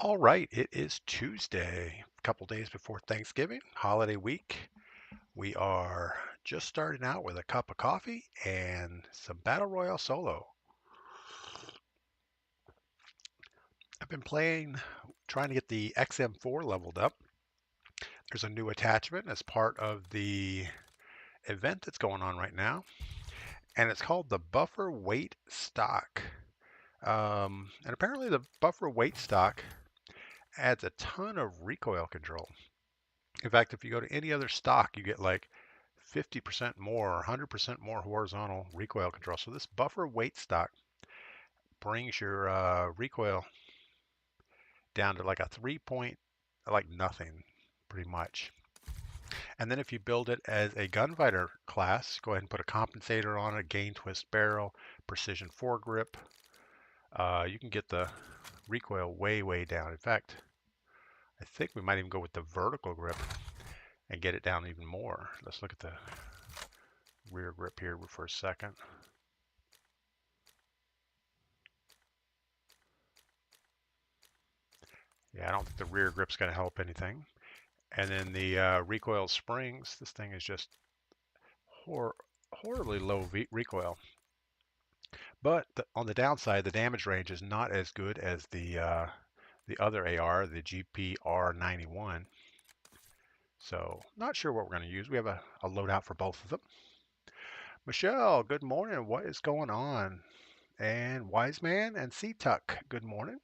All right, it is Tuesday, a couple days before Thanksgiving, holiday week. We are just starting out with a cup of coffee and some Battle Royale solo. I've been playing, trying to get the XM4 leveled up. There's a new attachment as part of the event that's going on right now, and it's called the Buffer Weight Stock. And apparently the Buffer Weight Stock adds a ton of recoil control. In fact, if you go to any other stock, you get like 50% more or 100% more horizontal recoil control. So this buffer weight stock brings your recoil down to like a 3 point, like nothing, pretty much. And then if you build it as a gunfighter class, go ahead and put a compensator on it, gain twist barrel, precision foregrip. You can get the recoil way, way down. In fact, I think we might even go with the vertical grip and get it down even more. Let's look at the rear grip here for a second. Yeah, I don't think the rear grip's going to help anything. And then the recoil springs, this thing is just horribly low recoil. But on the downside, the damage range is not as good as the other AR, the GPR91. So not sure what we're going to use. We have a loadout for both of them. Michelle, good morning. What is going on? And Wiseman and C-Tuck, good morning.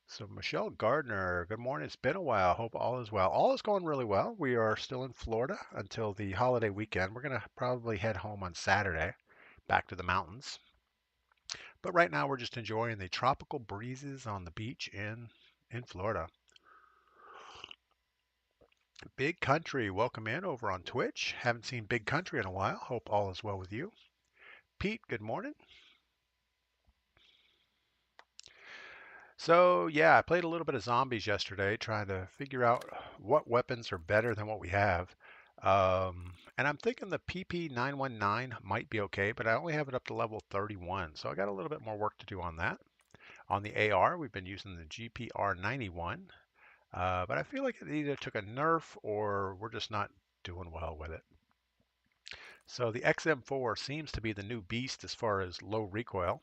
So Michelle Gardner, good morning. It's been a while. Hope all is well. All is going really well. We are still in Florida until the holiday weekend. We're going to probably head home on Saturday, back to the mountains. But right now we're just enjoying the tropical breezes on the beach in Florida. Big Country, welcome in over on Twitch. Haven't seen Big Country in a while. Hope all is well with you. Pete, good morning. So yeah, I played a little bit of zombies yesterday, trying to figure out what weapons are better than what we have. And I'm thinking the PP919 might be okay, but I only have it up to level 31, so I got a little bit more work to do on that. On the AR, we've been using the GPR91, but I feel like it either took a nerf or we're just not doing well with it. So the XM4 seems to be the new beast as far as low recoil.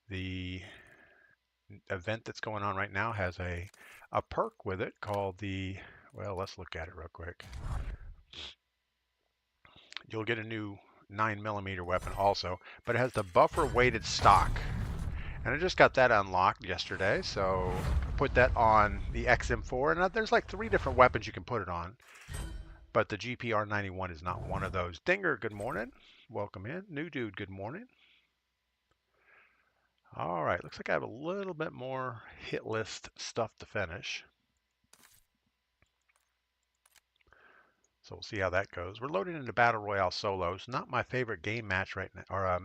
The event that's going on right now has a perk with it called the, well, let's look at it real quick. You'll get a new 9mm weapon also, but it has the buffer weighted stock. And I just got that unlocked yesterday, so I put that on the XM4, and there's like 3 different weapons you can put it on. But the GPR91 is not one of those. Dinger, good morning. Welcome in. New dude, good morning. All right, looks like I have a little bit more hit list stuff to finish. So we'll see how that goes. We're loading into Battle Royale solos. Not my favorite game match right now, or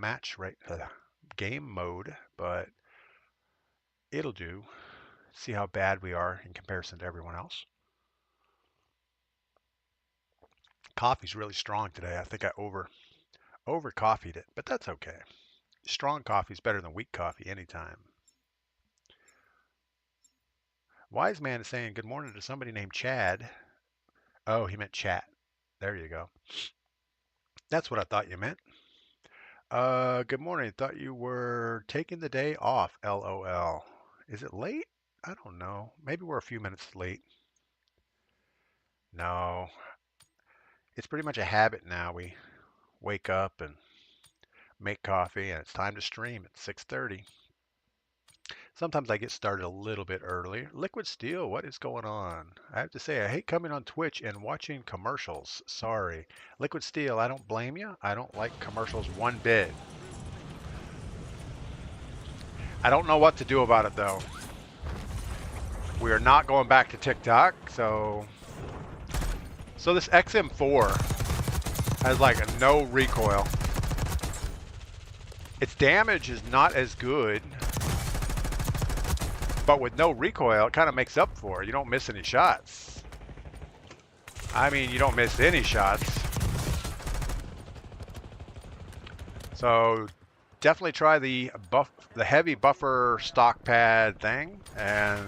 game mode, but it'll do. See how bad we are in comparison to everyone else. Coffee's really strong today. I think I over coffeed it, but that's okay. Strong coffee is better than weak coffee anytime. Wise man is saying good morning to somebody named Chad. Oh, he meant chat. There you go. That's what I thought you meant. Good morning. Thought you were taking the day off. LOL. Is it late? I don't know. Maybe we're a few minutes late. No. It's pretty much a habit now. We wake up and make coffee and it's time to stream at 6:30. Sometimes I get started a little bit early. Liquid Steel, what is going on? I have to say, I hate coming on Twitch and watching commercials. Sorry. Liquid Steel, I don't blame you. I don't like commercials one bit. I don't know what to do about it, though. We are not going back to TikTok, so this XM4 has like a no recoil. Its damage is not as good, but with no recoil, it kind of makes up for it. You don't miss any shots. I mean, you don't miss any shots. So definitely try the heavy buffer stock pad thing, and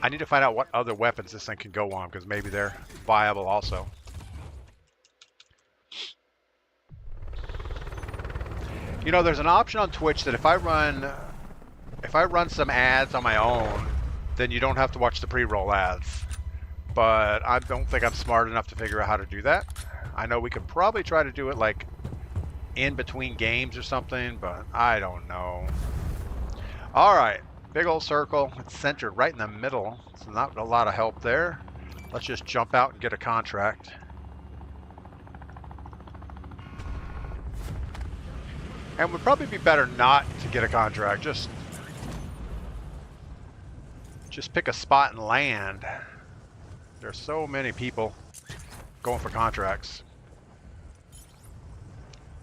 I need to find out what other weapons this thing can go on, because maybe they're viable also. You know, there's an option on Twitch that if I run some ads on my own, then you don't have to watch the pre-roll ads. But I don't think I'm smart enough to figure out how to do that. I know we could probably try to do it like in between games or something, but I don't know. All right, big old circle. It's centered right in the middle, so not a lot of help there. Let's just jump out and get a contract. And would probably be better not to get a contract. Just pick a spot and land. There's so many people going for contracts.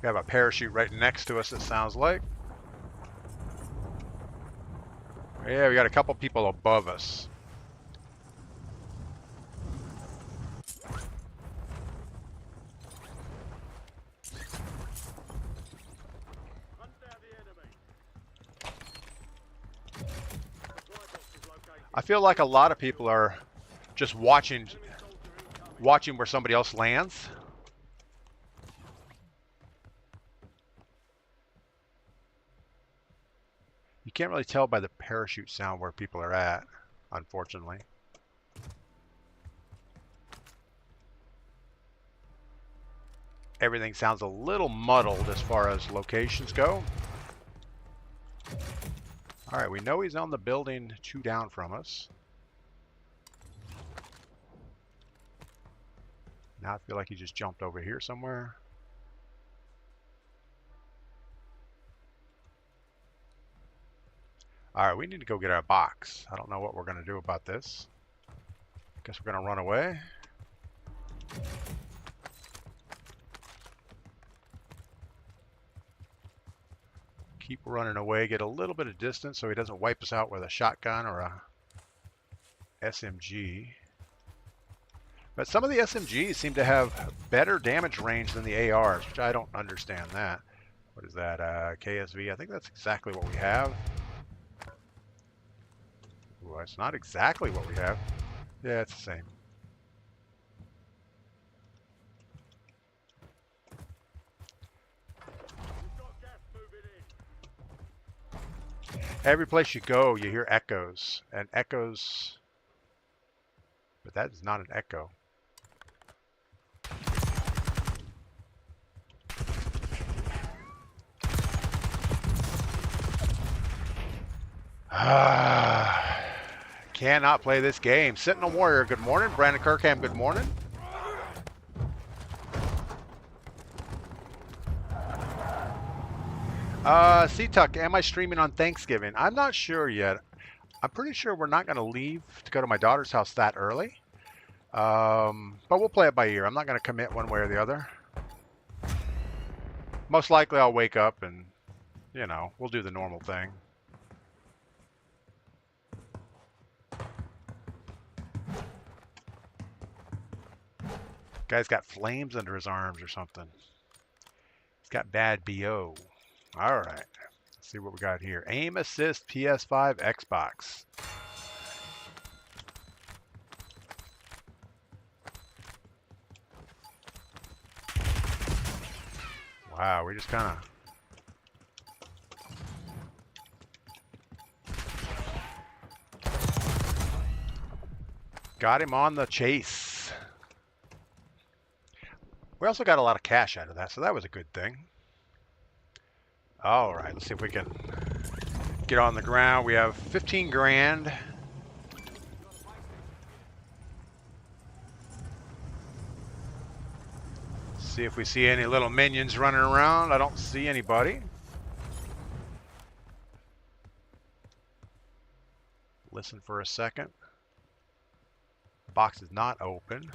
We have a parachute right next to us, it sounds like. Yeah, we got a couple people above us. I feel like a lot of people are just watching where somebody else lands. You can't really tell by the parachute sound where people are at, unfortunately. Everything sounds a little muddled as far as locations go. All right, we know he's on the building 2 down from us. Now I feel like he just jumped over here somewhere. All right, we need to go get our box. I don't know what we're going to do about this. Guess we're going to run away. Keep running away, get a little bit of distance so he doesn't wipe us out with a shotgun or a SMG. But some of the SMGs seem to have better damage range than the ARs, which I don't understand that. What is that, KSV? I think that's exactly what we have. Ooh, it's not exactly what we have. Yeah, it's the same. Every place you go, you hear echoes, and echoes, but that is not an echo. Cannot play this game. Sentinel Warrior, good morning. Brandon Kirkham, good morning. C-Tuck, am I streaming on Thanksgiving? I'm not sure yet. I'm pretty sure we're not going to leave to go to my daughter's house that early. But we'll play it by ear. I'm not going to commit one way or the other. Most likely I'll wake up and, you know, we'll do the normal thing. Guy's got flames under his arms or something. He's got bad BO. All right. Let's see what we got here. Aim assist, PS5, Xbox. Wow, we just kind of got him on the chase. We also got a lot of cash out of that, so that was a good thing. All right, let's see if we can get on the ground. We have 15 grand. See if we see any little minions running around. I don't see anybody. Listen for a second. The box is not open.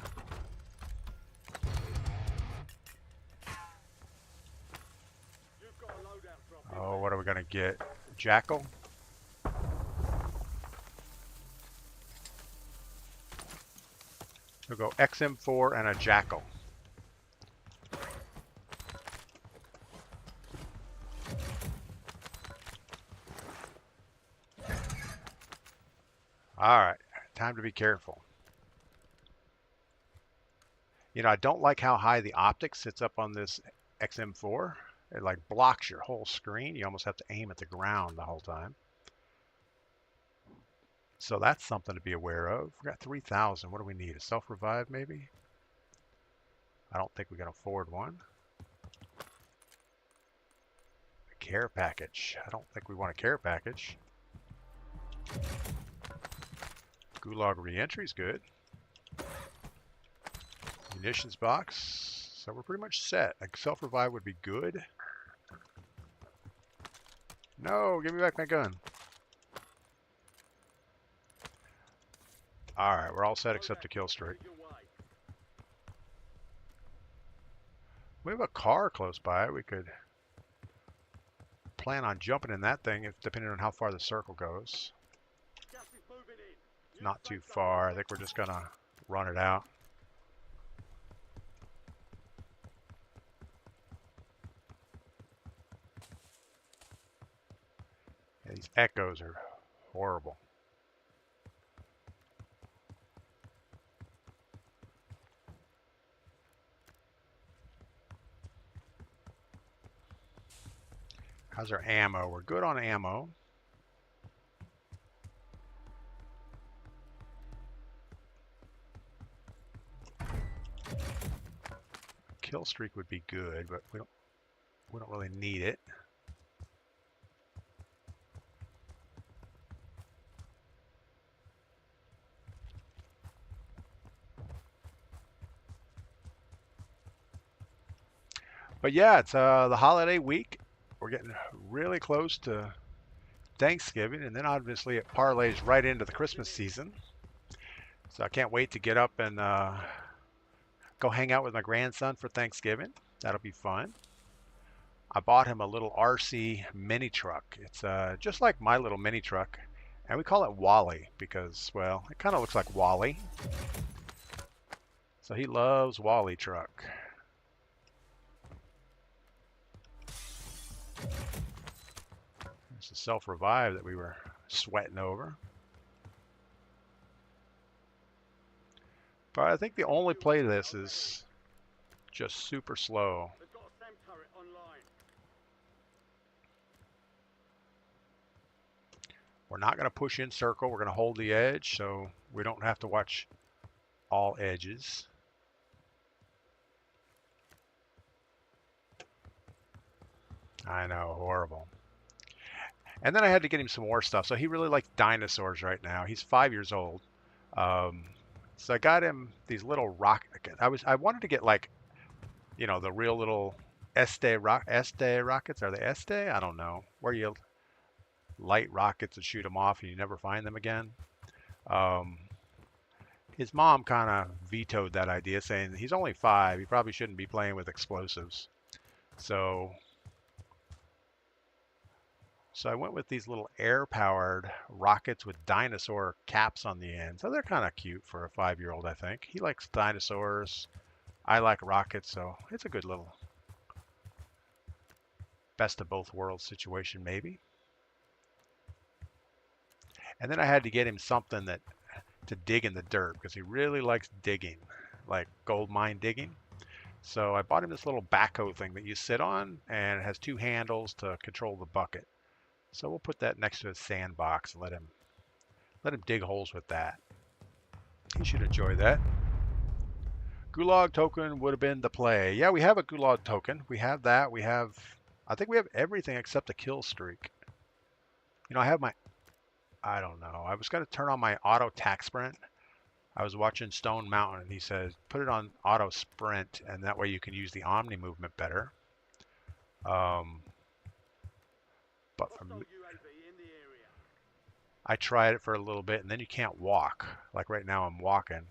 Oh, what are we gonna get? Jackal? We'll go XM4 and a Jackal. All right, time to be careful. You know, I don't like how high the optics sits up on this XM4. It like blocks your whole screen. You almost have to aim at the ground the whole time. So that's something to be aware of. We got 3,000. What do we need? A self-revive maybe? I don't think we can afford one. A care package. I don't think we want a care package. Gulag re-entry is good. Munitions box. So we're pretty much set. A self-revive would be good. No, give me back my gun. Alright, we're all set except a kill streak. We have a car close by. We could plan on jumping in that thing, depending on how far the circle goes. Not too far. I think we're just going to run it out. Yeah, these echoes are horrible. How's our ammo? We're good on ammo. Kill streak would be good, but we don't really need it. But yeah, it's the holiday week. We're getting really close to Thanksgiving, and then obviously it parlays right into the Christmas season. So I can't wait to get up and go hang out with my grandson for Thanksgiving. That'll be fun. I bought him a little RC mini truck. It's just like my little mini truck, and we call it Wally because, well, it kind of looks like Wally. So he loves Wally truck. It's a self-revive that we were sweating over. But I think the only play to this is just super slow. We're not going to push in circle. We're going to hold the edge so we don't have to watch all edges. I know, horrible. And then I had to get him some more stuff. So he really likes dinosaurs right now. He's 5 years old. So I got him these little rocket. I wanted to get like, you know, the real little Este rockets. Are they Este? I don't know. Where you light rockets and shoot them off and you never find them again. His mom kind of vetoed that idea, saying he's only 5. He probably shouldn't be playing with explosives. So I went with these little air-powered rockets with dinosaur caps on the end. So they're kind of cute for a 5-year-old, I think. He likes dinosaurs. I like rockets, so it's a good little best of both worlds situation, maybe. And then I had to get him something to dig in the dirt because he really likes digging, like gold mine digging. So I bought him this little backhoe thing that you sit on, and it has 2 handles to control the bucket. So we'll put that next to his sandbox and let him dig holes with that. He should enjoy that. Gulag token would have been the play. Yeah, we have a Gulag token. We have that. I think we have everything except a kill streak. You know, I don't know. I was going to turn on my auto tac sprint. I was watching Stone Mountain, and he says, put it on auto sprint, and that way you can use the Omni movement better. But I tried it for a little bit, and then you can't walk. Like right now I'm walking,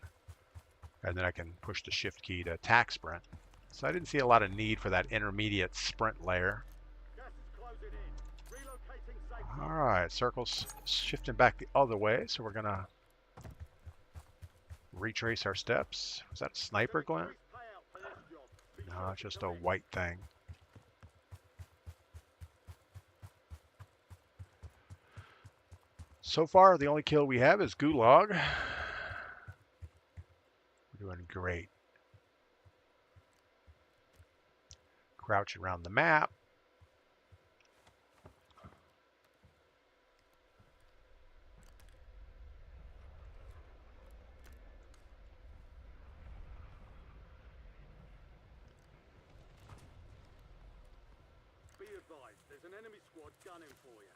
and then I can push the shift key to tac sprint. So I didn't see a lot of need for that intermediate sprint layer. All right, circle's shifting back the other way, so we're gonna retrace our steps. Was that a sniper glint? No, it's just a white thing. So far, the only kill we have is Gulag. We're doing great. Crouch around the map. Be advised, there's an enemy squad gunning for you.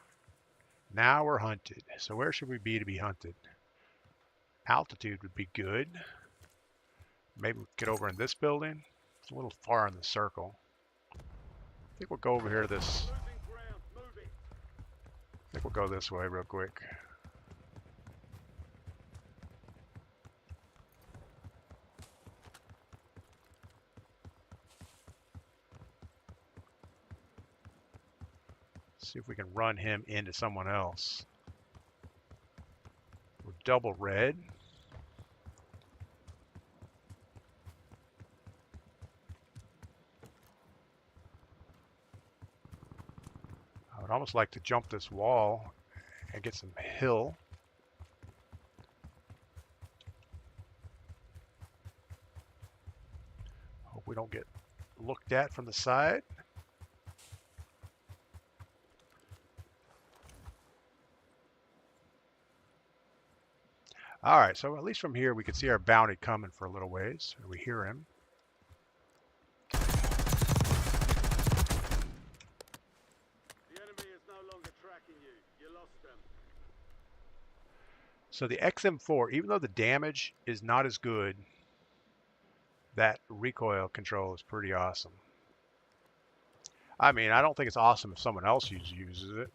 Now we're hunted. So where should we be to be hunted? Altitude would be good. Maybe we could get over in this building. It's a little far in the circle. I think we'll go over here to this. Losing ground, move it. I think we'll go this way real quick. See if we can run him into someone else. We're double red. I would almost like to jump this wall and get some hill. Hope we don't get looked at from the side. All right, so at least from here we can see our bounty coming for a little ways. We hear him. The enemy is no longer tracking you. You lost them. So the XM4, even though the damage is not as good, that recoil control is pretty awesome. I mean, I don't think it's awesome if someone else uses it.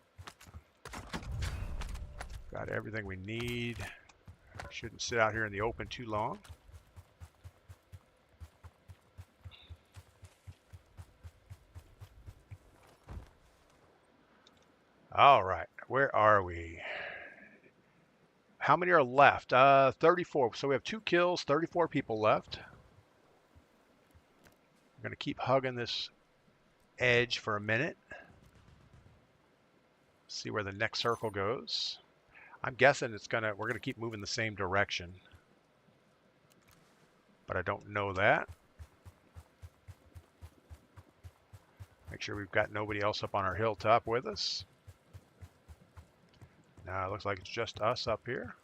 Got everything we need. Shouldn't sit out here in the open too long. All right, where are we? How many are left? 34. So we have 2 kills, 34 people left. I'm going to keep hugging this edge for a minute. See where the next circle goes. I'm guessing we're gonna keep moving the same direction, but I don't know that. Make sure we've got nobody else up on our hilltop with us. Now it looks like it's just us up here.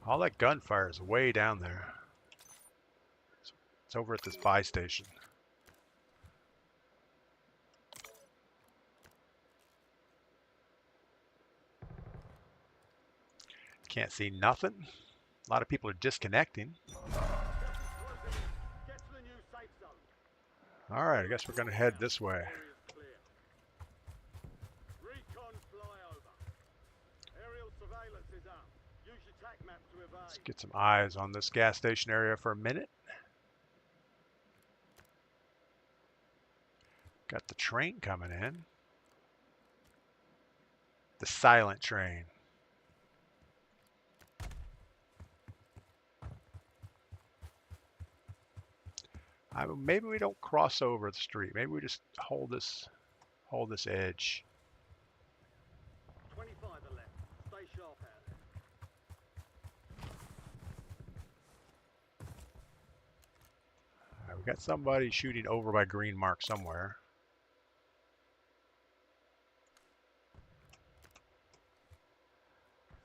All that gunfire is way down there. It's over at this buy station. Can't see nothing. A lot of people are disconnecting. Get to the new safe zone. All right, I guess we're going to head this way. Area is clear. Recon flyover. Aerial surveillance is up. Use your tac map to evade. Let's get some eyes on this gas station area for a minute. Got the train coming in. The silent train. Maybe we don't cross over the street. Maybe we just hold this edge. 25 are left. Stay sharp out there. All right, we got somebody shooting over by green mark somewhere.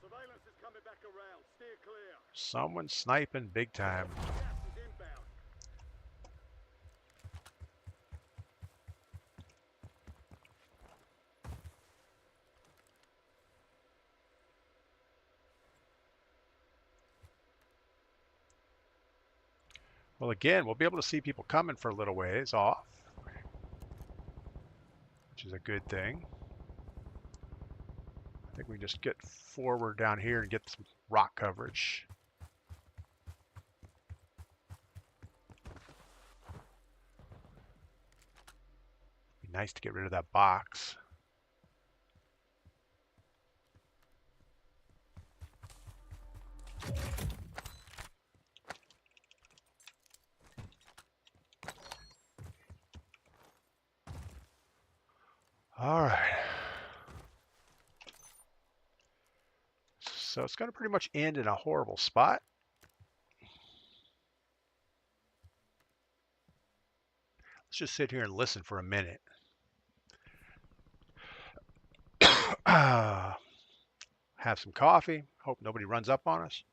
Surveillance is coming back around. Steer clear. Someone sniping big time. Gas is inbound. Well, again, we'll be able to see people coming for a little ways off, which is a good thing. I think we just get forward down here and get some rock coverage. Be nice to get rid of that box. All right. So it's going to pretty much end in a horrible spot. Let's just sit here and listen for a minute. Have some coffee. Hope nobody runs up on us.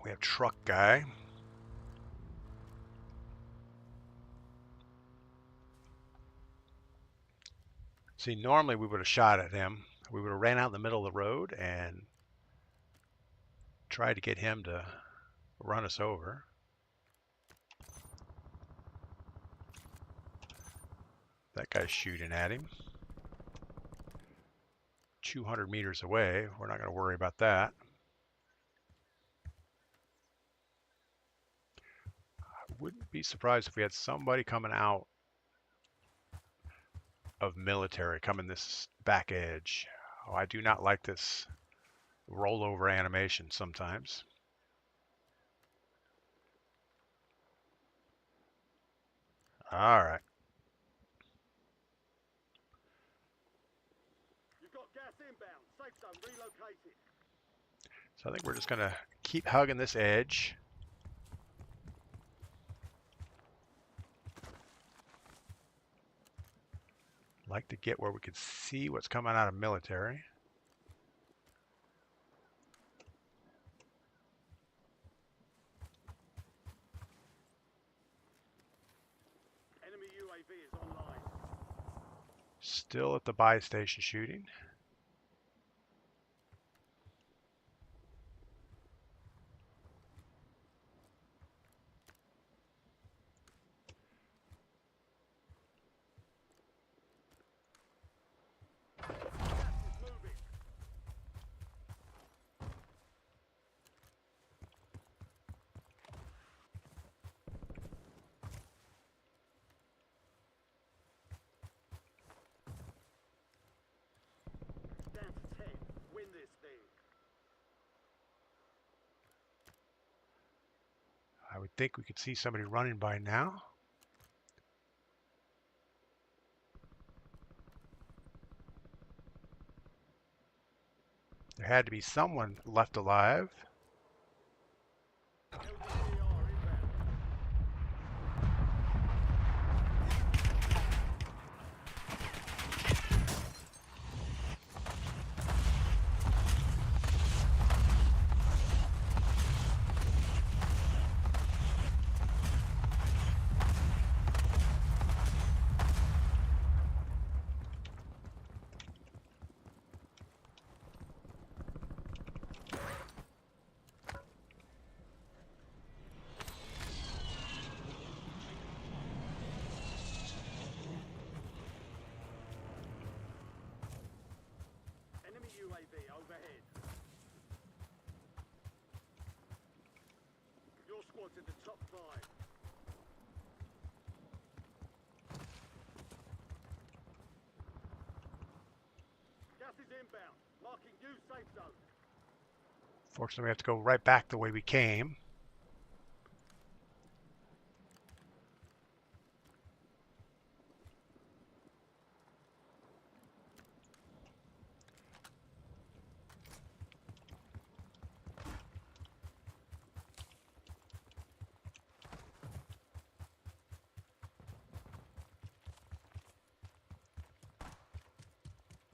We have truck guy. See, normally we would have shot at him. We would have ran out in the middle of the road and tried to get him to run us over. That guy's shooting at him. 200 meters away. We're not going to worry about that. I wouldn't be surprised if we had somebody coming out of military, coming this back edge. Oh, I do not like this rollover animation sometimes. All right. You've got gas inbound. Safe zone relocated. So I think we're just going to keep hugging this edge. Like to get where we could see what's coming out of military. Enemy UAV is online. Still at the buy station shooting. Gas is moving. Down to 10. Win this thing. I would think we could see somebody running by now. There had to be someone left alive. LDCR inbound. Enemy UAV overhead. Your squad's in the top 5. Gas is inbound. Marking new safe zone. Fortunately, we have to go right back the way we came.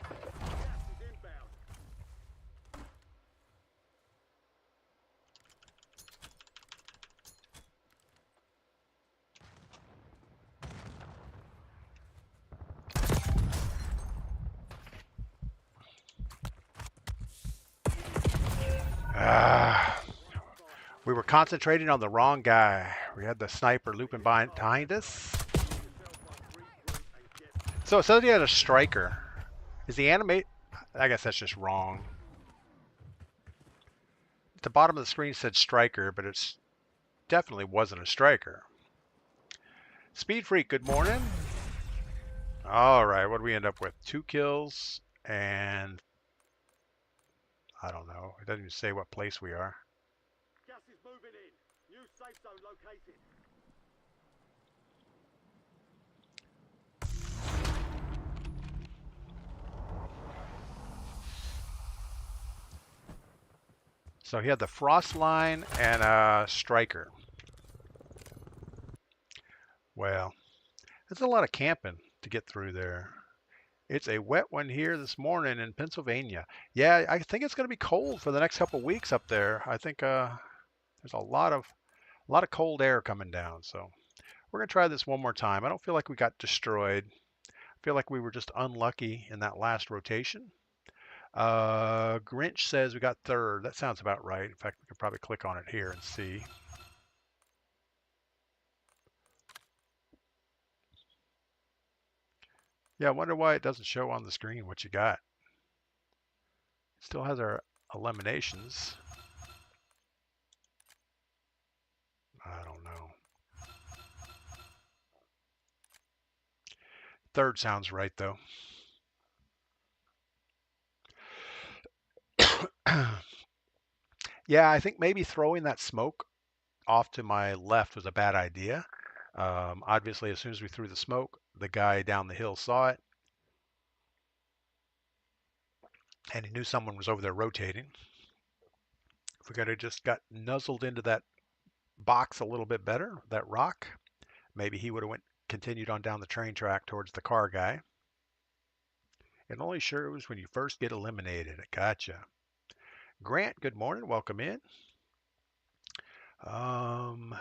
Gas is inbound. Ah, we were concentrating on the wrong guy. We had the sniper looping behind us. So it says he had a striker. Is the animate? I guess that's just wrong. At the bottom of the screen said striker, but it's definitely wasn't a striker. Speed Freak, good morning. All right, what do we end up with? 2 kills and I don't know. It doesn't even say what place we are. Gas is moving in. New safe zone located. So he had the frost line and a striker. Well, it's a lot of camping to get through there. It's a wet one here this morning in Pennsylvania. Yeah, I think it's going to be cold for the next couple of weeks up there. I think there's a lot of cold air coming down. So we're going to try this one more time. I don't feel like we got destroyed. I feel like we were just unlucky in that last rotation. Grinch says we got third. That sounds about right. In fact, we could probably click on it here and see. Yeah, I wonder why it doesn't show on the screen what you got. Still has our eliminations. I don't know. Third sounds right though. Yeah, I think maybe throwing that smoke off to my left was a bad idea. Obviously, as soon as we threw the smoke, the guy down the hill saw it, and he knew someone was over there rotating. If we could have just got nuzzled into that box a little bit better, that rock, maybe he would have went continued on down the train track towards the car guy. It only shows when you first get eliminated. Gotcha. Grant, good morning. Welcome in.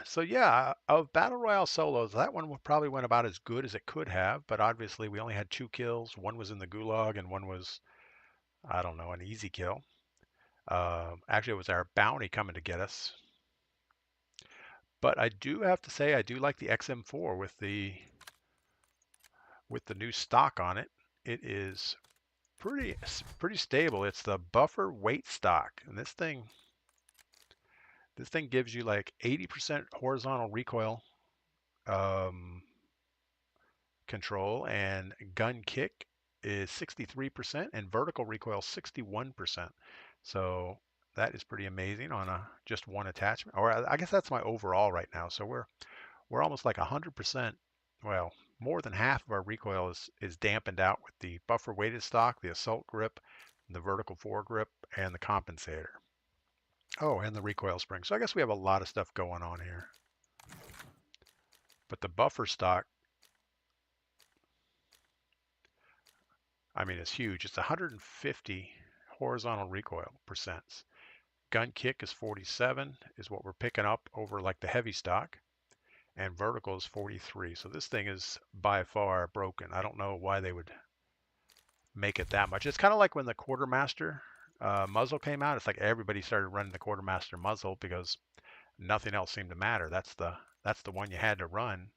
So yeah, of Battle Royale solos, that one probably went about as good as it could have, but obviously we only had 2 kills. One was in the gulag and one was, I don't know, an easy kill. Actually, it was our bounty coming to get us. But I do have to say I do like the XM4 with the new stock on it. It is pretty stable. It's the buffer weight stock, and this thing gives you like 80% horizontal recoil um, control, and gun kick is 63%, and vertical recoil 61%. So that is pretty amazing on a just one attachment. Or I guess that's my overall right now. So we're almost like 100%. Well, more than half of our recoil is dampened out with the buffer weighted stock, the assault grip, the vertical foregrip, and the compensator. Oh, and the recoil spring. So I guess we have a lot of stuff going on here. But the buffer stock, I mean, it's huge. It's 150 horizontal recoil percents. Gun kick is 47, is what we're picking up over like the heavy stock, and vertical is 43. So this thing is by far broken. I don't know why they would make it that much. It's kind of like when the quartermaster muzzle came out. It's like everybody started running the quartermaster muzzle because nothing else seemed to matter. That's the one you had to run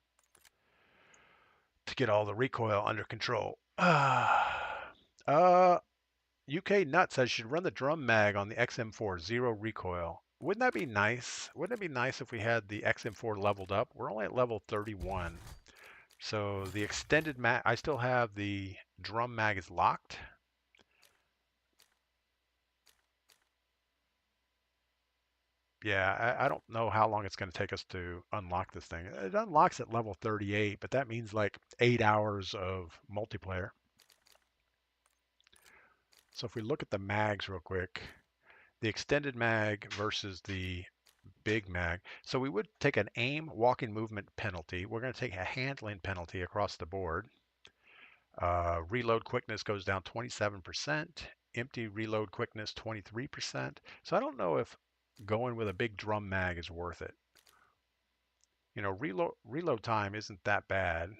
to get all the recoil under control. UK Nut says should run the drum mag on the XM4, zero recoil. Wouldn't that be nice? Wouldn't it be nice if we had the XM4 leveled up? We're only at level 31. So the extended mag, I still have the drum mag is locked. Yeah, I don't know how long it's going to take us to unlock this thing. It unlocks at level 38, but that means like 8 hours of multiplayer. So if we look at the mags real quick, the extended mag versus the big mag. So we would take an aim walking movement penalty. We're going to take a handling penalty across the board. Reload quickness goes down 27%. Empty reload quickness 23%. So I don't know if going with a big drum mag is worth it. Reload time isn't that bad.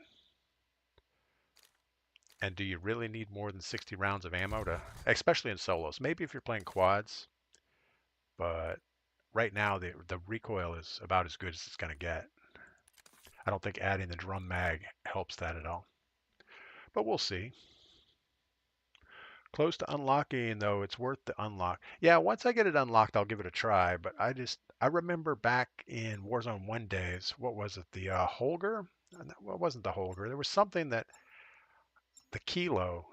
And do you really need more than 60 rounds of ammo especially in solos? Maybe if you're playing quads, but right now the recoil is about as good as it's going to get. I don't think adding the drum mag helps that at all. But we'll see. Close to unlocking, though, it's worth the unlock. Yeah, once I get it unlocked, I'll give it a try. But I remember back in Warzone 1 days, what was it? The Holger? Well, it wasn't the Holger. There was something that the Kilo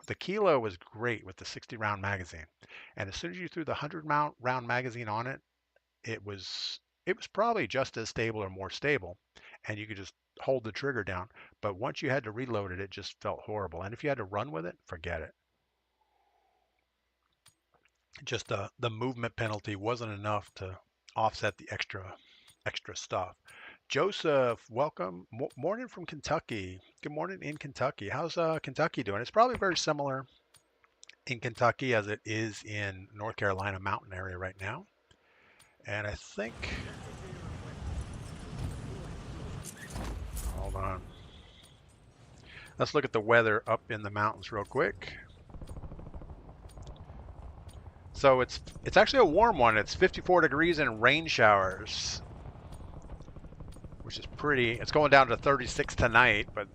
was great with the 60 round magazine. And as soon as you threw the 100 round magazine on it, it was probably just as stable or more stable, and you could just hold the trigger down. But once you had to reload it, it just felt horrible. And if you had to run with it, forget it. Just the movement penalty wasn't enough to offset the extra stuff. Joseph, welcome. Morning from Kentucky. Good morning in Kentucky. How's Kentucky doing? It's probably very similar in Kentucky as it is in North Carolina mountain area right now. And I think, hold on. Let's look at the weather up in the mountains real quick. So it's actually a warm one. It's 54 degrees and rain showers, which is pretty. It's going down to 36 tonight, but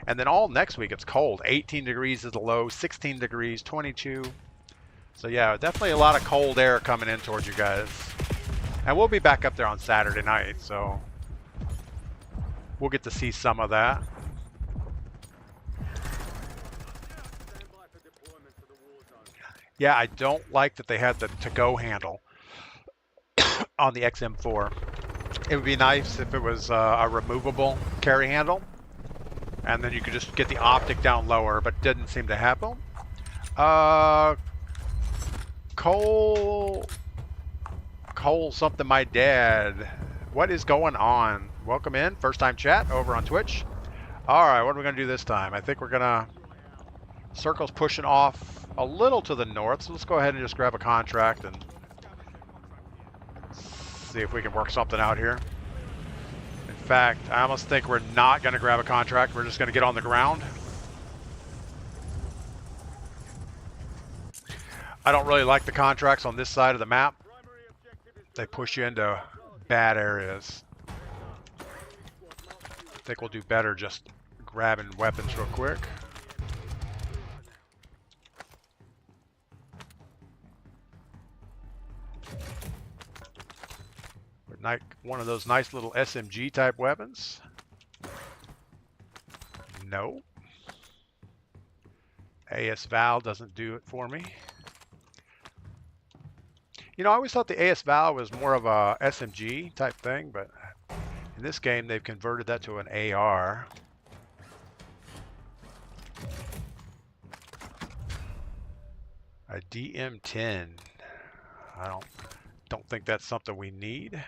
and then all next week it's cold. 18 degrees is the low, 16 degrees, 22. So yeah, definitely a lot of cold air coming in towards you guys. And we'll be back up there on Saturday night, so we'll get to see some of that. Stand by for deployment to the Warzone. Yeah, I don't like that they had the to-go handle on the XM4. It would be nice if it was a removable carry handle, and then you could just get the optic down lower, but didn't seem to happen. Cole something, my dad. What is going on? Welcome in, first time chat over on Twitch. All right, what are we gonna do this time? I think we're gonna, circle's pushing off a little to the north, so let's go ahead and just grab a contract and see if we can work something out here. In fact, I almost think we're not gonna grab a contract, we're just gonna get on the ground. I don't really like the contracts on this side of the map. Primary objective is to They push you into bad areas. I think we'll do better just grabbing weapons real quick. One of those nice little SMG type weapons. No. AS Val doesn't do it for me. You know, I always thought the AS Val was more of a SMG type thing, but in this game they've converted that to an AR. A DM10. I don't think that's something we need.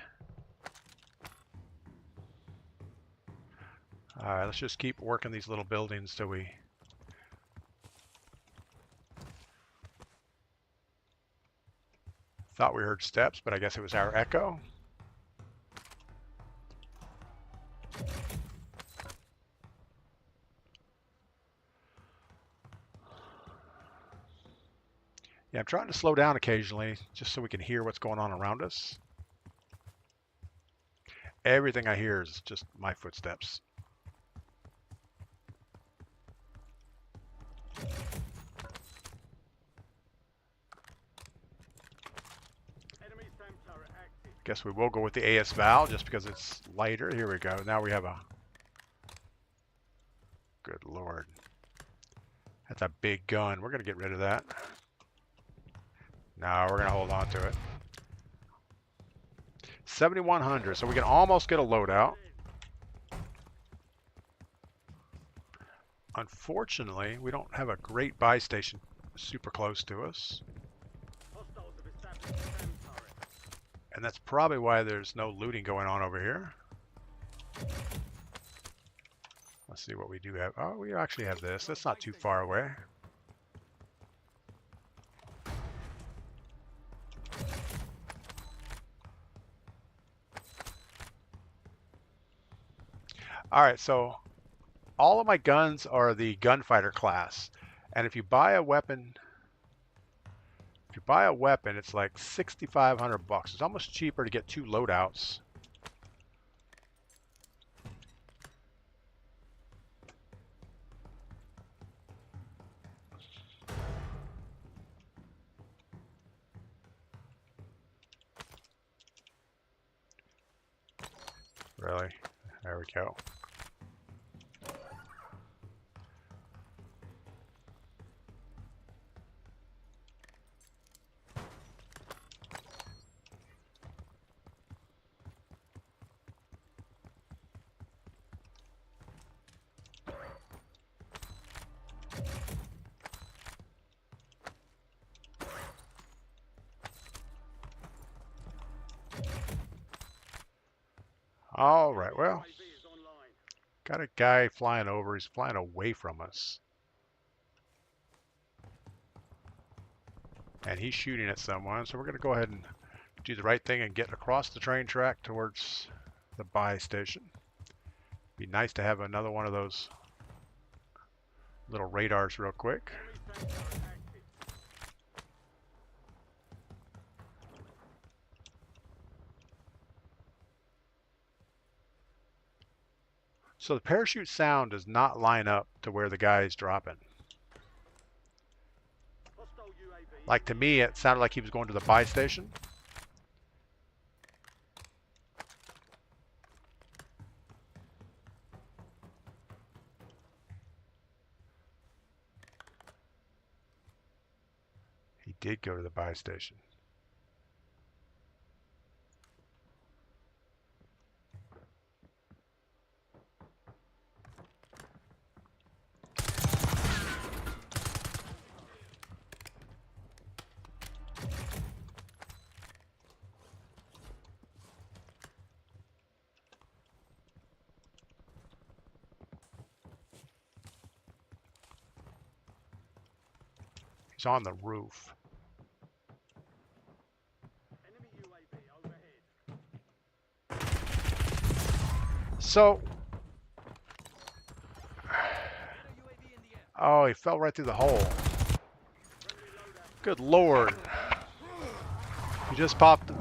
All right, let's just keep working these little buildings till we thought we heard steps, but I guess it was our echo. Yeah, I'm trying to slow down occasionally just so we can hear what's going on around us. Everything I hear is just my footsteps. enemy SAM turret active. Guess we will go with the AS Val just because it's lighter. Here we go. Now we have a... Good Lord. That's a big gun. We're going to get rid of that. No, we're going to hold on to it. 7,100, so we can almost get a loadout. Unfortunately, we don't have a great buy station super close to us. Hostiles have established a SAM turret. And that's probably why there's no looting going on over here. Let's see what we do have. Oh, we actually have this. That's not too far away. All right, so all of my guns are the gunfighter class. And if you buy a weapon, it's like 6,500 bucks. It's almost cheaper to get 2 loadouts. Really? There we go. All right, Enemy well, UAV is online. got a guy flying over. He's flying away from us. And he's shooting at someone, so we're going to go ahead and do the right thing and get across the train track towards the buy station. Be nice to have another one of those little radars real quick. Enemy tank turret active. So the parachute sound does not line up to where the guy is dropping. Hostile UAV Like in to the me, area. it sounded like he was going to the buy station. He did go to the buy station. He's on the roof. Enemy UAV overhead. So, Counter UAV in the air. oh, he fell right through the hole. Friendly loadout. Good Lord. He just popped.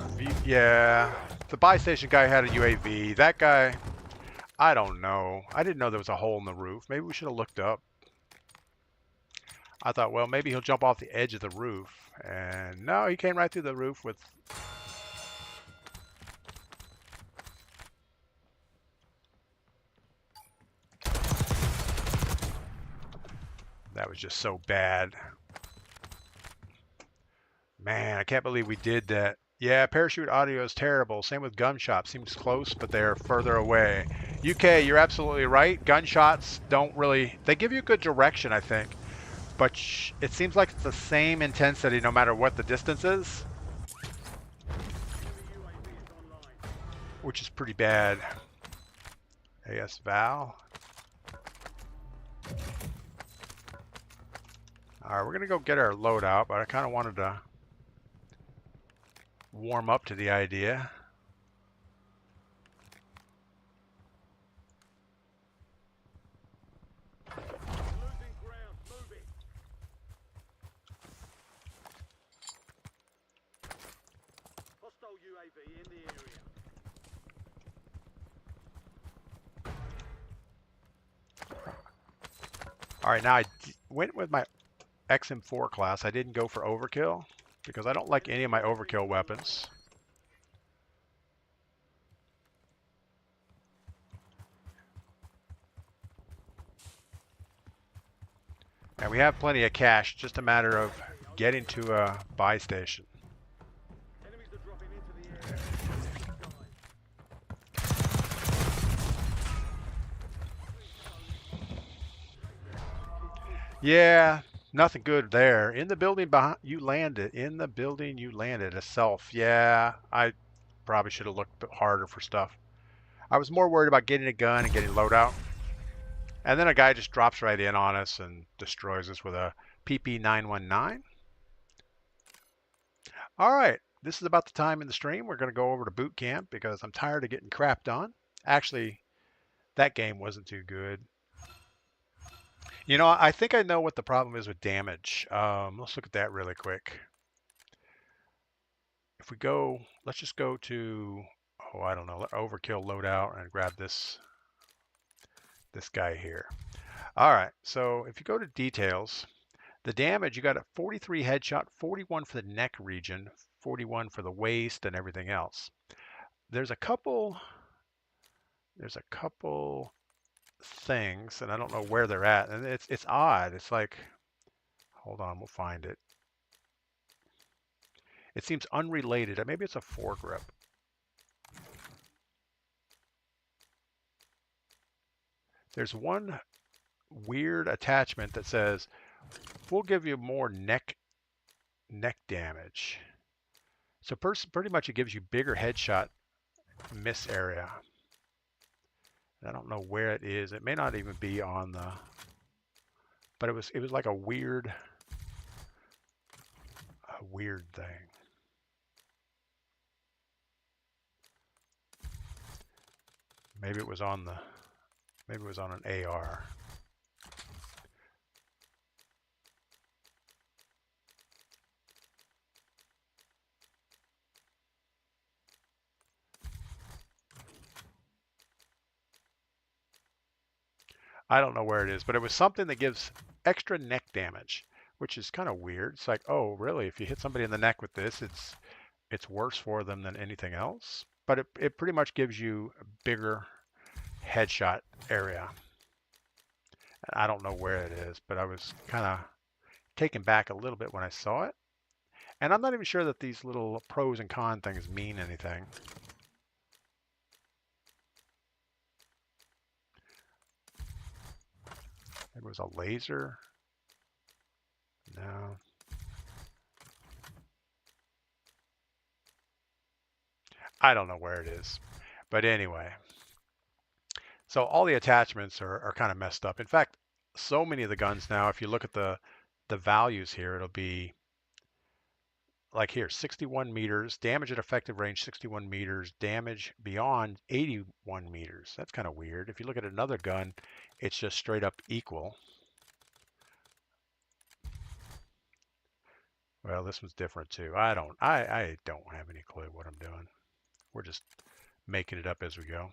Yeah. The buy station guy had a UAV. That guy, I don't know. I didn't know there was a hole in the roof. Maybe we should have looked up. I thought, well, maybe he'll jump off the edge of the roof. And no, he came right through the roof with... That was just so bad. Man, I can't believe we did that. Yeah, parachute audio is terrible. Same with gunshot. Seems close, but they're further away. UK, you're absolutely right. Gunshots don't really... They give you good direction, I think. But it seems like it's the same intensity no matter what the distance is, Enemy UAV is online. which is pretty bad. AS Val. Alright, we're going to go get our loadout, but I kind of wanted to warm up to the idea. Losing ground. Move it. Hostile UAV in the area. Alright, now I went with my XM4 class. I didn't go for overkill because I don't like any of my overkill weapons. And we have plenty of cash, just a matter of getting to a buy station. Enemies are dropping into the area. Yeah, nothing good there. In the building behind you landed. In the building you landed. A self. Yeah, I probably should have looked a bit harder for stuff. I was more worried about getting a gun and getting loadout. And then a guy just drops right in on us and destroys us with a PP919. All right, this is about the time in the stream. We're going to go over to boot camp because I'm tired of getting crapped on. Actually, that game wasn't too good. You know, I think I know what the problem is with damage. Let's look at that really quick. If we go, let's just go to, oh, I don't know, overkill loadout and grab this guy here. All right, so if you go to details, the damage, you got a 43 headshot, 41 for the neck region, 41 for the waist and everything else. There's a couple things, and I don't know where they're at, and it's odd. It's like, hold on, we'll find it. It seems unrelated. Maybe it's a foregrip. There's one weird attachment that says, we'll give you more neck damage. So pretty much it gives you bigger headshot miss area. I don't know where it is. It may not even be on the, but it was like a weird thing. Maybe it was on the, maybe it was on an AR. I don't know where it is, but it was something that gives extra neck damage, which is kind of weird. It's like, oh, really? If you hit somebody in the neck with this, it's worse for them than anything else. But it pretty much gives you a bigger headshot area. I don't know where it is, but I was kind of taken back a little bit when I saw it. And I'm not even sure that these little pros and con things mean anything. It was a laser. No. I don't know where it is. But anyway. So all the attachments are kind of messed up. In fact, so many of the guns now, if you look at the values here, it'll be like here, 61 meters, damage at effective range 61 meters, damage beyond 81 meters. That's kind of weird. If you look at another gun, it's just straight up equal. Well, this one's different too. I don't have any clue what I'm doing. We're just making it up as we go.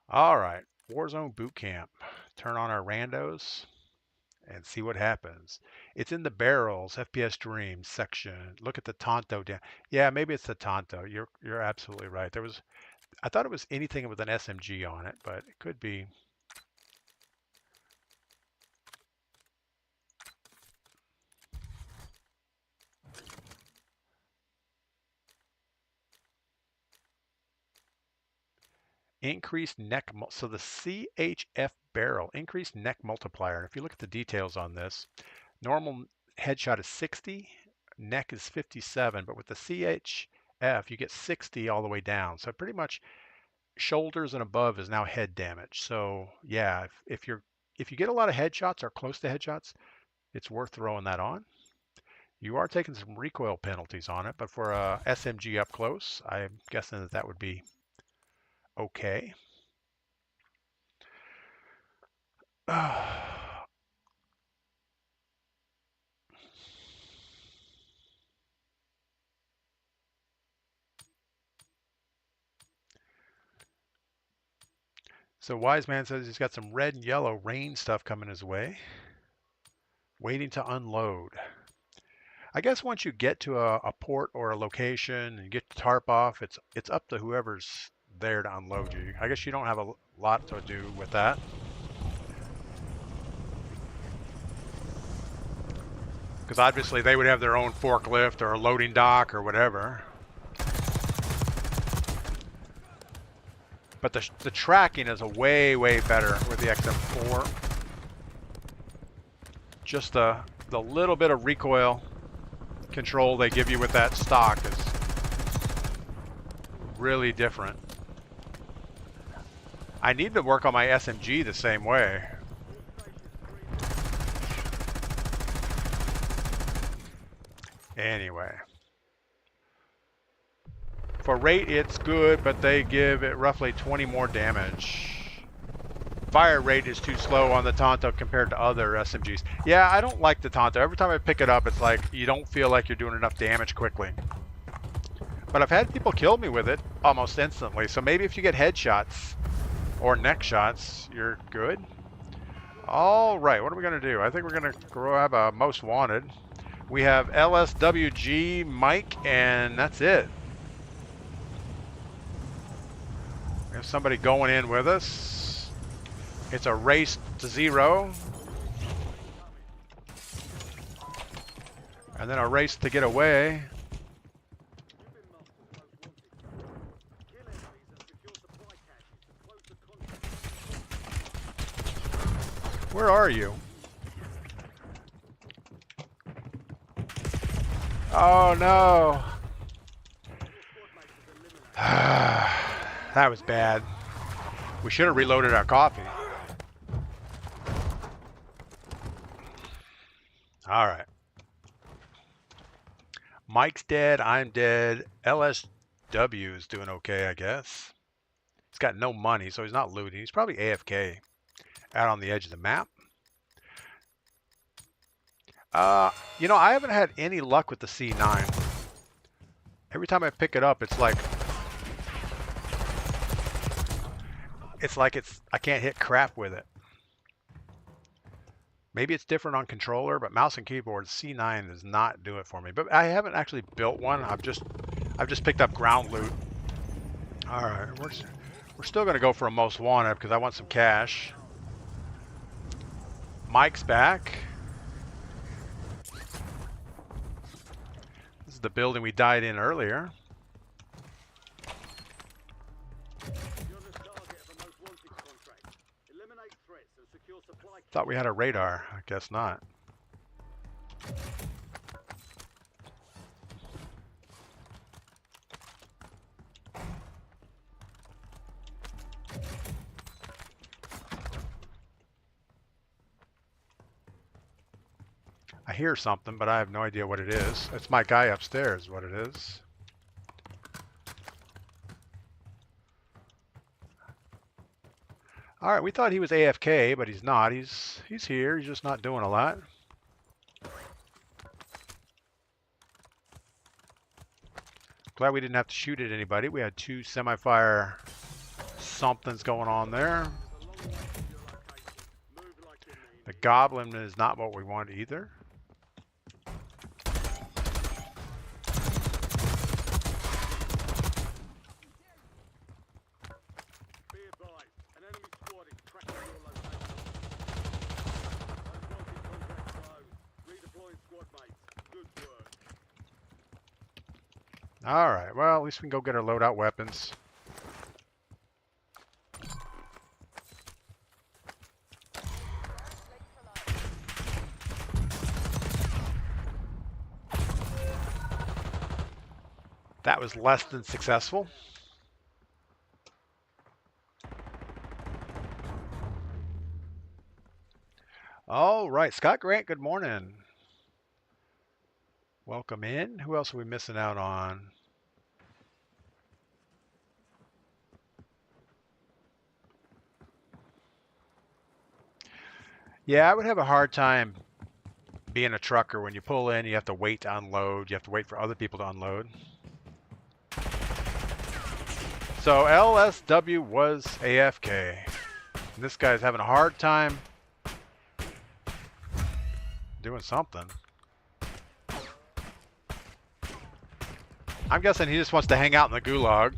All right, Warzone Boot Camp. Turn on our randos and see what happens. It's in the barrels, FPS Dreams section. Look at the Tonto down. Yeah, maybe it's the Tonto. You're absolutely right. I thought it was anything with an SMG on it, but it could be. Increased neck, so the CHF barrel, increased neck multiplier. And if you look at the details on this, normal headshot is 60, neck is 57, but with the CHF, you get 60 all the way down. So pretty much shoulders and above is now head damage. So yeah, if you get a lot of headshots or close to headshots, it's worth throwing that on. You are taking some recoil penalties on it, but for a SMG up close, I'm guessing that would be okay. So Wise Man says he's got some red and yellow rain stuff coming his way. Waiting to unload. I guess once you get to a port or a location and get the tarp off, it's up to whoever's there to unload you. I guess you don't have a lot to do with that. Because obviously they would have their own forklift or a loading dock or whatever. But the tracking is a way better with the XM4. Just the little bit of recoil control they give you with that stock is really different. I need to work on my SMG the same way. Anyway. For rate, it's good, but they give it roughly 20 more damage. Fire rate is too slow on the Tonto compared to other SMGs. Yeah, I don't like the Tonto. Every time I pick it up, it's like you don't feel like you're doing enough damage quickly. But I've had people kill me with it almost instantly. So maybe if you get headshots or neck shots, you're good. All right, what are we going to do? I think we're going to grab a most wanted. We have LSWG, Mike, and that's it. We have somebody going in with us. It's a race to 0. And then a race to get away. Where are you? Oh no. That was bad. We should have reloaded our coffee. All right. Mike's dead. I'm dead. LSW is doing okay, I guess. He's got no money, so he's not looting. He's probably AFK out on the edge of the map. You know, I haven't had any luck with the C9. Every time I pick it up, it's like I can't hit crap with it. Maybe it's different on controller, but mouse and keyboard C9 does not do it for me. But I haven't actually built one. I've just picked up ground loot. All right, we're still gonna go for a most wanted because I want some cash. Mike's back. This is the building we died in earlier. Thought we had a radar. I guess not. I hear something, but I have no idea what it is. It's my guy upstairs, what it is. All right, we thought he was AFK, but he's not. He's here. He's just not doing a lot. Glad we didn't have to shoot at anybody. We had 2 semi-fire somethings going on there. The goblin is not what we want either. All right, well, at least we can go get our loadout weapons. That was less than successful. All right, Scott Grant, good morning. Welcome in. Who else are we missing out on? Yeah, I would have a hard time being a trucker. When you pull in, you have to wait to unload. You have to wait for other people to unload. So LSW was AFK. And this guy's having a hard time doing something. I'm guessing he just wants to hang out in the gulag.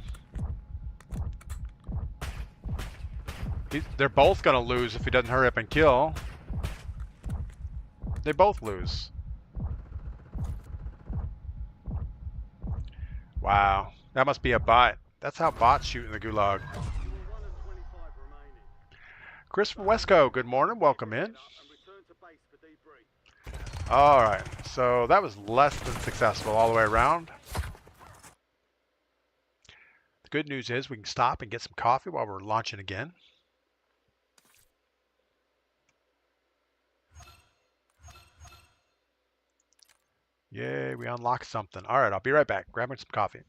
They're both going to lose if he doesn't hurry up and kill. They both lose. Wow. That must be a bot. That's how bots shoot in the gulag. Chris from Westco, good morning. Welcome in. All right. So that was less than successful all the way around. The good news is we can stop and get some coffee while we're launching again. Yay, we unlocked something. All right, I'll be right back. Grabbing some coffee.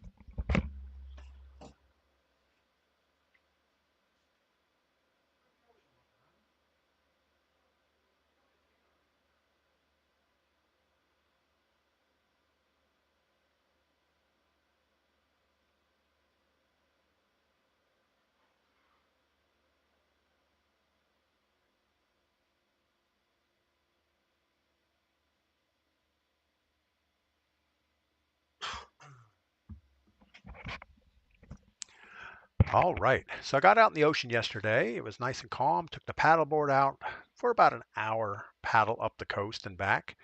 All right, so I got out in the ocean yesterday. It was nice and calm. Took the paddleboard out for about an hour, paddle up the coast and back.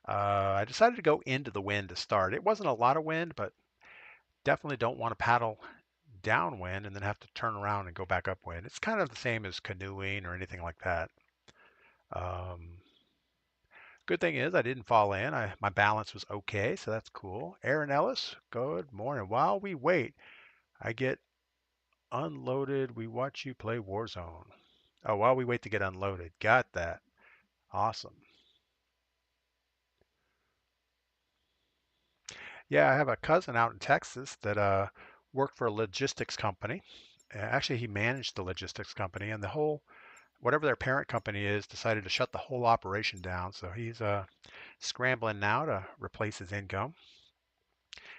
I decided to go into the wind to start. It wasn't a lot of wind, but definitely don't want to paddle downwind and then have to turn around and go back upwind. It's kind of the same as canoeing or anything like that. Good thing is I didn't fall in. My balance was okay, so that's cool. Aaron Ellis, good morning. While we wait, I get Unloaded, we watch you play Warzone. Oh, while we wait to get unloaded. Got that. Awesome. Yeah, I have a cousin out in Texas that worked for a logistics company. Actually, he managed the logistics company, and the whole, whatever their parent company is, decided to shut the whole operation down. So he's scrambling now to replace his income.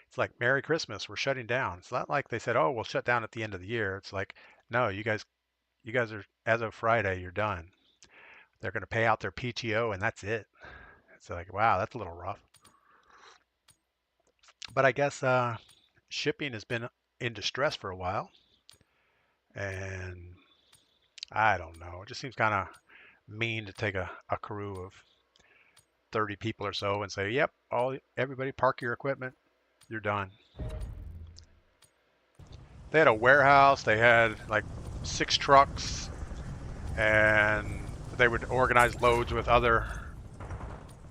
It's like, Merry Christmas, we're shutting down. It's not like they said, oh, we'll shut down at the end of the year. It's like, no, you guys are, as of Friday, you're done. They're going to pay out their PTO and that's it. It's like, wow, that's a little rough. But I guess shipping has been in distress for a while. And I don't know. It just seems kind of mean to take a crew of 30 people or so and say, yep, everybody park your equipment. You're done. They had a warehouse. They had like 6 trucks, and they would organize loads with other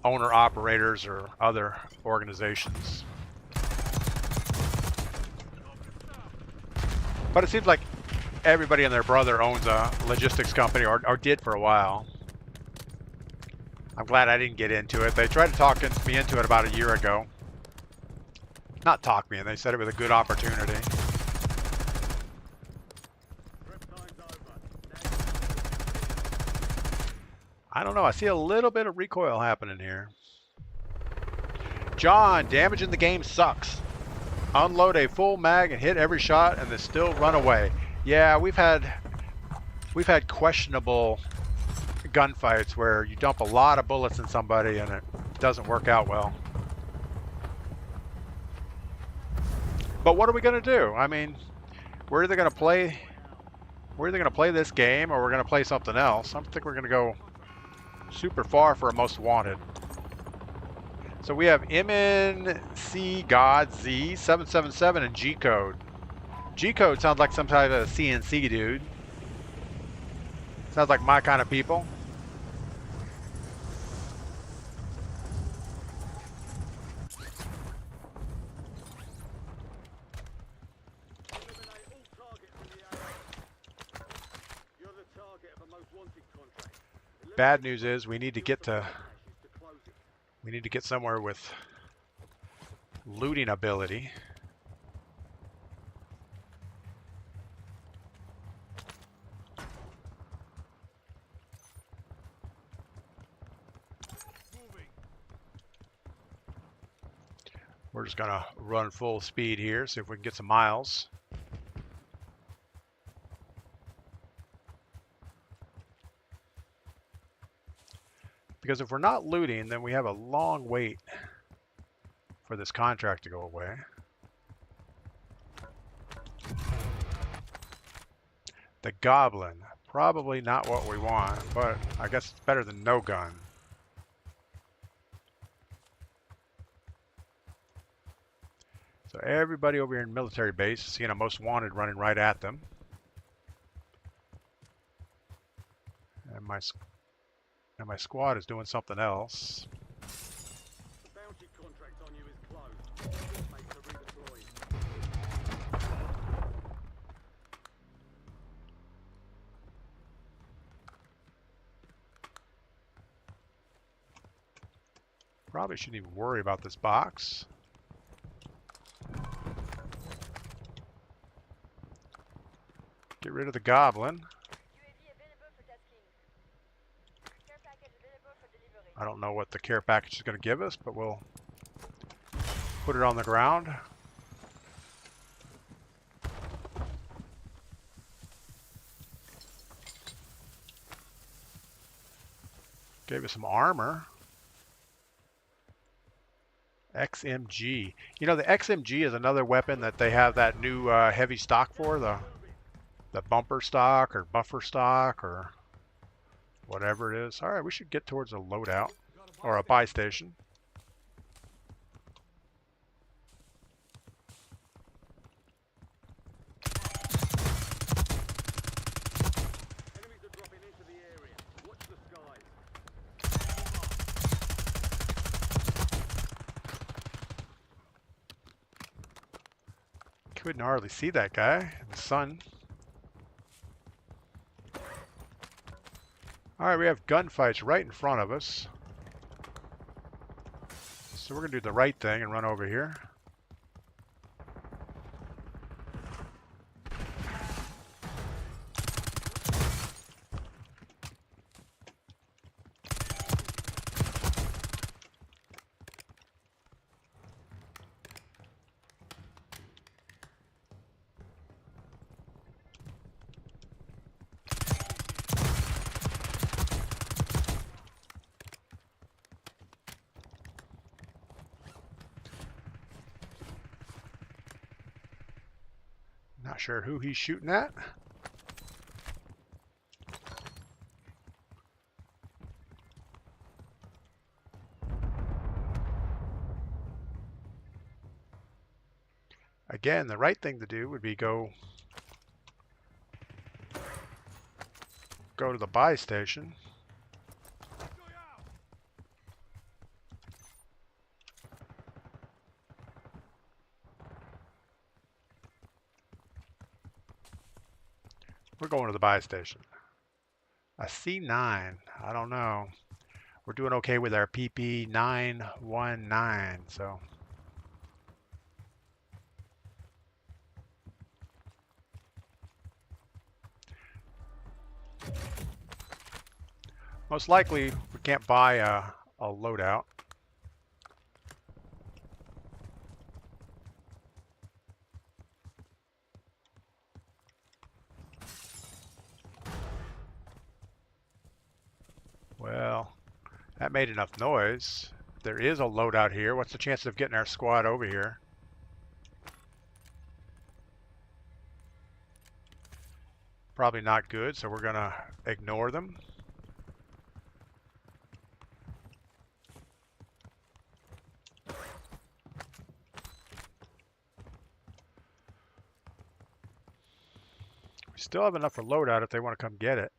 owner operators or other organizations. But it seems like everybody and their brother owns a logistics company, or did for a while. I'm glad I didn't get into it. They tried to talk me into it about a year ago. Not talk me, and they said it was a good opportunity. I don't know. I see a little bit of recoil happening here. John, damage in the game sucks. Unload a full mag and hit every shot and then still run away. Yeah, we've had questionable gunfights where you dump a lot of bullets in somebody and it doesn't work out well. But what are we going to do? I mean, we're either going to play this game or we're going to play something else. I don't think we're going to go super far for a most wanted. So we have MNC God Z 777 and G code. G code sounds like some type of CNC dude. Sounds like my kind of people. Bad news is we need to get somewhere with looting ability. We're just gonna run full speed here, see if we can get some miles. Because if we're not looting, then we have a long wait for this contract to go away. The Goblin, probably not what we want, but I guess it's better than no gun. So everybody over here in military base, seeing a most wanted running right at them. And my squad is doing something else. The bounty contract on you is closed. Mates are redeployed. Probably shouldn't even worry about this box. Get rid of the Goblin. I don't know what the care package is going to give us, but we'll put it on the ground. Gave us some armor. XMG. You know, the XMG is another weapon that they have that new heavy stock for, the bumper stock or buffer stock or whatever it is. All right, we should get towards a loadout or a buy station. Enemies are dropping into the area. Watch the skies. Couldn't hardly see that guy in the sun. All right, we have gunfights right in front of us. So we're going to do the right thing and run over here. Not sure who he's shooting at. Again, the right thing to do would be go to the buy station. We're going to the buy station. A C9. I don't know. We're doing okay with our PP 919. So most likely we can't buy a loadout. Well, that made enough noise. There is a loadout here. What's the chance of getting our squad over here? Probably not good, so we're gonna ignore them. We still have enough for loadout if they want to come get it.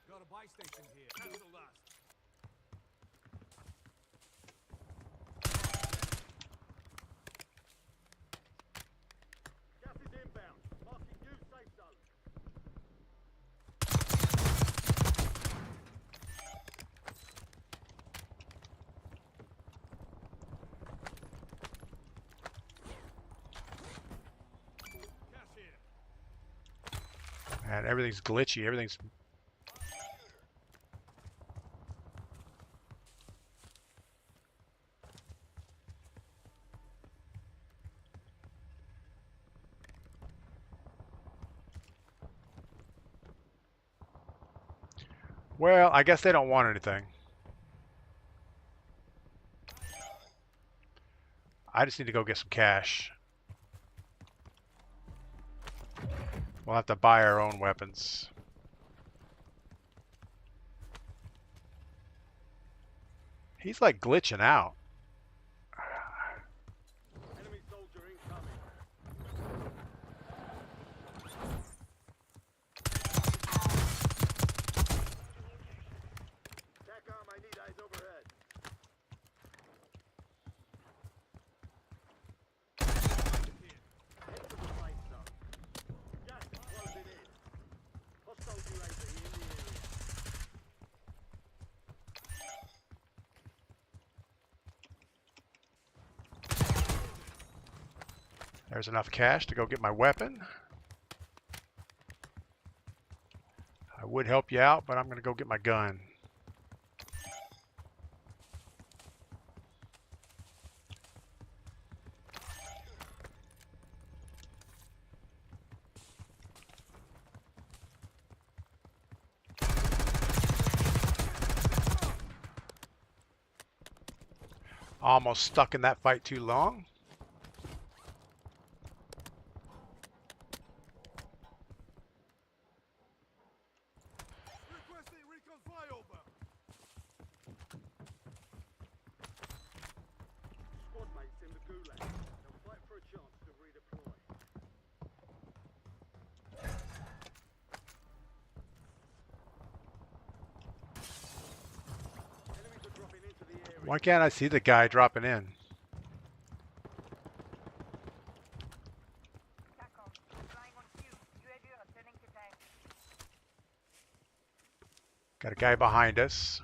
Got a buy station here. Cancel that. Gas is inbound. Marking new safe zone. Gas here. And everything's glitchy. Everything's... Well, I guess they don't want anything. I just need to go get some cash. We'll have to buy our own weapons. He's like glitching out. Enemy soldier incoming. TACOM, I need eyes overhead. Head to the safe zone. Gas is closing in. Hostile UAV in the area. There's enough cash to go get my weapon. I would help you out, but I'm going to go get my gun. Almost stuck in that fight too long. Requesting recon flyover. Squad mates in the gulag. They'll fight for a chance to redeploy. Enemies are dropping into the area. Why can't I see the guy dropping in? TACOM, flying on cue. UAV returning to tank. Gotta Guy behind us.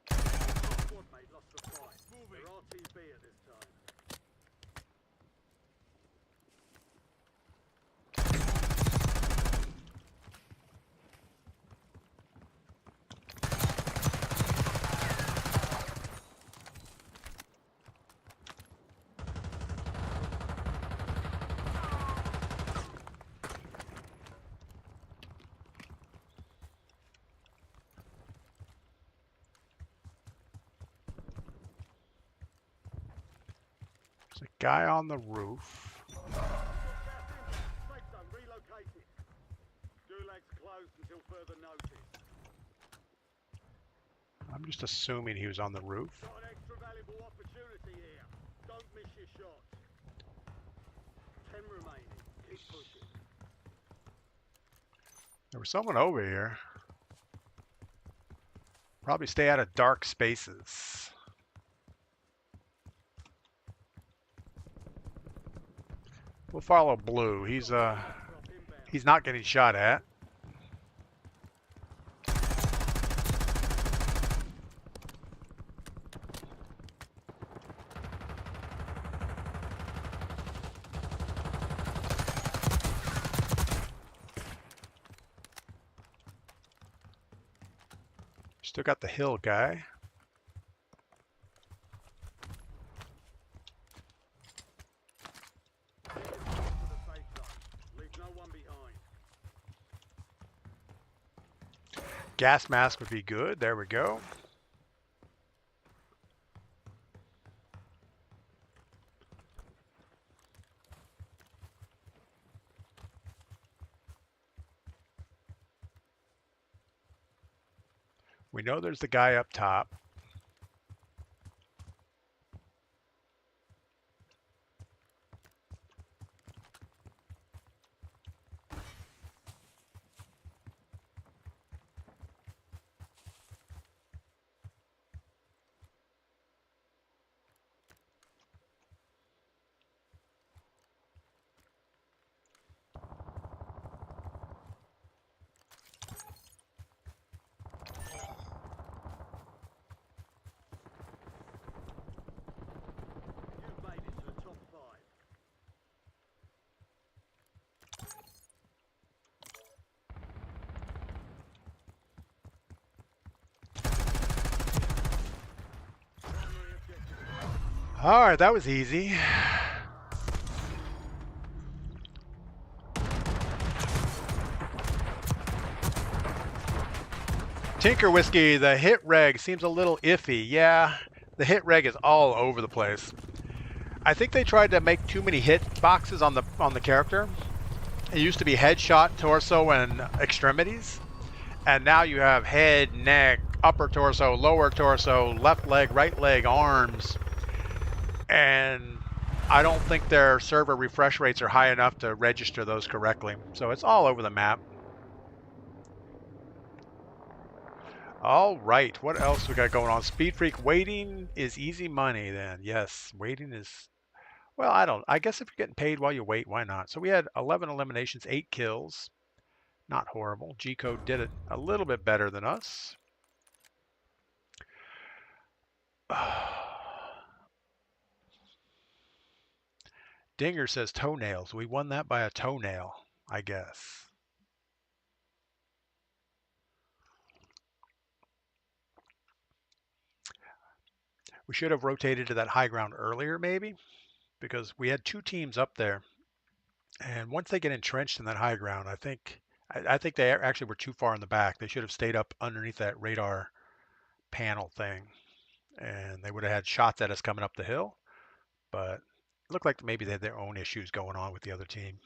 Squad mate lost the fight. They're RTB at this time. There's a guy on the roof. Safe zone relocated. Gulag's closed until further notice. I'm just assuming he was on the roof. Got an extra valuable opportunity here. Don't miss your shot. 10 remaining. Keep pushing. There was someone over here. Probably stay out of dark spaces. We'll follow Blue. He's not getting shot at. Still got the hill guy. To the safe zone. Leave no one behind. Gas mask would be good. There we go. We know there's the guy up top. You've made it to the top 5. Primary objective. All right, that was easy. Tinker Whiskey, the hit reg seems a little iffy. Yeah, the hit reg is all over the place. I think they tried to make too many hit boxes on the character. It used to be headshot, torso, and extremities, and now you have head, neck, upper torso, lower torso, left leg, right leg, arms, and I don't think their server refresh rates are high enough to register those correctly. So it's all over the map. All right, what else we got going on? Speed Freak, waiting is easy money then. Yes, waiting is, well, I guess if you're getting paid while you wait, why not? So we had 11 eliminations, 8 kills. Not horrible. G-Code did it a little bit better than us. Dinger says toenails. We won that by a toenail, I guess. We should have rotated to that high ground earlier, maybe, because we had 2 teams up there. And once they get entrenched in that high ground, I think they actually were too far in the back. They should have stayed up underneath that radar panel thing, and they would have had shots at us coming up the hill. But it looked like maybe they had their own issues going on with the other team.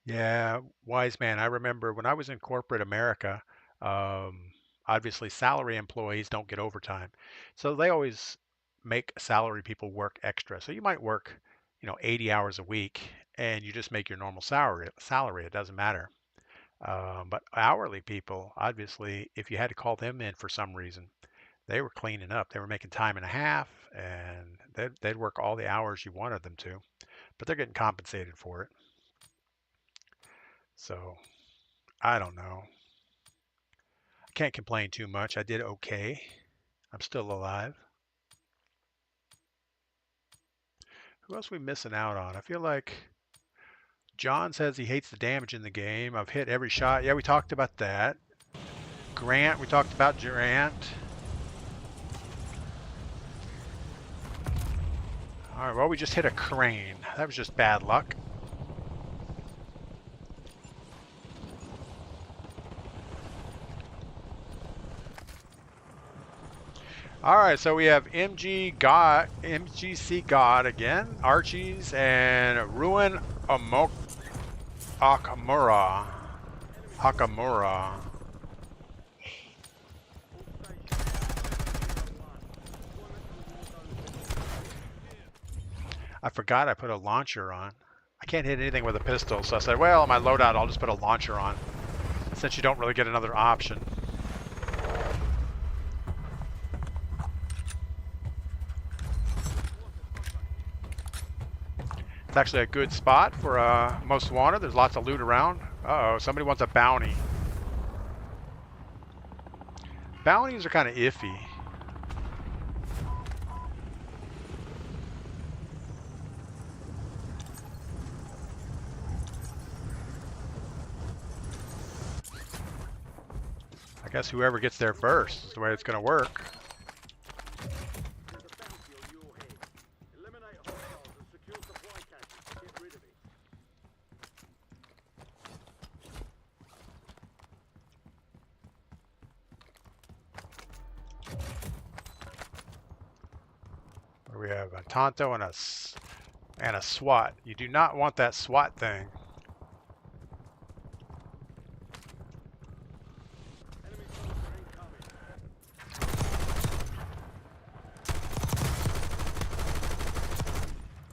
Yeah, wise man. I remember when I was in corporate America, obviously salary employees don't get overtime. So they always make salary people work extra. So you might work, 80 hours a week and you just make your normal salary. It doesn't matter. But hourly people, obviously, if you had to call them in for some reason, they were cleaning up. They were making time and a half and they'd work all the hours you wanted them to. but they're getting compensated for it. So I don't know. I can't complain too much. I did okay. I'm still alive. Who else are we missing out on? I feel like John says he hates the damage in the game. I've hit every shot. Yeah, we talked about that. Grant, we talked about Grant. All right, well, we just hit a crane. That was just bad luck. All right, so we have MGC God again, Archie's, and Ruin Akamura. Hakamura. I forgot I put a launcher on. I can't hit anything with a pistol, so I said, well, on my loadout, I'll just put a launcher on, since you don't really get another option. It's actually a good spot for most wanted. There's lots of loot around. Uh-oh, somebody wants a bounty. Bounties are kind of iffy. I guess whoever gets there first is the way it's going to work. We have a Tonto and a SWAT. You do not want that SWAT thing.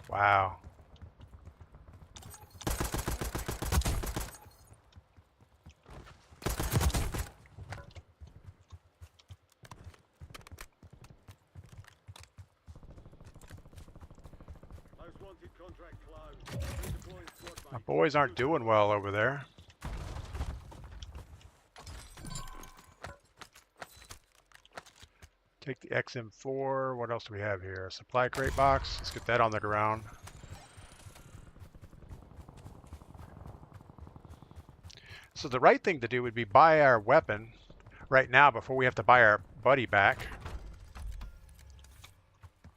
Wow. My boys aren't doing well over there. Take the XM4. What else do we have here? A supply crate box. Let's get that on the ground. So the right thing to do would be buy our weapon right now before we have to buy our buddy back.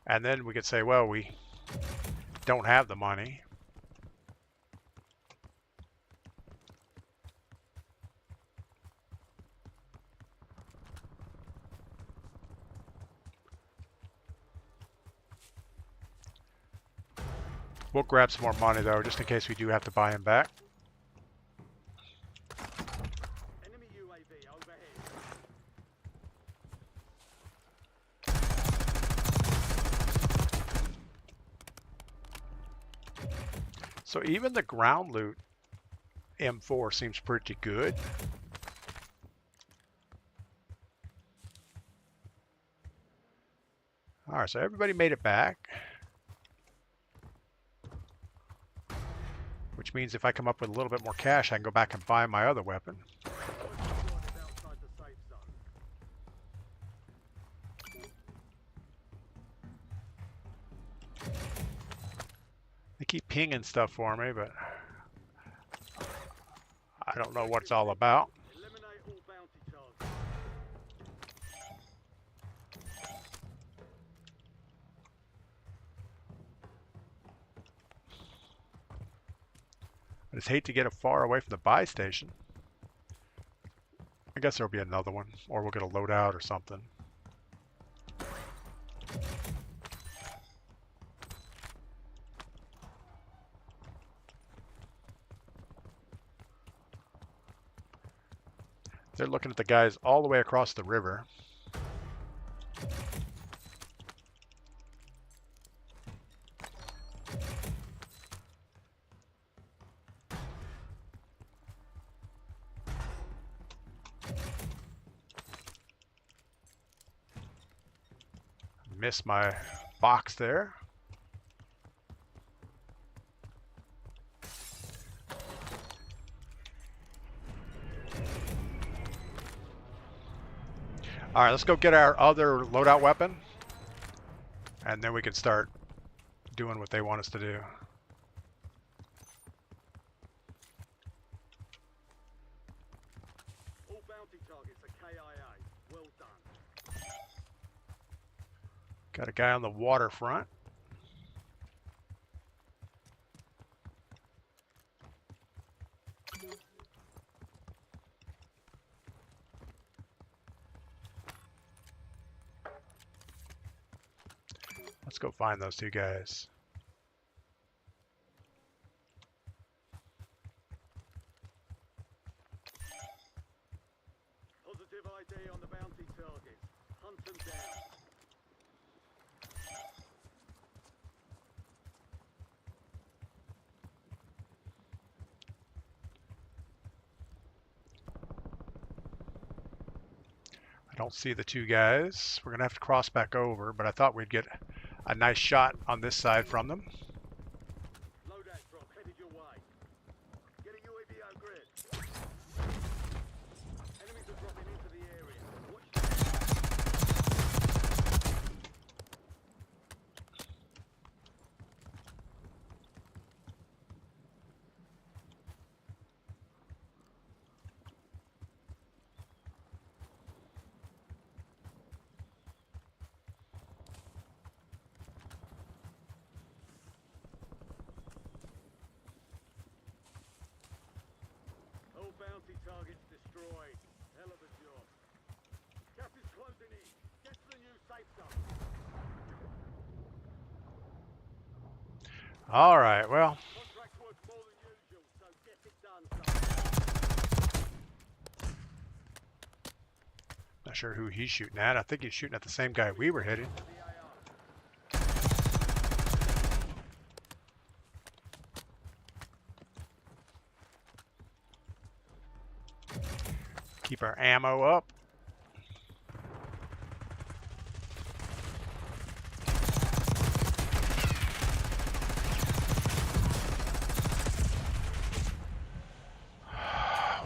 And then we could say, well, we don't have the money. We'll grab some more money, though, just in case we do have to buy him back. Enemy UAV overhead. So even the ground loot M4 seems pretty good. All right, so everybody made it back. Which means if I come up with a little bit more cash, I can go back and buy my other weapon. They keep pinging stuff for me, but I don't know what it's all about. Eliminate all bounty targets. I just hate to get it far away from the buy station. I guess there'll be another one, or we'll get a loadout or something. They're looking at the guys all the way across the river. Missed my box there. All right, let's go get our other loadout weapon, and then we can start doing what they want us to do. All bounty targets are KIA. Well done. Got a guy on the waterfront. Let's go find those two guys. Positive ID on the bounty targets. Hunt them down. I don't see the two guys. We're gonna have to cross back over, but I thought we'd get a nice shot on this side from them. Loadout drop headed your way. Get a UAV out grid. Enemies are dropping into the area. Watch all bounty targets destroyed. Hell of a job. Gas is closing in. Get to the new safe zone. All right, well, Contract's worth more than usual, so get it done, son. not sure who he's shooting at. I think he's shooting at the same guy we were hitting. Keep our ammo up.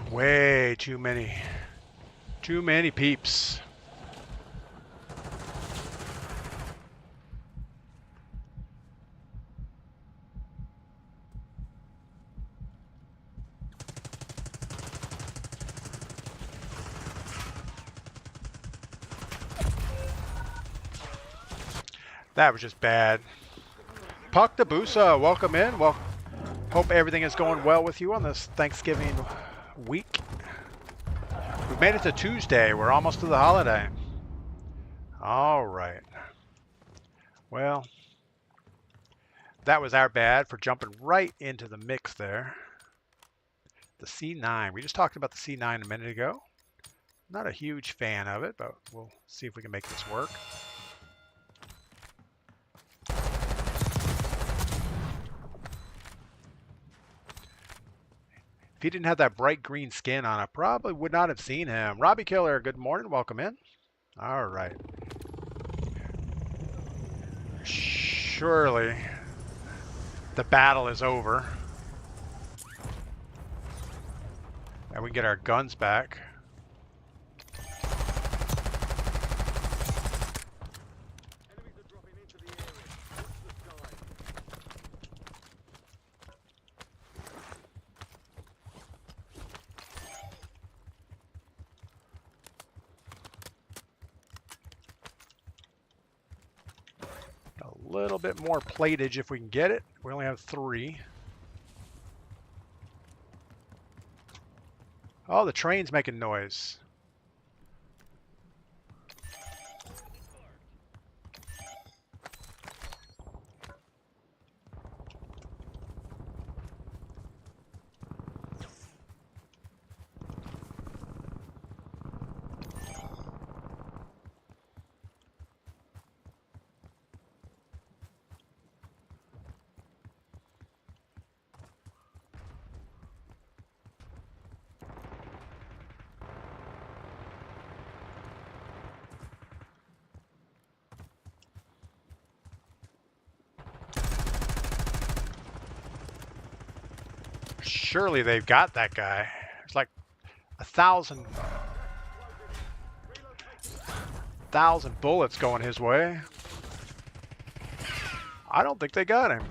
Way too many. Too many peeps. That was just bad. Puck the Busa, welcome in. Well, hope everything is going well with you on this Thanksgiving week. We've made it to Tuesday. We're almost to the holiday. All right. Well, that was our bad for jumping right into the mix there. The C9. We just talked about the C9 a minute ago. Not a huge fan of it, but we'll see if we can make this work. If he didn't have that bright green skin on, I probably would not have seen him. Robbie Killer, good morning. Welcome in. All right. Surely the battle is over. And we can get our guns back. Enemies are dropping into the area. Watch the A little bit more platage if we can get it. We only have 3. Oh, the train's making noise. Surely they've got that guy. There's like 1,000. 1,000 bullets going his way. I don't think they got him.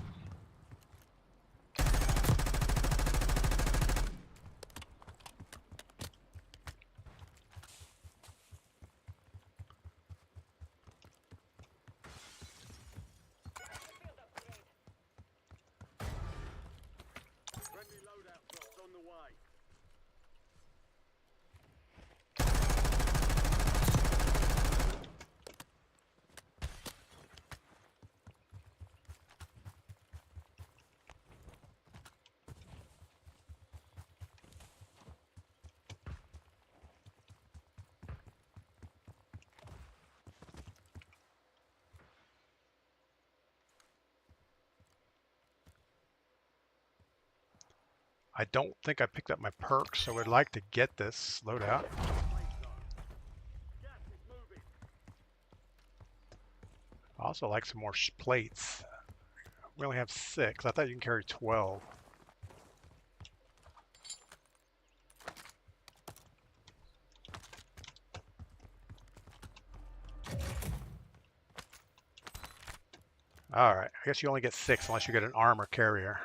Friendly loadout drops on the way. I don't think I picked up my perks, so I'd like to get this loadout. Safe zone. Gas is moving. I also like some more plates. We only have 6. I thought you can carry 12. All right, I guess you only get 6 unless you get an armor carrier.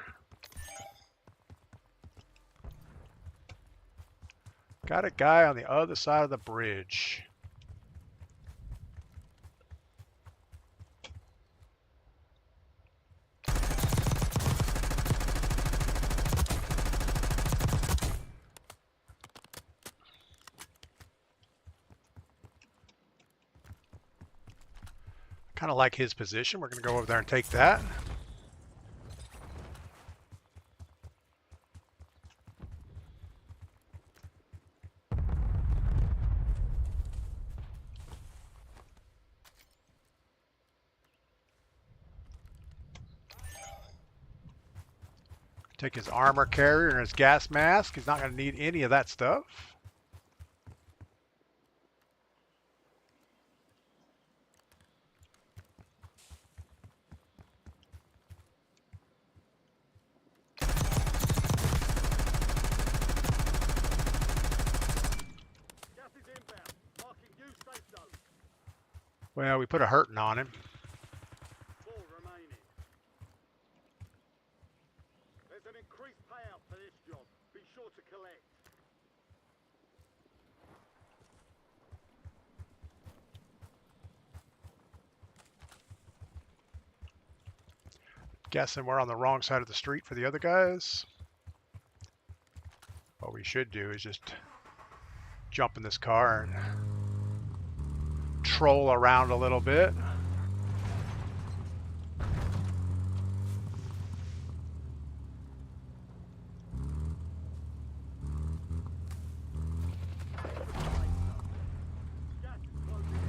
Got a guy on the other side of the bridge. Kind of like his position. We're going to go over there and take that. Take his armor carrier and his gas mask. He's not going to need any of that stuff. Gas is inbound. Marking new safe zone. Well, we put a hurting on him. 4 remaining. There's an increased payout for this job. Be sure to collect. Guessing we're on the wrong side of the street for the other guys. What we should do is just jump in this car and troll around a little bit. Gas is closing in.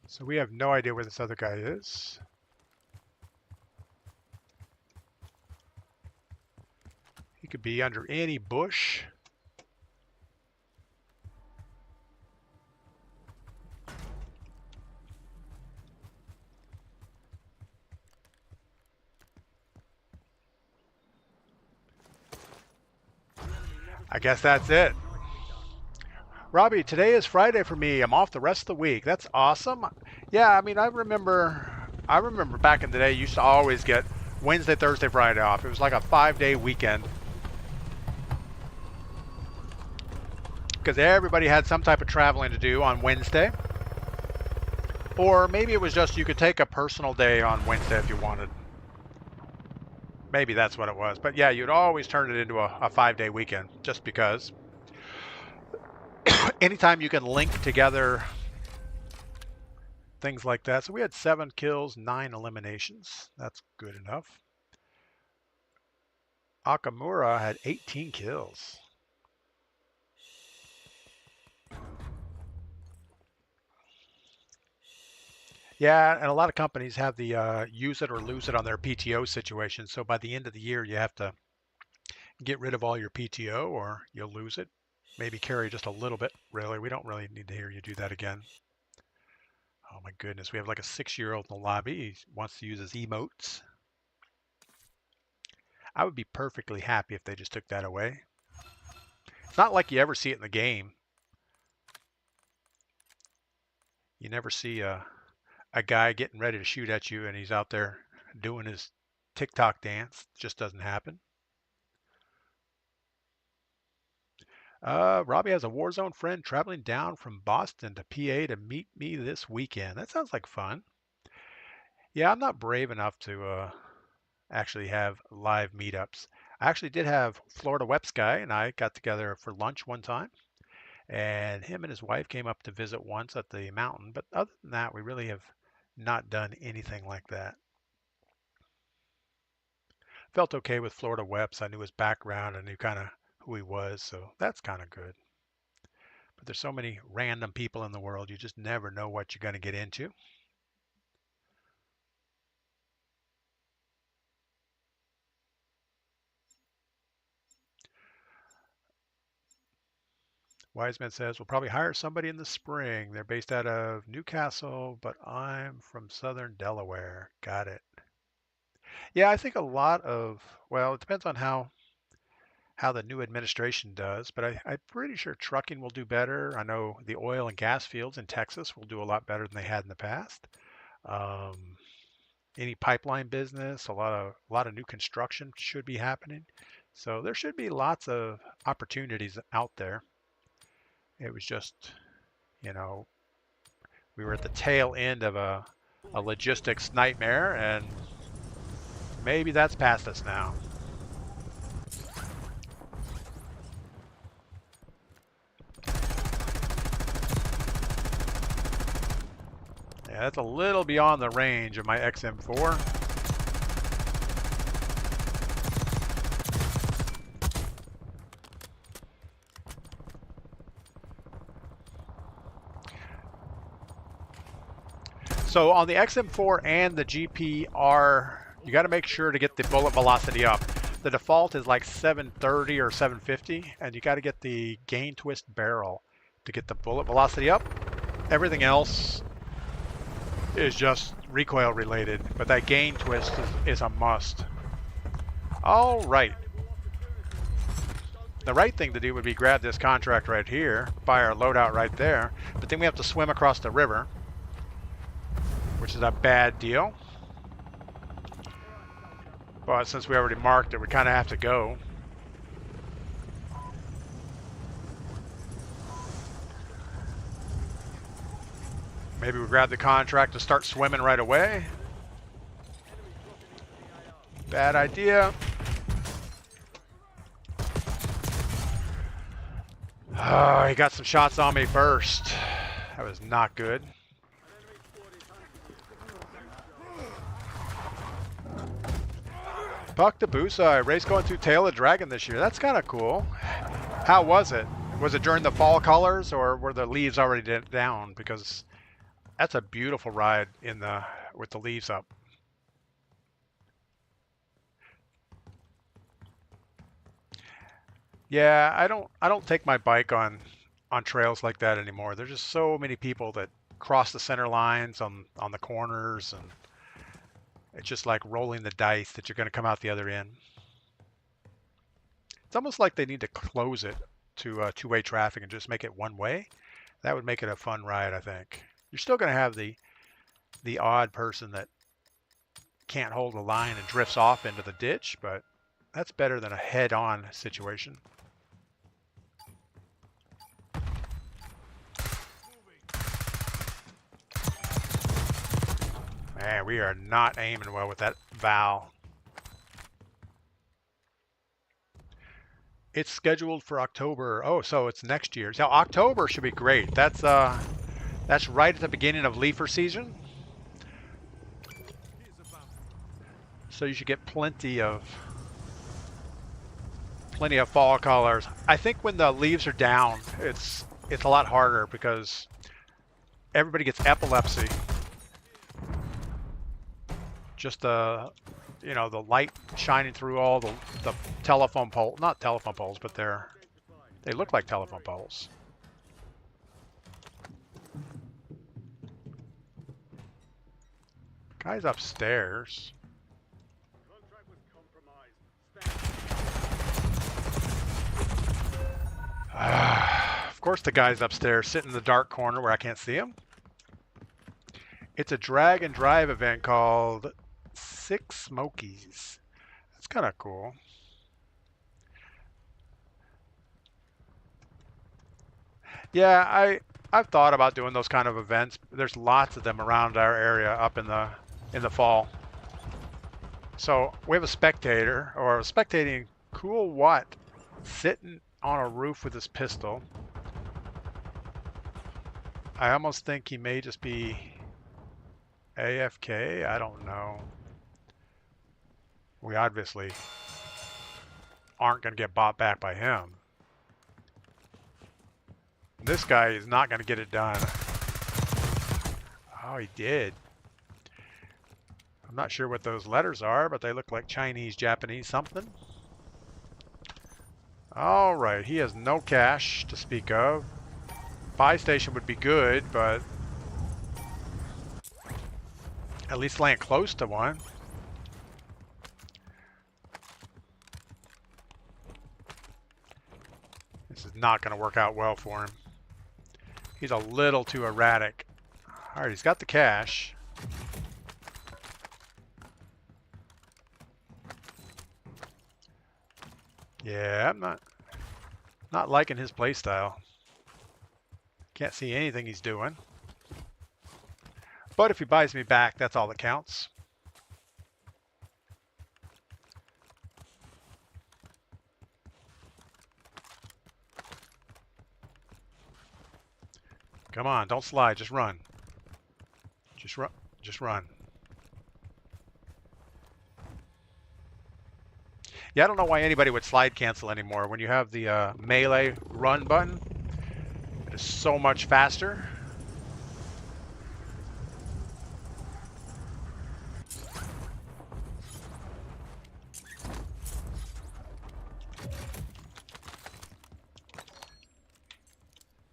So we have no idea where this other guy is. He could be under any bush. I guess that's it. Robbie, today is Friday for me. I'm off the rest of the week. That's awesome. Yeah, I mean, I remember back in the day, you used to always get Wednesday, Thursday, Friday off. It was like a 5-day weekend. Because everybody had some type of traveling to do on Wednesday. Or maybe it was just you could take a personal day on Wednesday if you wanted. Maybe that's what it was. But yeah, you'd always turn it into a 5-day weekend just because. Anytime you can link together things like that. So we had 7 kills, 9 eliminations. That's good enough. Akamura had 18 kills. Yeah, and a lot of companies have the use it or lose it on their PTO situation. So by the end of the year, you have to get rid of all your PTO or you'll lose it. Maybe carry just a little bit, really. We don't really need to hear you do that again. Oh my goodness, we have like a 6-year-old in the lobby. He wants to use his emotes. I would be perfectly happy if they just took that away. It's not like you ever see it in the game. You never see a guy getting ready to shoot at you and he's out there doing his TikTok dance. It just doesn't happen. Robbie has a Warzone friend traveling down from Boston to PA to meet me this weekend. That sounds like fun. Yeah, I'm not brave enough to actually have live meetups. I actually did have Florida Webs guy and I got together for lunch one time, and him and his wife came up to visit once at the mountain. But other than that, we really have not done anything like that. Felt okay with Florida Webs. I knew his background. I knew kind of who he was, so that's kind of good. But there's so many random people in the world, you just never know what you're going to get into. Wiseman says, we'll probably hire somebody in the spring. They're based out of Newcastle, but I'm from southern Delaware. Got it. Yeah, I think a lot of, well, it depends on how the new administration does, but I'm pretty sure trucking will do better. I know the oil and gas fields in Texas will do a lot better than they had in the past. Um, any pipeline business, a lot of new construction should be happening. So there should be lots of opportunities out there. It was just, you know, we were at the tail end of a logistics nightmare, and maybe that's past us now. Yeah, that's a little beyond the range of my XM4. So on the XM4 and the GPR, you got to make sure to get the bullet velocity up. The default is like 730 or 750, and you got to get the gain twist barrel to get the bullet velocity up. Everything else is just recoil related, but that gain twist is a must. All right. The right thing to do would be grab this contract right here, buy our loadout right there, but then we have to swim across the river, which is a bad deal. But since we already marked it, we kind of have to go. Maybe we grab the contract and start swimming right away. Bad idea. Oh, he got some shots on me first. That was not good. Buck the Busai, race going through Tail of Dragon this year. That's kind of cool. How was it? Was it during the fall colors, or were the leaves already down? Because that's a beautiful ride with the leaves up. Yeah, I don't take my bike on trails like that anymore. There's just so many people that cross the center lines on the corners, and it's just like rolling the dice that you're going to come out the other end. It's almost like they need to close it to two-way traffic and just make it one way. That would make it a fun ride, I think. You're still going to have the odd person that can't hold the line and drifts off into the ditch, but that's better than a head-on situation. Man, we are not aiming well with that Val. It's scheduled for October. Oh, so it's next year. So October should be great. That's right at the beginning of leafer season. So you should get plenty of fall colors. I think when the leaves are down, it's a lot harder because everybody gets epilepsy. Just the light shining through all the telephone pole, not telephone poles, but they look like telephone poles. Guy's upstairs. Of course the guy's upstairs sitting in the dark corner where I can't see him. It's a drag and drive event called Six Smokies. That's kind of cool. Yeah, I've thought about doing those kind of events. There's lots of them around our area up in the fall. So we have a spectator or a spectating cool what sitting on a roof with his pistol. I almost think he may just be AFK. I don't know. We obviously aren't going to get bought back by him. This guy is not going to get it done. Oh, he did. I'm not sure what those letters are, but they look like Chinese, Japanese, something. All right, he has no cash to speak of. Buy station would be good, but at least land close to one. This is not going to work out well for him. He's a little too erratic. All right, he's got the cash. Yeah, I'm not liking his playstyle. Can't see anything he's doing. But if he buys me back, that's all that counts. Come on, don't slide, just run. Just run, just run. Yeah, I don't know why anybody would slide cancel anymore. When you have the melee run button, it is so much faster.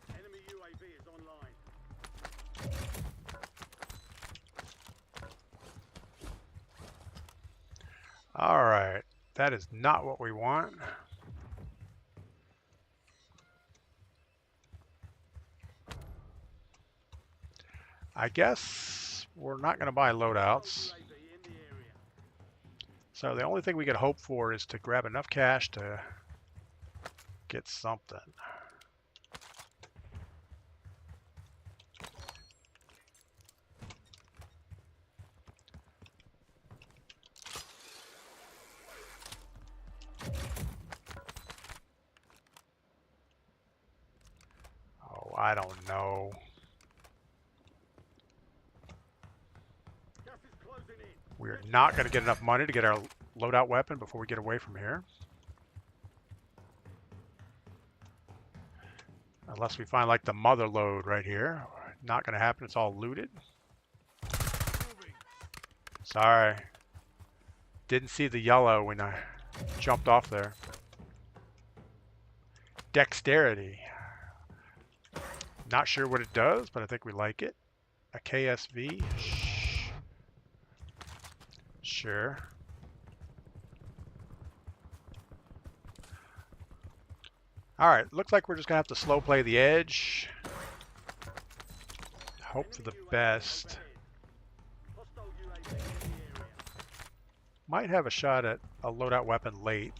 Enemy UAV is online. All right, that is not what we want. I guess we're not going to buy loadouts. So the only thing we could hope for is to grab enough cash to get something. Oh, I don't know. We're not going to get enough money to get our loadout weapon before we get away from here. Unless we find like the mother load right here. Not going to happen. It's all looted. Sorry. Didn't see the yellow when I jumped off there. Dexterity. Not sure what it does, but I think we like it. A KSV. Sure. Alright, looks like we're just going to have to slow play the edge. Hope for the best. Might have a shot at a loadout weapon late.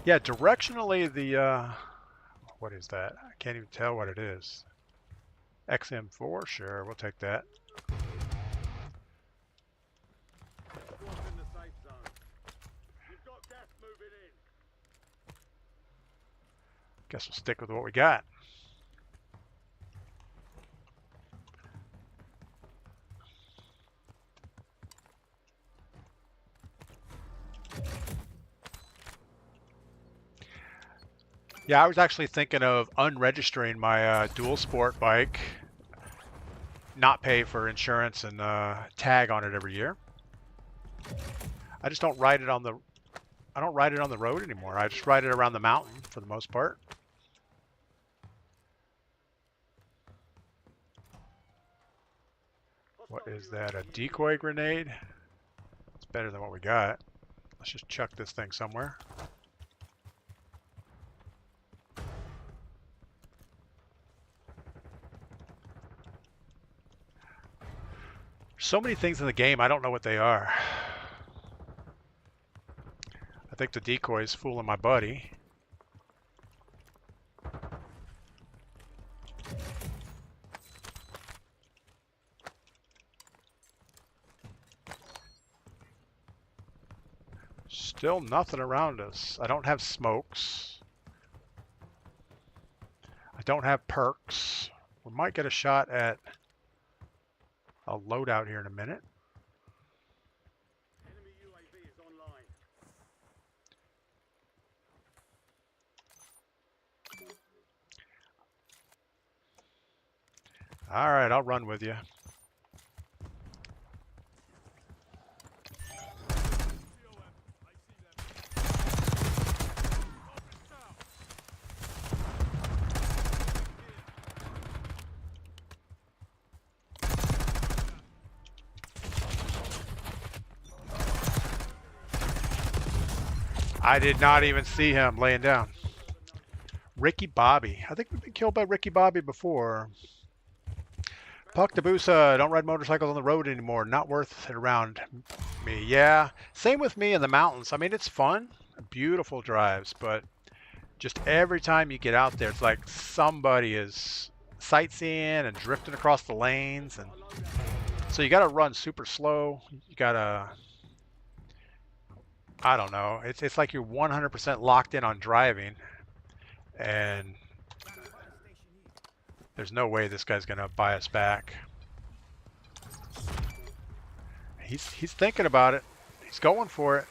Yeah, directionally the, what is that? I can't even tell what it is. XM4, sure, we'll take that. Guess we'll stick with what we got. Yeah, I was actually thinking of unregistering my dual sport bike, not pay for insurance and tag on it every year. I just don't ride it on the road anymore. I just ride it around the mountain for the most part. What is that? A decoy grenade? It's better than what we got. Let's just chuck this thing somewhere. So many things in the game, I don't know what they are. I think the decoy is fooling my buddy. Still nothing around us. I don't have smokes. I don't have perks. We might get a shot at a loadout here in a minute. Enemy UAV is online. All right, I'll run with you. I did not even see him laying down. Ricky Bobby. I think we've been killed by Ricky Bobby before. Puck Dabusa, don't ride motorcycles on the road anymore. Not worth it around me. Yeah, same with me in the mountains. I mean, it's fun. Beautiful drives, but just every time you get out there, it's like somebody is sightseeing and drifting across the lanes. And so you got to run super slow. You got to... I don't know. It's like you're 100% locked in on driving, and there's no way this guy's gonna buy us back. He's thinking about it. He's going for it.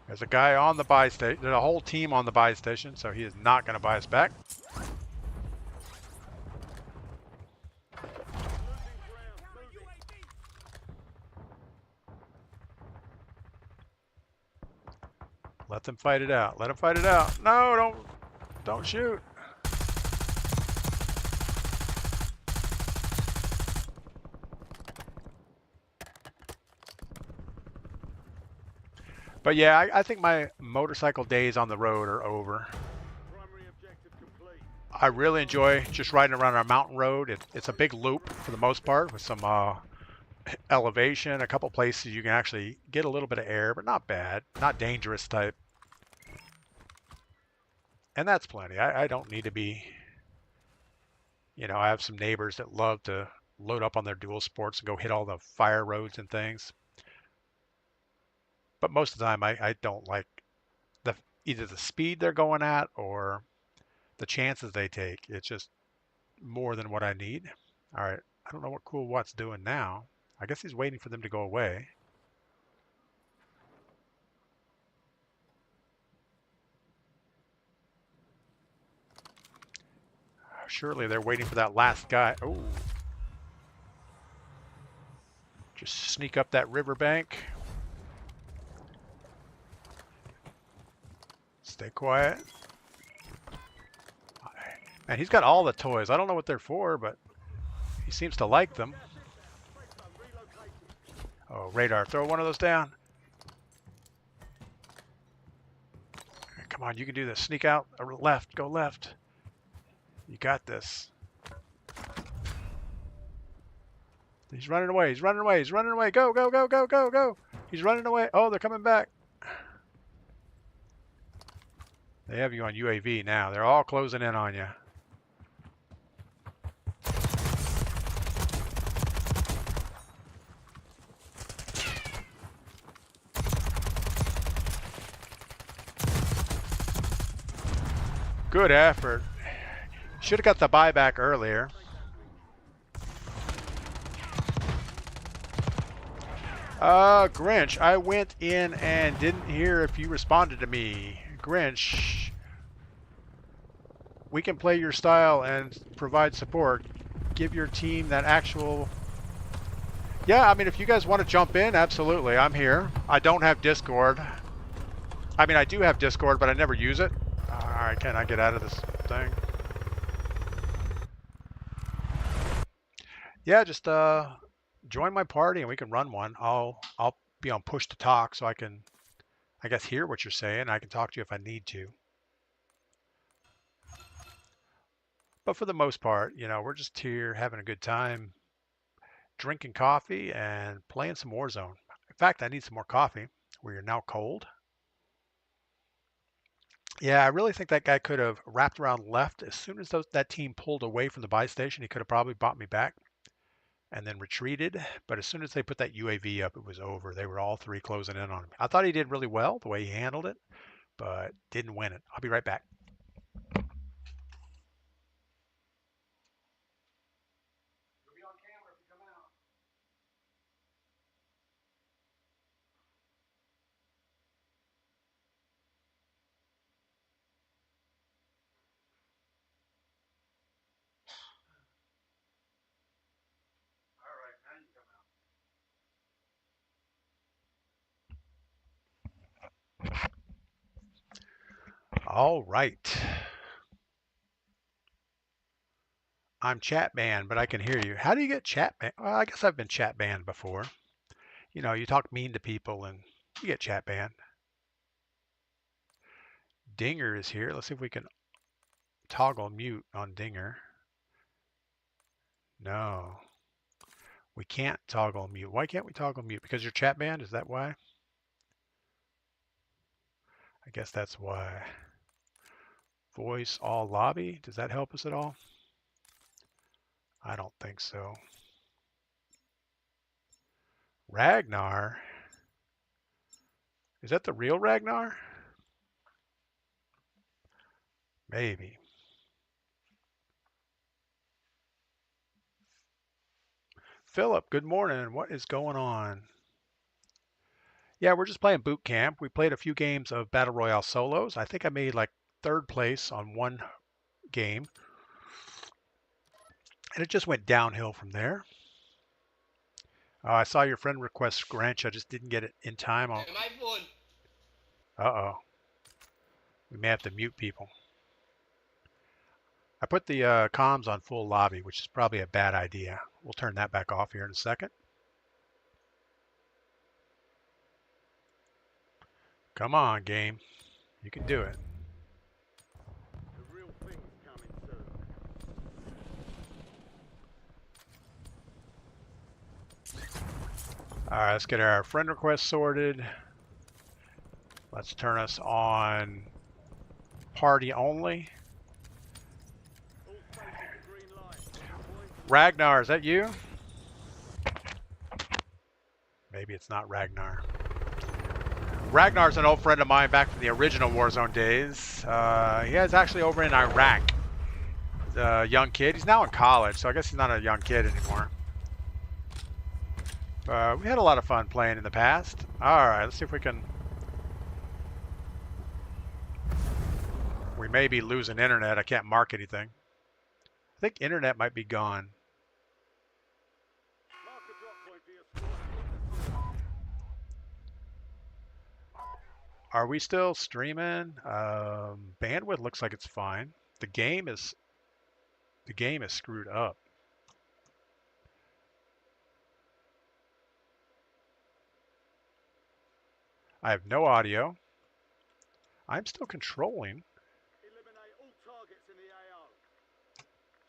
There's a guy on the buy station. There's a whole team on the buy station, so he is not gonna buy us back. Let them fight it out. Let them fight it out. No, don't shoot. But yeah, I think my motorcycle days on the road are over. Primary objective complete. I really enjoy just riding around our mountain road. It's a big loop for the most part with some elevation, a couple places you can actually get a little bit of air, but not bad, not dangerous type. And that's plenty. I don't need to be, I have some neighbors that love to load up on their dual sports and go hit all the fire roads and things. But most of the time I don't like either the speed they're going at or the chances they take. It's just more than what I need. All right. I don't know what Cool Watt's doing now. I guess he's waiting for them to go away. Surely they're waiting for that last guy. Oh. Just sneak up that riverbank. Stay quiet. And he's got all the toys. I don't know what they're for, but he seems to like them. Oh, radar. Throw one of those down. Come on, you can do this. Sneak out. Left. Go left. You got this. He's running away. He's running away. He's running away. Go, go, go, go, go, go. He's running away. Oh, they're coming back. They have you on UAV now. They're all closing in on you. Good effort. Should have got the buyback earlier. Grinch, I went in and didn't hear if you responded to me. Grinch, we can play your style and provide support. Give your team that actual... Yeah, I mean, if you guys want to jump in, absolutely. I'm here. I don't have Discord. I mean, I do have Discord, but I never use it. All right, can I get out of this thing? Yeah, just join my party and we can run one. I'll be on push to talk so I can, I guess, hear what you're saying. I can talk to you if I need to. But for the most part, we're just here having a good time, drinking coffee and playing some Warzone. In fact, I need some more coffee. We are now cold. Yeah, I really think that guy could have wrapped around left as soon as that team pulled away from the buy station. He could have probably bought me back and then retreated. But as soon as they put that UAV up, it was over. They were all three closing in on him. I thought he did really well the way he handled it, but didn't win it. I'll be right back. All right. I'm chat banned, but I can hear you. How do you get chat banned? Well, I guess I've been chat banned before. You talk mean to people and you get chat banned. Dinger is here. Let's see if we can toggle mute on Dinger. No, we can't toggle mute. Why can't we toggle mute? Because you're chat banned? Is that why? I guess that's why. Voice all lobby. Does that help us at all? I don't think so. Ragnar? Is that the real Ragnar? Maybe. Philip, good morning. What is going on? Yeah, we're just playing boot camp. We played a few games of Battle Royale solos. I think I made like third place on one game. And it just went downhill from there. I saw your friend request, Granch. I just didn't get it in time. My phone. Uh-oh. We may have to mute people. I put the comms on full lobby, which is probably a bad idea. We'll turn that back off here in a second. Come on, game. You can do it. The real thing's coming soon. All right, let's get our friend request sorted. Let's turn us on party only. All stations are green light. Ragnar, is that you? Maybe it's not Ragnar. Ragnar's an old friend of mine back from the original Warzone days. He is actually over in Iraq. He's a young kid. He's now in college, so I guess he's not a young kid anymore. We had a lot of fun playing in the past. All right, let's see if we can... We may be losing internet. I can't mark anything. I think internet might be gone. Mark a drop point for your squad. Are we still streaming? Bandwidth looks like it's fine. The game is screwed up. I have no audio. I'm still controlling. Eliminate all targets in the AO.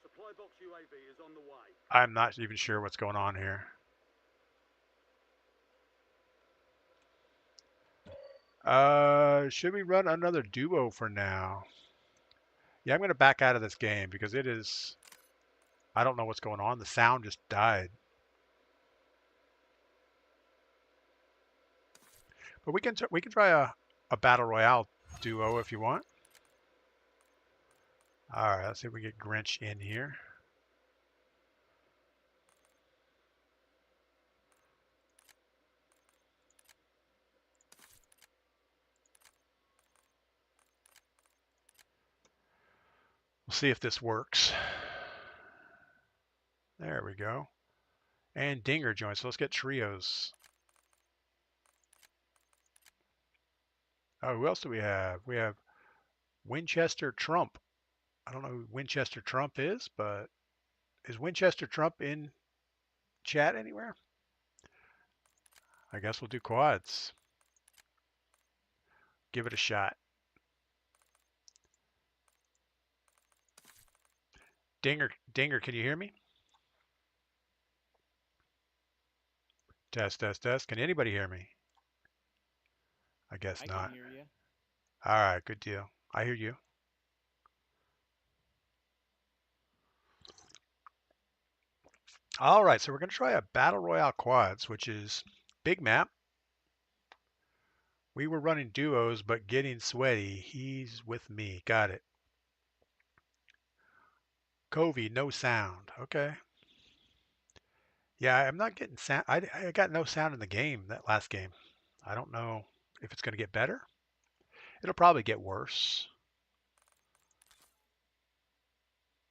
Supply box UAV is on the way. I'm not even sure what's going on here. Should we run another duo for now? Yeah, I'm going to back out of this game because it is... I don't know what's going on. The sound just died. But we can try a battle royale duo if you want. All right, let's see if we get Grinch in here. We'll see if this works. There we go. And Dinger joins. So let's get trios. Oh, who else do we have? We have Winchester Trump. I don't know who Winchester Trump is, but is Winchester Trump in chat anywhere? I guess we'll do quads. Give it a shot. Dinger, can you hear me? Test, test, test. Can anybody hear me? I guess I can not. hear you. All right, good deal. I hear you. All right, so we're going to try a Battle Royale quads, which is big map. We were running duos, but getting sweaty. He's with me. Got it. Covey, no sound. Okay. Yeah, I'm not getting sound. I got no sound in the game, that last game. I don't know if it's going to get better. It'll probably get worse.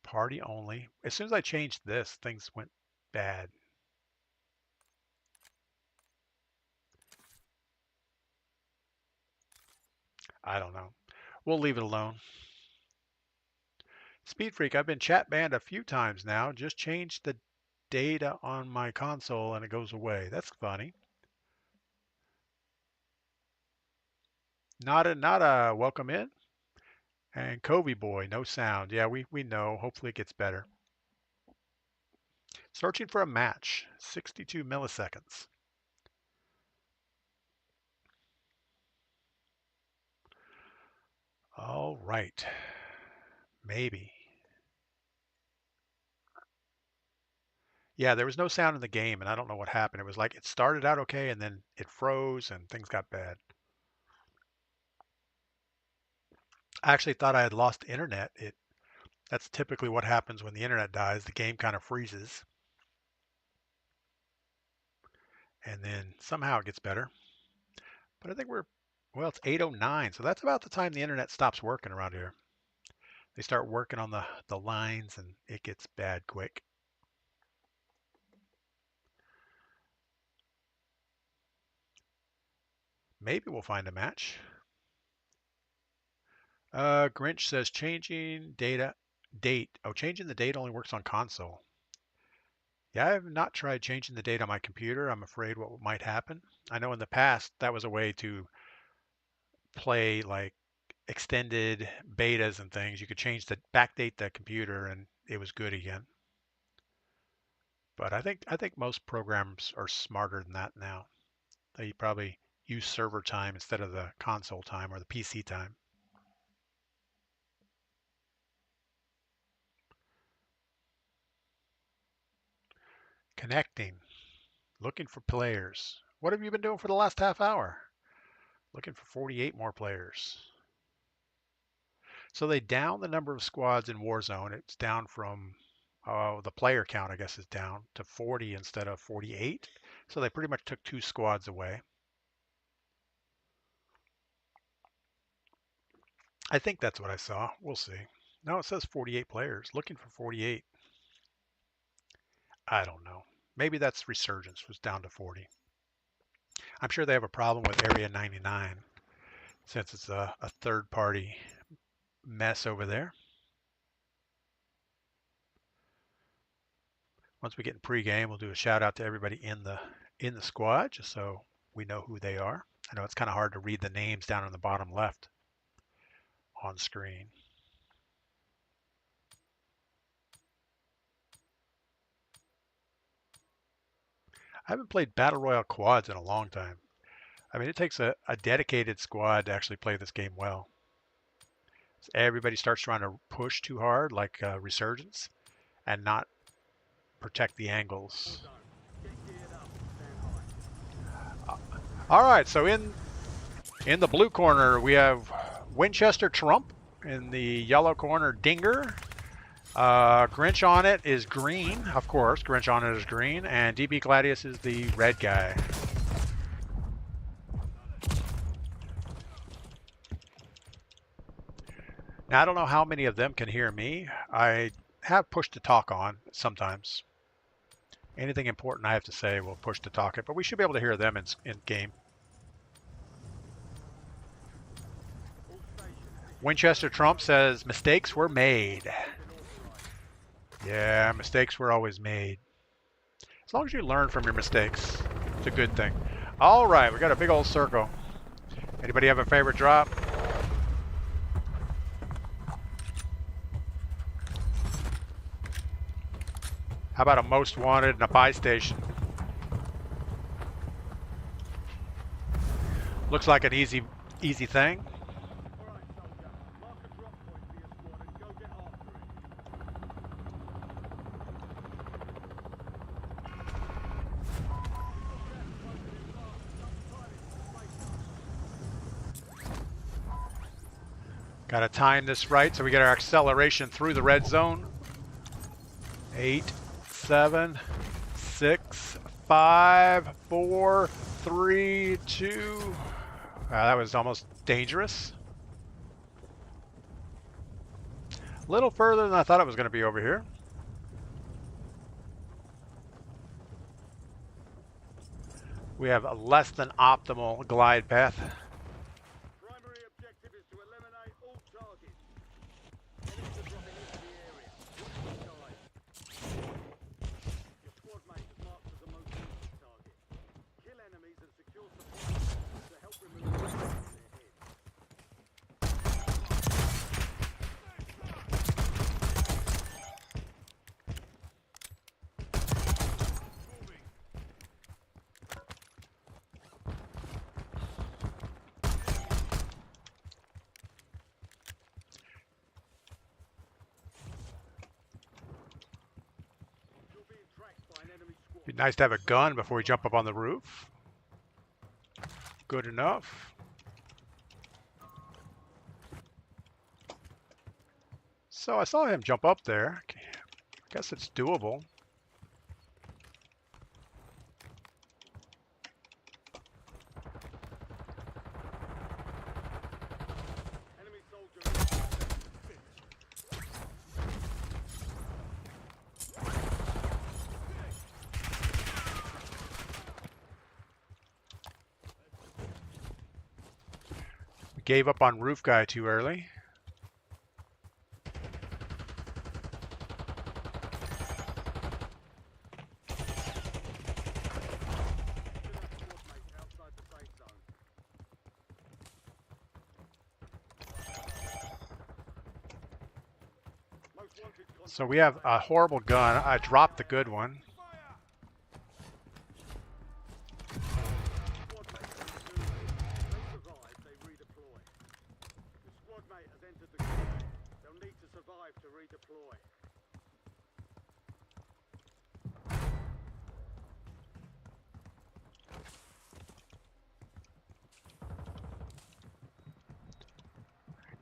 Party only. As soon as I changed this, things went bad. I don't know. We'll leave it alone. Speed Freak, I've been chat banned a few times now. Just changed the data on my console and it goes away. That's funny. Not a welcome in. And Covey boy, no sound. Yeah, we know. Hopefully it gets better. Searching for a match. 62 milliseconds. All right. Maybe. Yeah, there was no sound in the game, and I don't know what happened. It was like it started out okay, and then it froze, and things got bad. I actually thought I had lost internet. That's typically what happens when the internet dies. The game kind of freezes, and then somehow it gets better. But I think well, it's 8:09, so that's about the time the internet stops working around here. They start working on the lines, and it gets bad quick. Maybe we'll find a match. Grinch says changing date. Oh, changing the date only works on console. Yeah, I have not tried changing the date on my computer. I'm afraid what might happen. I know in the past that was a way to play like extended betas and things. You could change the backdate the computer and it was good again. But I think most programs are smarter than that now. They probably use server time instead of the console time or the PC time. Connecting, looking for players. What have you been doing for the last half hour? Looking for 48 more players. So they down the number of squads in Warzone. It's down from the player count, I guess, is down to 40 instead of 48. So they pretty much took 2 squads away. I think that's what I saw. We'll see. No, it says 48 players. Looking for 48. I don't know. Maybe that's Resurgence was down to 40. I'm sure they have a problem with Area 99 since it's a third party mess over there. Once we get in pregame, we'll do a shout out to everybody in the squad just so we know who they are. I know it's kind of hard to read the names down on the bottom left on screen. I haven't played Battle Royale quads in a long time. I mean, it takes a dedicated squad to actually play this game well. So everybody starts trying to push too hard, like Resurgence, and not protect the angles. All right, so in the blue corner, we have Winchester Trump. In the yellow corner, Dinger. Grinch on it is green, of course. Grinch on it is green. And DPGladius is the red guy. Now, I don't know how many of them can hear me. I have push to talk on sometimes. Anything important I have to say, we'll push to talk it. But we should be able to hear them in game. Winchester Trump says, mistakes were made. Yeah, mistakes were always made. As long as you learn from your mistakes, it's a good thing. All right, we got a big old circle. Anybody have a favorite drop? How about a most wanted and a buy station? Looks like an easy thing. Alright, soldier. Mark a drop point for your squad and go get after it. Got to time this right so we get our acceleration through the red zone. 8, 7, 6, 5, 4, 3, 2. Wow, that was almost dangerous. A little further than I thought it was going to be over here. We have a less than optimal glide path. Primary objective is to eliminate all targets. Enemies are dropping into the area. Watch the skies. Your squad mate is marked as the most wanted target. Kill enemies and secure supplies to help remove the threat from their head. You're being tracked by an enemy squad. Be nice to have a gun before we jump up on the roof. Good enough. So I saw him jump up there. Guess it's doable. Enemy soldier. We gave up on roof guy too early. Outside the safe zone. Most wanted contact. So we have a horrible gun. I dropped the good one. Squad mates in the gulag. If they survive, they redeploy. Your squad mate has entered the gulag. They'll need to survive to redeploy.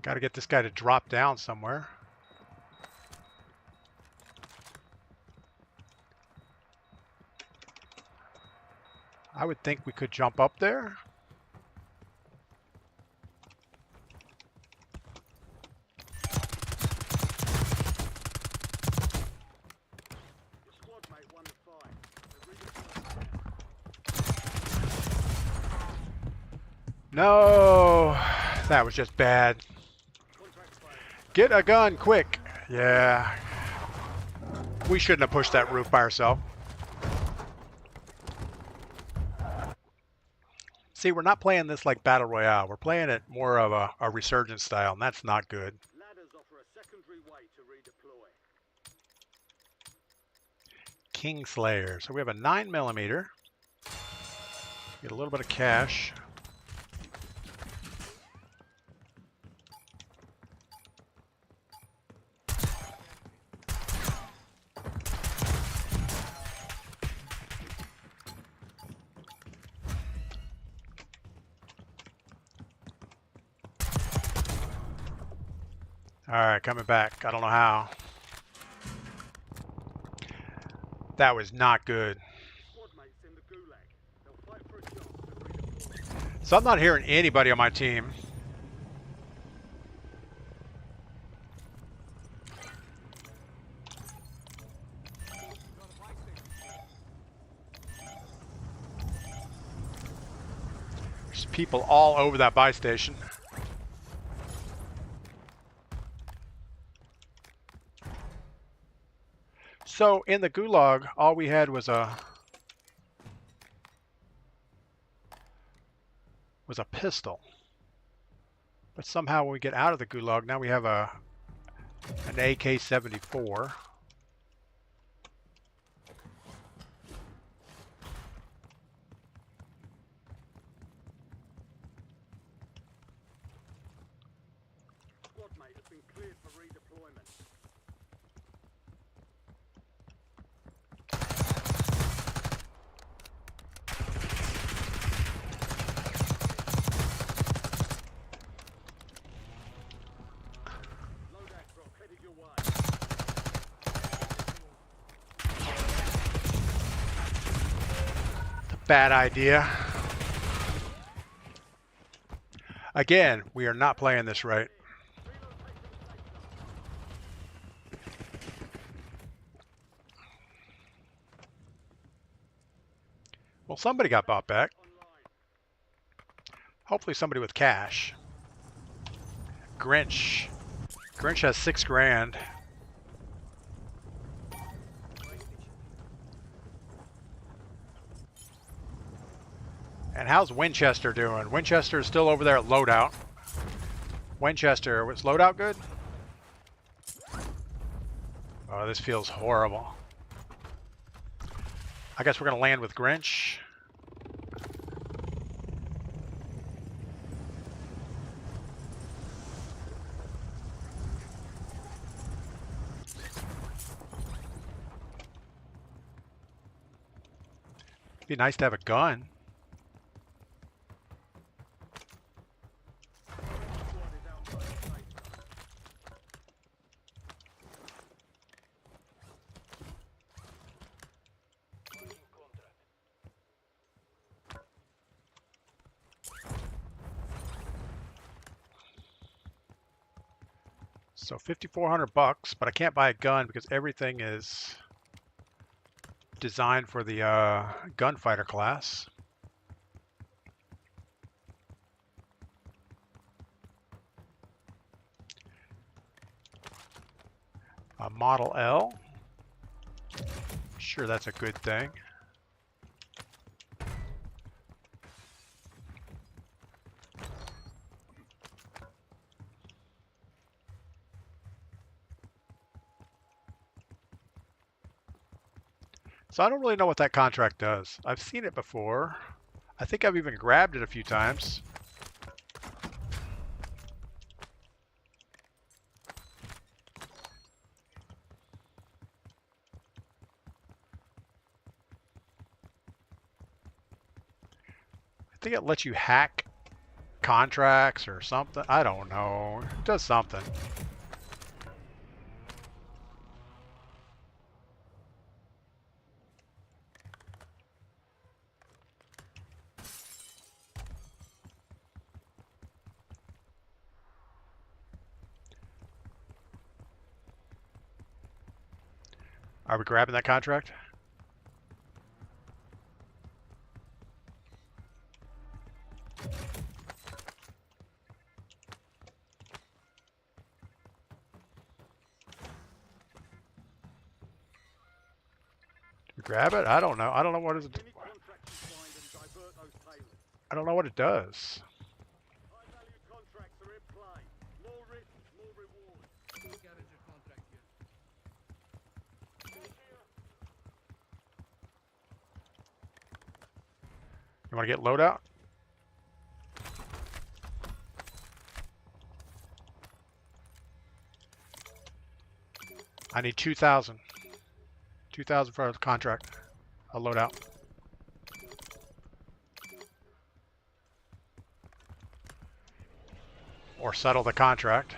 Got to get this guy to drop down somewhere. I would think we could jump up there. Your squad mate won the fight. They redeployed. No, that was just bad. Contract failed. Get a gun quick. Yeah. We shouldn't have pushed that roof by ourselves. See, we're not playing this like Battle Royale. We're playing it more of a resurgence style, and that's not good. Ladders offer a secondary way to redeploy. Kingslayer. So we have a 9mm. Get a little bit of cash. All right, coming back. I don't know how. That was not good. Squad mates in the gulag. They'll fight for a chance to redeploy. So I'm not hearing anybody on my team. There's people all over that buy station. So in the gulag, all we had was a was a pistol. But somehow when we get out of the gulag, now we have an AK-74. Squad mate has been cleared for redeployment. Loadout drop headed your way. Bad idea. Again, we are not playing this right. Well, somebody got bought back. Hopefully somebody with cash. Grinch. Grinch has 6 grand. And how's Winchester doing? Winchester is still over there at loadout. Winchester, was loadout good? Oh, this feels horrible. I guess we're going to land with Grinch. Be nice to have a gun. So $5,400, but I can't buy a gun because everything is designed for the gunfighter class. A Model L. Sure, that's a good thing. So I don't really know what that contract does. I've seen it before. I think I've even grabbed it a few times. I think it lets you hack contracts or something. I don't know. It does something. Are we grabbing that contract? Did we grab it? I don't know. I don't know what is it. I don't know what it does. High-value contracts are in play. More risk, more reward. Scavenger contract here. You want to get loadout? I need 2,000. 2,000 for a contract. A loadout. Or settle the contract.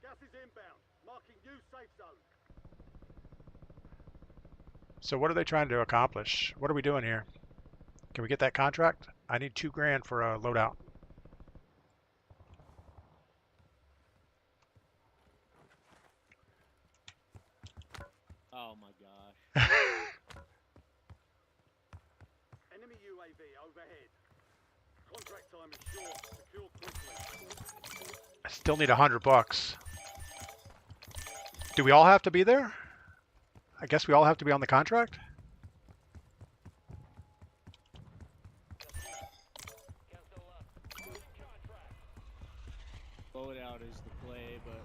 Gas is inbound. Marking new safe zone. So what are they trying to accomplish? What are we doing here? Can we get that contract? I need 2 grand for a loadout. Oh my gosh. Enemy UAV overhead. Contract time is short. Secure quickly. I still need $100. Do we all have to be there? I guess we all have to be on the contract? Loadout is the play, but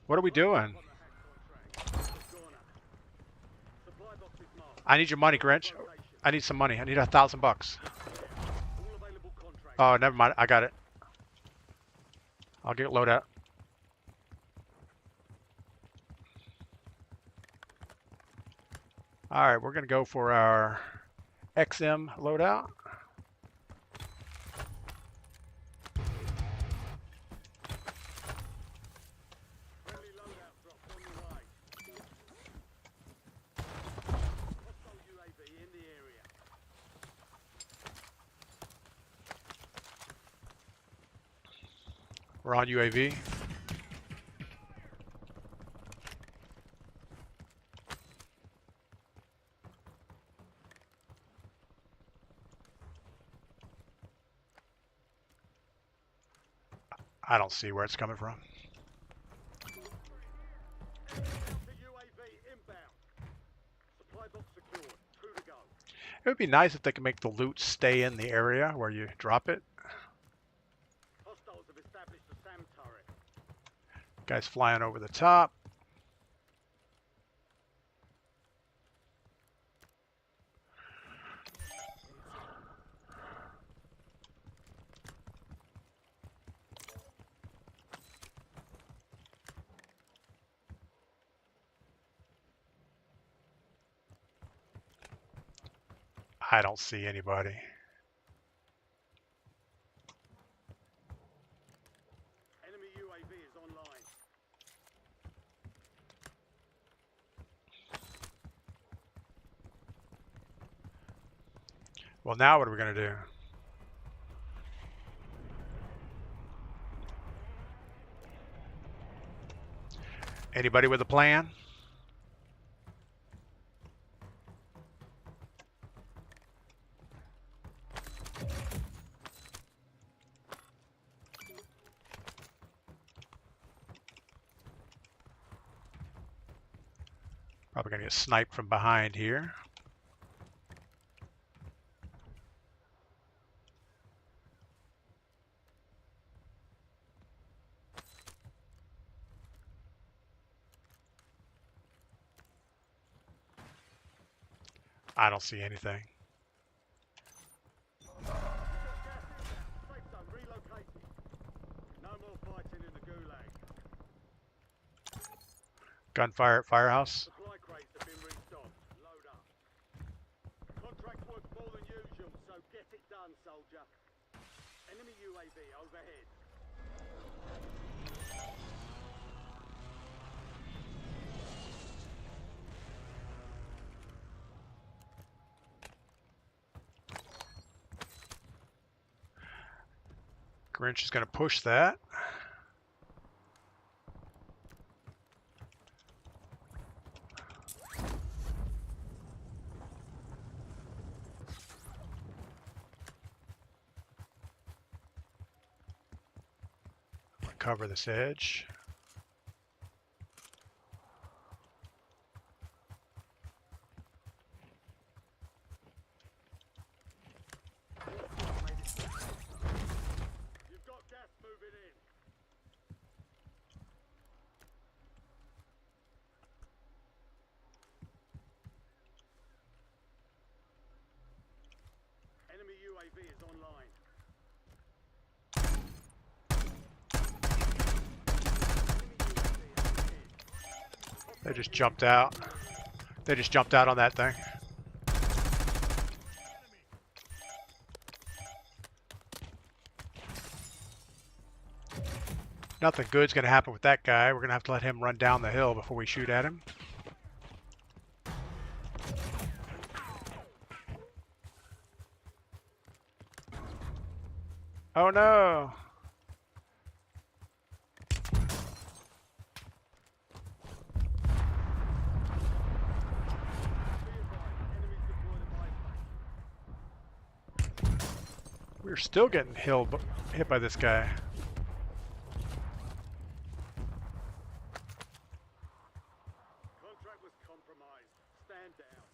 What are we doing? Corner. Supply box is marked. I need your money, Grinch. I need some money. I need $1,000. All available contracts. Oh, never mind. I got it. I'll get loadout. All right, we're going to go for our XM loadout. Friendly loadout drop on the way. Hostile UAV in the area. We're on UAV. I don't see where it's coming from. Counter UAV inbound. Supply box secured. True to go. It would be nice if they could make the loot stay in the area where you drop it. Hostiles have established a SAM turret. Guys flying over the top. I don't see anybody. Enemy UAV is online. Well, now what are we going to do? Anybody with a plan? Probably going to get sniped from behind here. I don't see anything. Safe zone relocated. No more fighting in the gulag. Gunfire at firehouse. Supply crates have been restocked. Load up. Contract worth more than usual, so get it done, soldier. Enemy UAV overhead. Grinch is going to push that. Cover this edge. You've got gas moving in. Enemy UAV is online. They just jumped out. They just jumped out on that thing. Nothing good's going to happen with that guy. We're going to have to let him run down the hill before we shoot at him. Oh no! We're still getting hit by this guy. Contract was compromised. Stand down.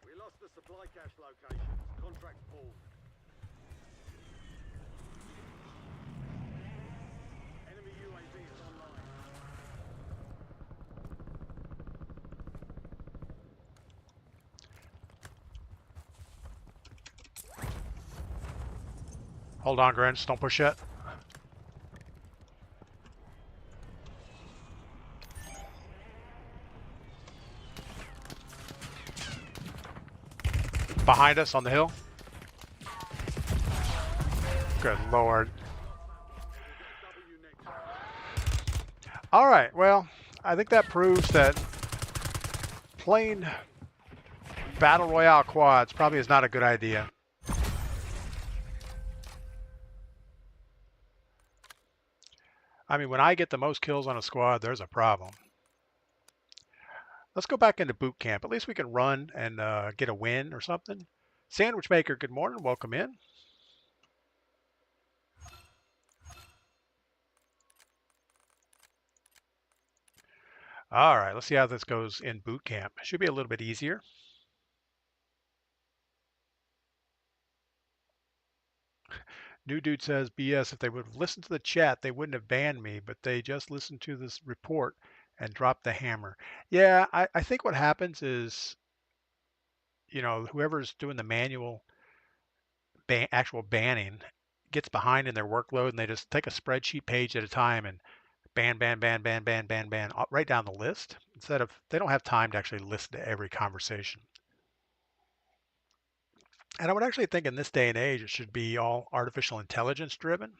We lost the supply cache locations. Contract pulled. Enemy UAV is online. Hold on, Grinch. Don't push yet. Behind us on the hill. Good Lord. W next. All right, well, I think that proves that playing Battle Royale quads probably is not a good idea. I mean, when I get the most kills on a squad, there's a problem. Let's go back into boot camp. At least we can run and get a win or something. Sandwich Maker, good morning. Welcome in. All right, let's see how this goes in boot camp. Should be a little bit easier. New Dude says, BS, if they would have listened to the chat, they wouldn't have banned me, but they just listened to this report and dropped the hammer. Yeah, I think what happens is, you know, whoever's doing the manual actual banning gets behind in their workload and they just take a spreadsheet page at a time and ban, ban, ban, ban, ban, ban, ban, right down the list instead of, they don't have time to actually listen to every conversation. And I would actually think in this day and age, it should be all artificial intelligence driven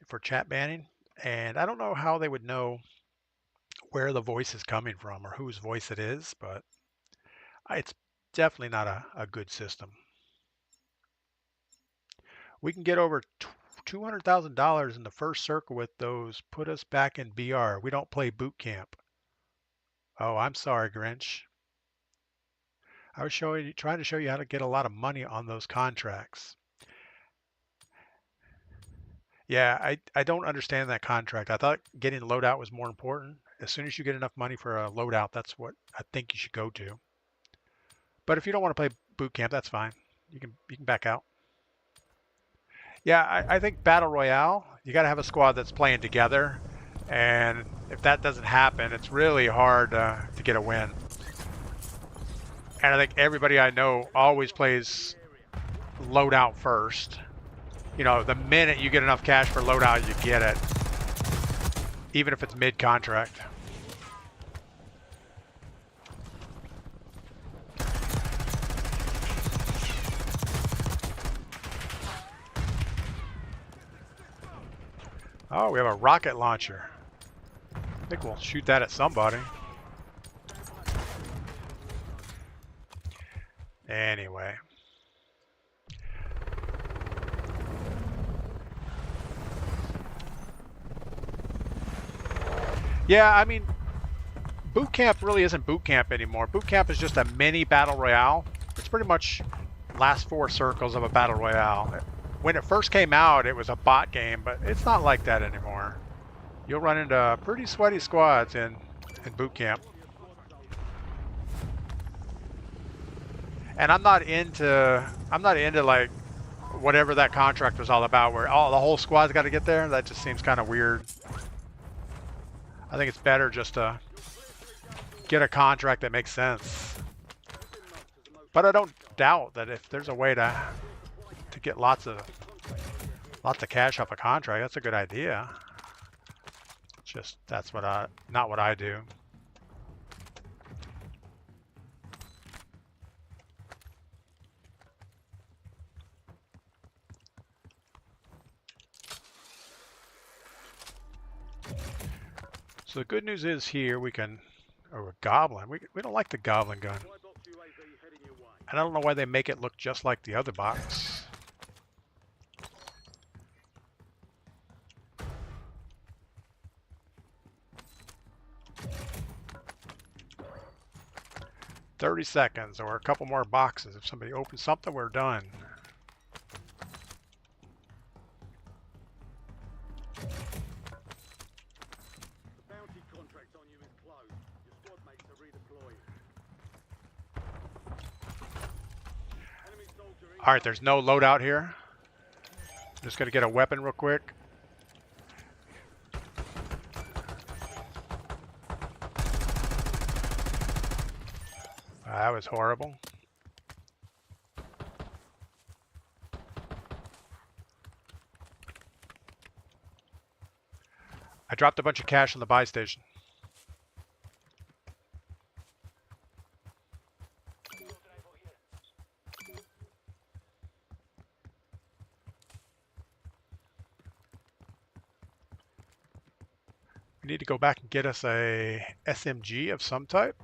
for chat banning. And I don't know how they would know where the voice is coming from or whose voice it is, but it's definitely not a good system. We can get over $200,000 in the first circle with those. Put us back in BR. We don't play boot camp. Oh, I'm sorry, Grinch. I was trying to show you how to get a lot of money on those contracts. Yeah, I don't understand that contract. I thought getting loadout was more important. As soon as you get enough money for a loadout, that's what I think you should go to. But if you don't want to play boot camp, that's fine. You can back out. Yeah, I think Battle Royale, you got to have a squad that's playing together. And if that doesn't happen, it's really hard to get a win. And I think everybody I know always plays loadout first. You know, the minute you get enough cash for loadout, you get it. Even if it's mid-contract. Oh, we have a rocket launcher. I think we'll shoot that at somebody. Anyway. Yeah, I mean, boot camp really isn't boot camp anymore. Boot camp is just a mini battle royale. It's pretty much last 4 circles of a battle royale. When it first came out, it was a bot game, but it's not like that anymore. You'll run into pretty sweaty squads in boot camp. And I'm not into like whatever that contract was all about, where the whole squad's got to get there. That just seems kind of weird. I think it's better just to get a contract that makes sense. But I don't doubt that if there's a way to get lots of cash off a contract, that's a good idea. Just that's not what I do. So the good news is here we can, or a goblin. We don't like the goblin gun. And I don't know why they make it look just like the other box. "30 seconds or a couple more boxes. If somebody opens something, we're done." All right, there's no loadout here. I'm just gonna get a weapon real quick. That was horrible. I dropped a bunch of cash on the buy station. We need to go back and get us a SMG of some type.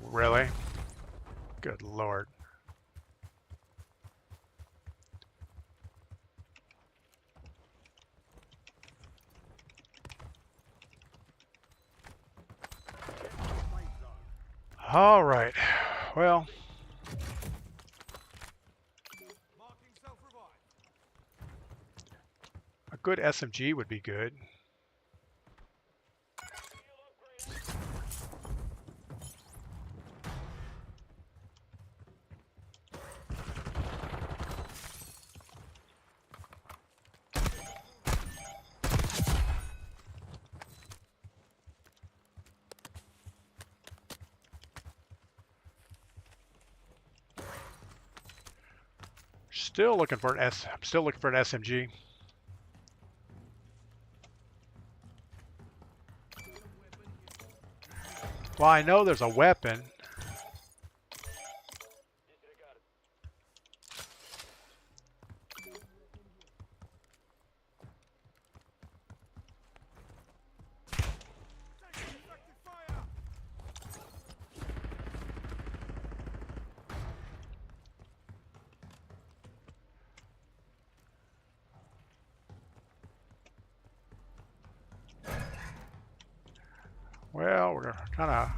Really? Good Lord. All right. Well, a good SMG would be good. Still looking for an I'm still looking for an SMG. Well, I know there's a weapon. Well, we're kind of...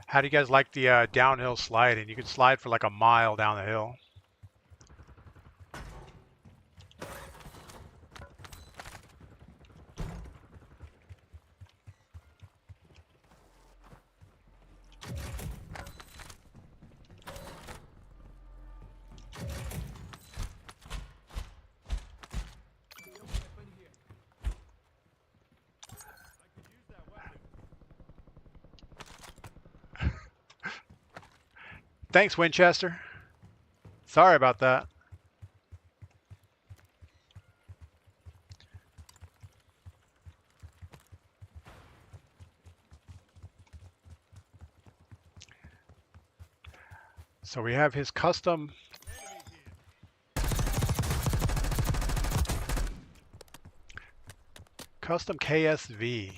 How do you guys like the downhill sliding? You can slide for like a mile down the hill. Thanks, Winchester. Sorry about that. So we have his custom KSV.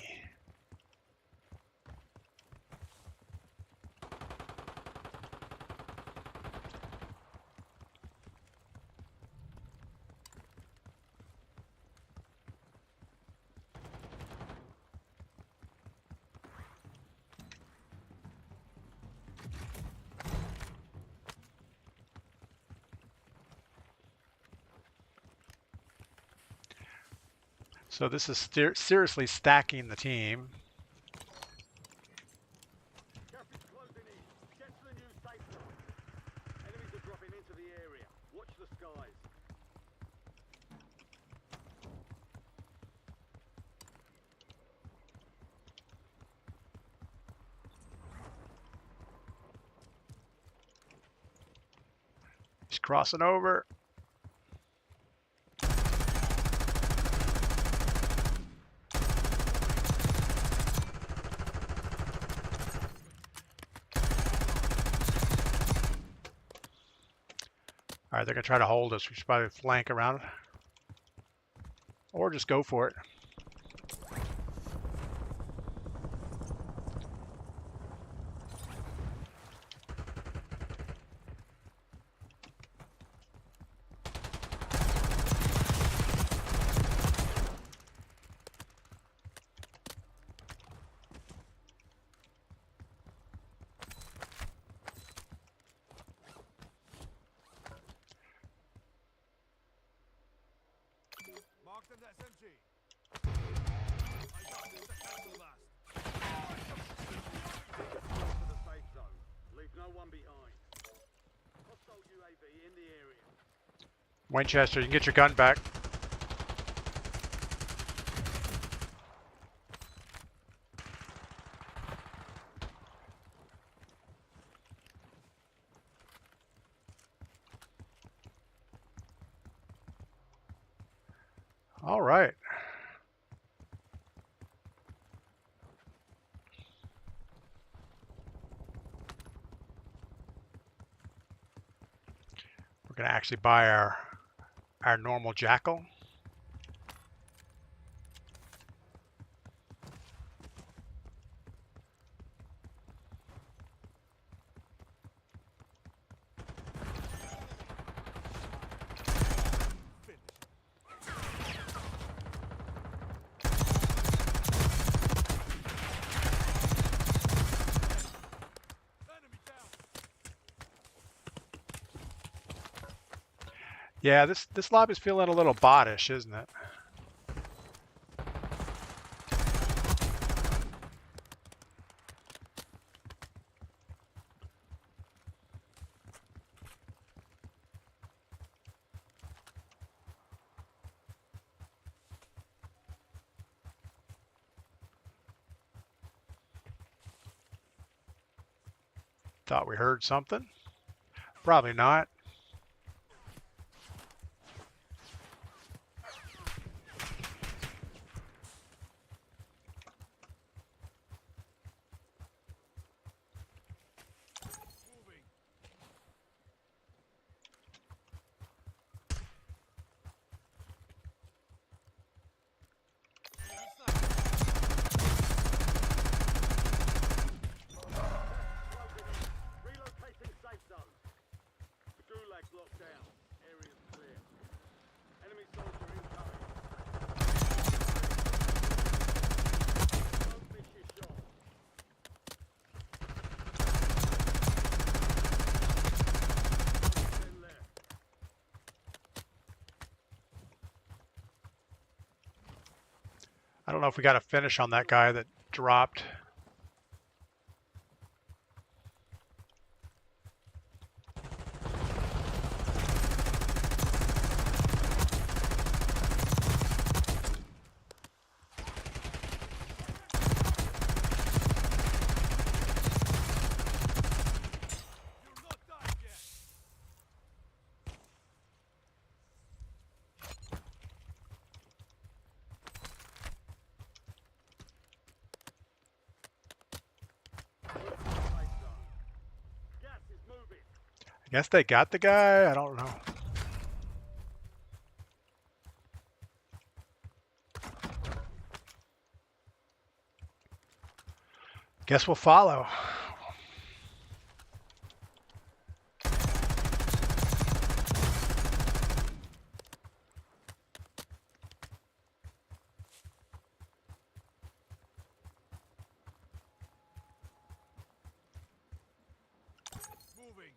So this is seriously stacking the team. Gas is closing in. Get to the new safe zone. Enemies are dropping into the area. Watch the skies. He's crossing over. All right, they're gonna try to hold us. We should probably flank around, or just go for it. Winchester, you can get your gun back. All right. We're going to actually buy our normal Jackal. Yeah, this lobby's feeling a little bottish, isn't it? Thought we heard something. Probably not. Relocating safe zone. The Gulag's locked down. Area's clear. Enemy soldier incoming. Don't miss your shot. Ten left. I don't know if we got a finish on that guy that dropped. Gas is moving. I guess they got the guy. I don't know. Guess we'll follow. Moving.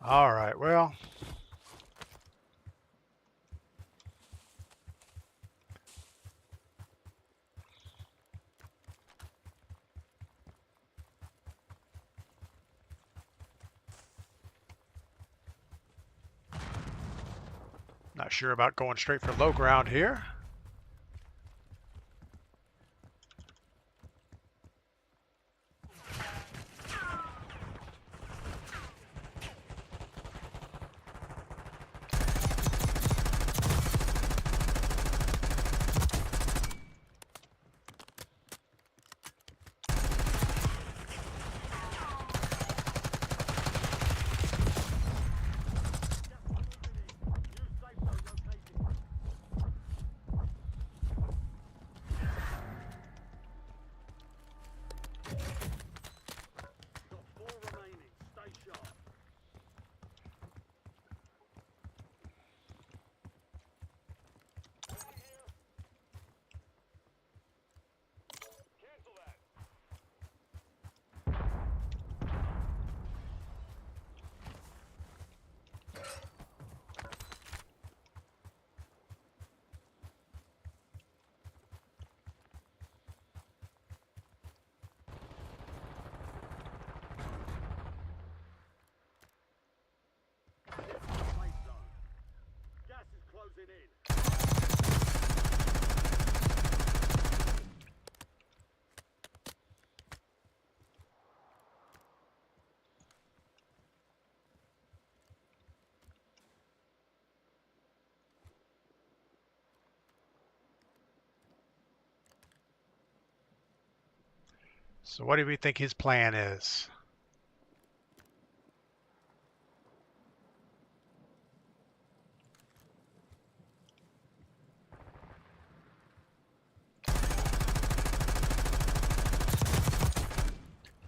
All right, well. Not sure about going straight for low ground here. New safe zone located. So what do we think his plan is?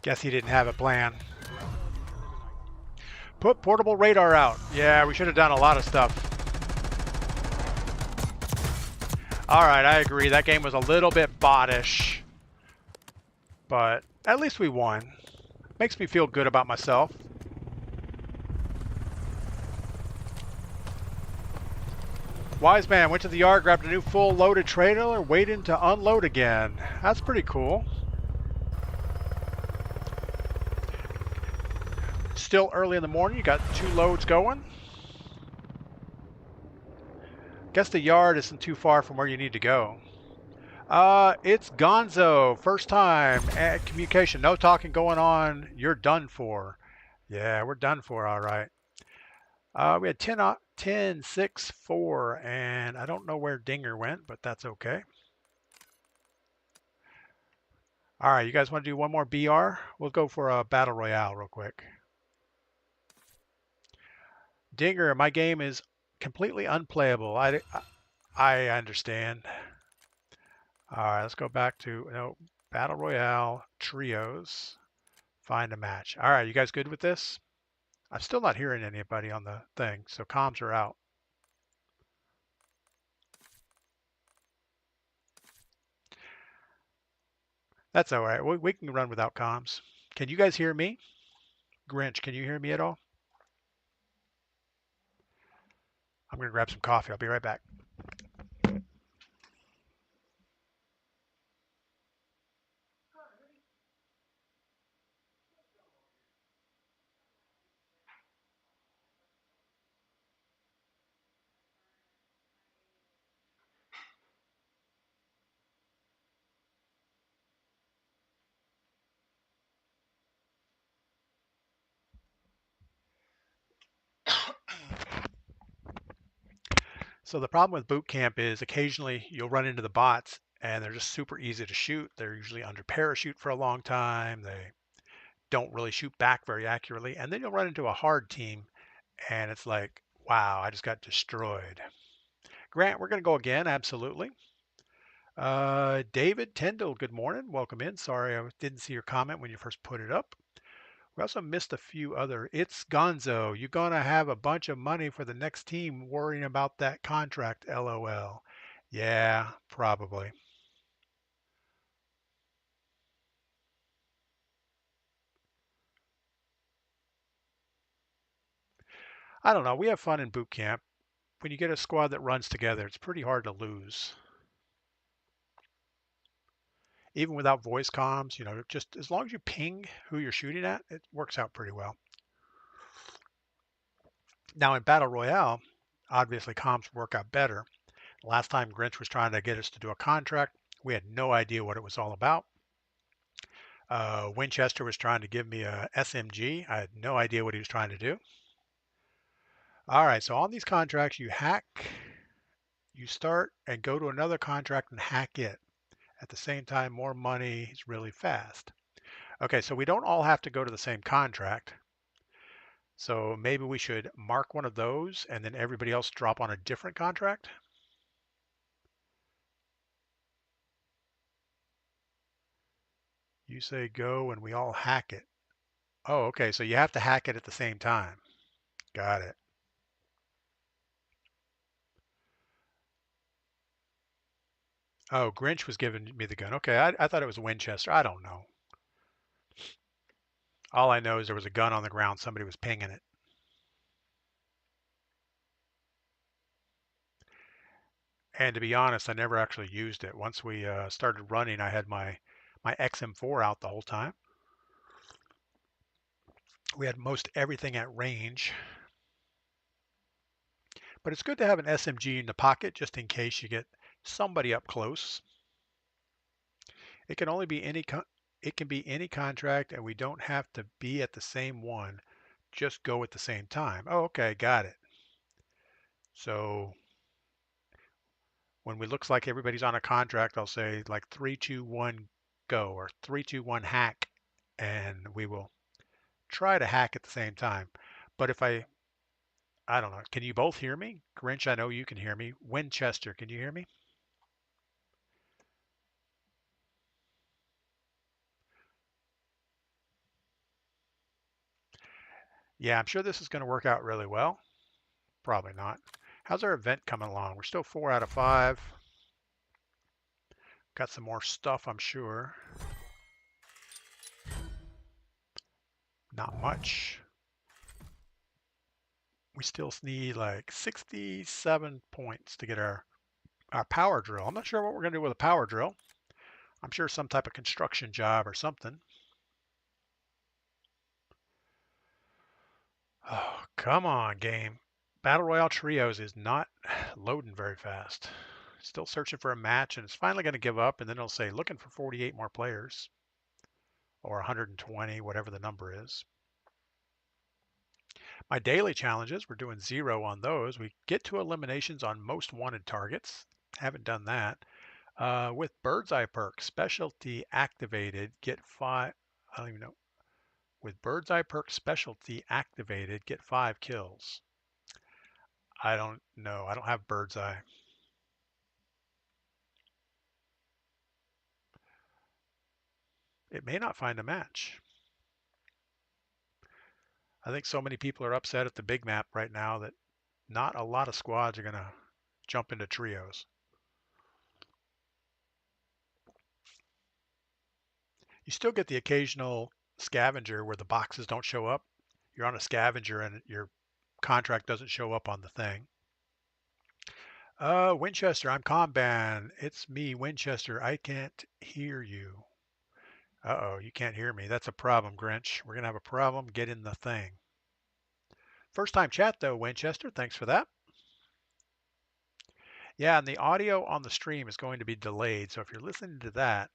Guess he didn't have a plan. Put portable radar out. Yeah, we should have done a lot of stuff. All right, I agree. That game was a little bit bottish, but at least we won. Makes me feel good about myself. Wise man went to the yard, grabbed a new full loaded trailer, waiting to unload again. That's pretty cool. Still early in the morning, you got 2 loads going. Guess the yard isn't too far from where you need to go. It's Gonzo. First time at communication. No talking going on. You're done for. Yeah, we're done for, all right. We had 10, 6, 4, and I don't know where Dinger went, but that's okay. All right, you guys want to do one more BR? We'll go for a battle royale real quick. Dinger, my game is completely unplayable. I understand. All right, let's go back to battle royale trios. Find a match. All right, you guys good with this? I'm still not hearing anybody on the thing, so comms are out. That's all right. We can run without comms. Can you guys hear me? Grinch, can you hear me at all? I'm going to grab some coffee. I'll be right back. So the problem with boot camp is occasionally you'll run into the bots and they're just super easy to shoot. They're usually under parachute for a long time. They don't really shoot back very accurately. And then you'll run into a hard team and it's like, wow, I just got destroyed. Grant, we're going to go again. Absolutely. David Tyndall, good morning. Welcome in. Sorry, I didn't see your comment when you first put it up. We also missed a few other. It's Gonzo. You're going to have a bunch of money for the next team worrying about that contract, LOL. Yeah, probably. I don't know. We have fun in boot camp. When you get a squad that runs together, it's pretty hard to lose. Even without voice comms, just as long as you ping who you're shooting at, it works out pretty well. Now in Battle Royale, obviously comms work out better. Last time Grinch was trying to get us to do a contract, we had no idea what it was all about. Winchester was trying to give me a SMG. I had no idea what he was trying to do. All right, so on these contracts, you hack, you start and go to another contract and hack it. At the same time, more money is really fast. Okay, so we don't all have to go to the same contract. So maybe we should mark one of those and then everybody else drop on a different contract. You say go and we all hack it. Oh, okay, so you have to hack it at the same time. Got it. Oh, Grinch was giving me the gun. Okay, I thought it was a Winchester. I don't know. All I know is there was a gun on the ground. Somebody was pinging it. And to be honest, I never actually used it. Once we started running, I had my XM4 out the whole time. We had most everything at range. But it's good to have an SMG in the pocket just in case you get somebody up close. It can only be it can be any contract and we don't have to be at the same one. Just go at the same time. Oh, okay, got it. So when it looks like everybody's on a contract, I'll say like 3, 2, 1, go, or 3, 2, 1 hack, and we will try to hack at the same time. But if I don't know, can you both hear me? Grinch, I know you can hear me. Winchester, can you hear me? Yeah, I'm sure this is going to work out really well. Probably not. How's our event coming along? We're still 4 out of 5. Got some more stuff, I'm sure. Not much. We still need like 67 points to get our power drill. I'm not sure what we're going to do with a power drill. I'm sure some type of construction job or something. Oh, come on, game. Battle Royale Trios is not loading very fast. Still searching for a match, and it's finally going to give up, and then it'll say looking for 48 more players, or 120, whatever the number is. My daily challenges, we're doing 0 on those. We get to eliminations on most wanted targets. Haven't done that. With Bird's Eye perk, specialty activated, get 5. I don't even know. With Bird's Eye perk specialty activated, get 5 kills. I don't know. I don't have Bird's Eye. It may not find a match. I think so many people are upset at the big map right now that not a lot of squads are going to jump into trios. You still get the occasional scavenger where the boxes don't show up. You're on a scavenger and your contract doesn't show up on the thing. Winchester, I'm Comban. It's me, Winchester. I can't hear you. Uh-oh, you can't hear me. That's a problem, Grinch. We're going to have a problem getting the thing. First time chat, though, Winchester. Thanks for that. Yeah, and the audio on the stream is going to be delayed. So if you're listening to that,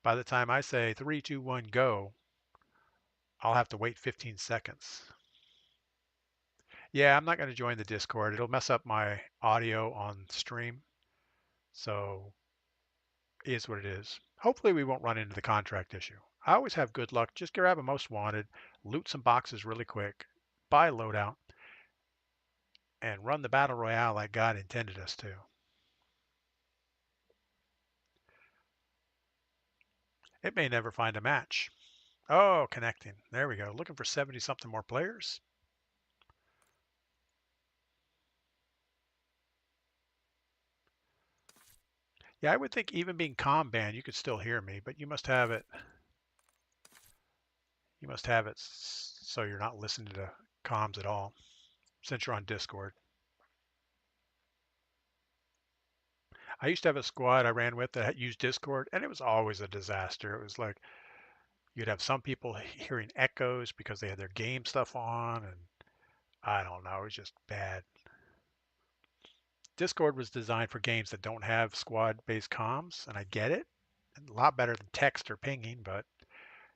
by the time I say 3, 2, 1, go, I'll have to wait 15 seconds. Yeah, I'm not going to join the Discord. It'll mess up my audio on stream. So it is what it is. Hopefully we won't run into the contract issue. I always have good luck. Just grab a most wanted, loot some boxes really quick, buy loadout, and run the battle royale like God intended us to. It may never find a match. Oh, connecting. There we go. Looking for 70 something more players. Yeah, I would think even being Comban, you could still hear me, but you must have it. You must have it so you're not listening to comms at all, since you're on Discord. I used to have a squad I ran with that used Discord, and it was always a disaster. It was like you'd have some people hearing echoes because they had their game stuff on, and I don't know, it was just bad. Discord was designed for games that don't have squad-based comms, and I get it. A lot better than text or pinging, but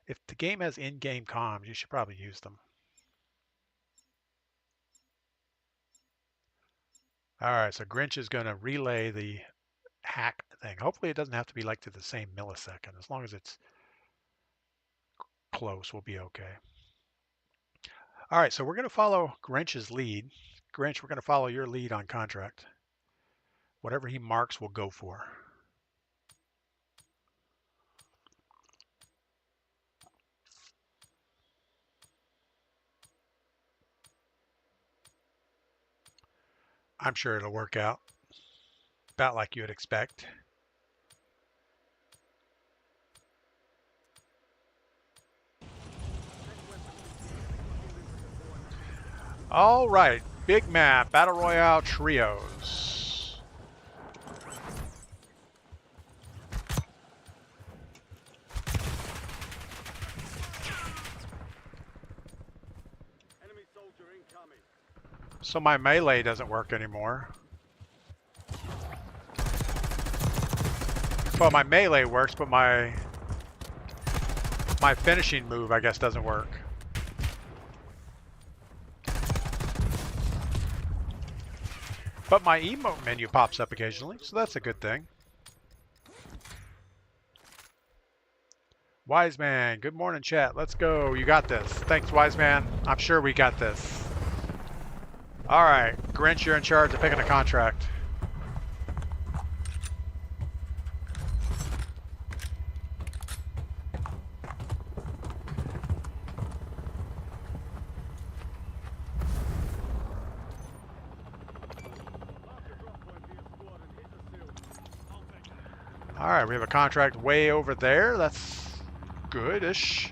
if the game has in-game comms, you should probably use them. All right, so Grinch is going to relay the hack thing. Hopefully it doesn't have to be like to the same millisecond. As long as it's close, we'll be okay. All right, so we're going to follow Grinch's lead. Grinch, we're going to follow your lead on contract. Whatever he marks, we'll go for. I'm sure it'll work out about like you would expect. All right, big map, Battle Royale Trios. Enemy soldier incoming. So my melee doesn't work anymore. Well, my melee works, but my finishing move, I guess, doesn't work. But my emote menu pops up occasionally, so that's a good thing. Wise man, good morning, chat. Let's go. You got this. Thanks, wise man. I'm sure we got this. All right, Grinch, you're in charge of picking a contract. All right, we have a contract way over there. That's good-ish.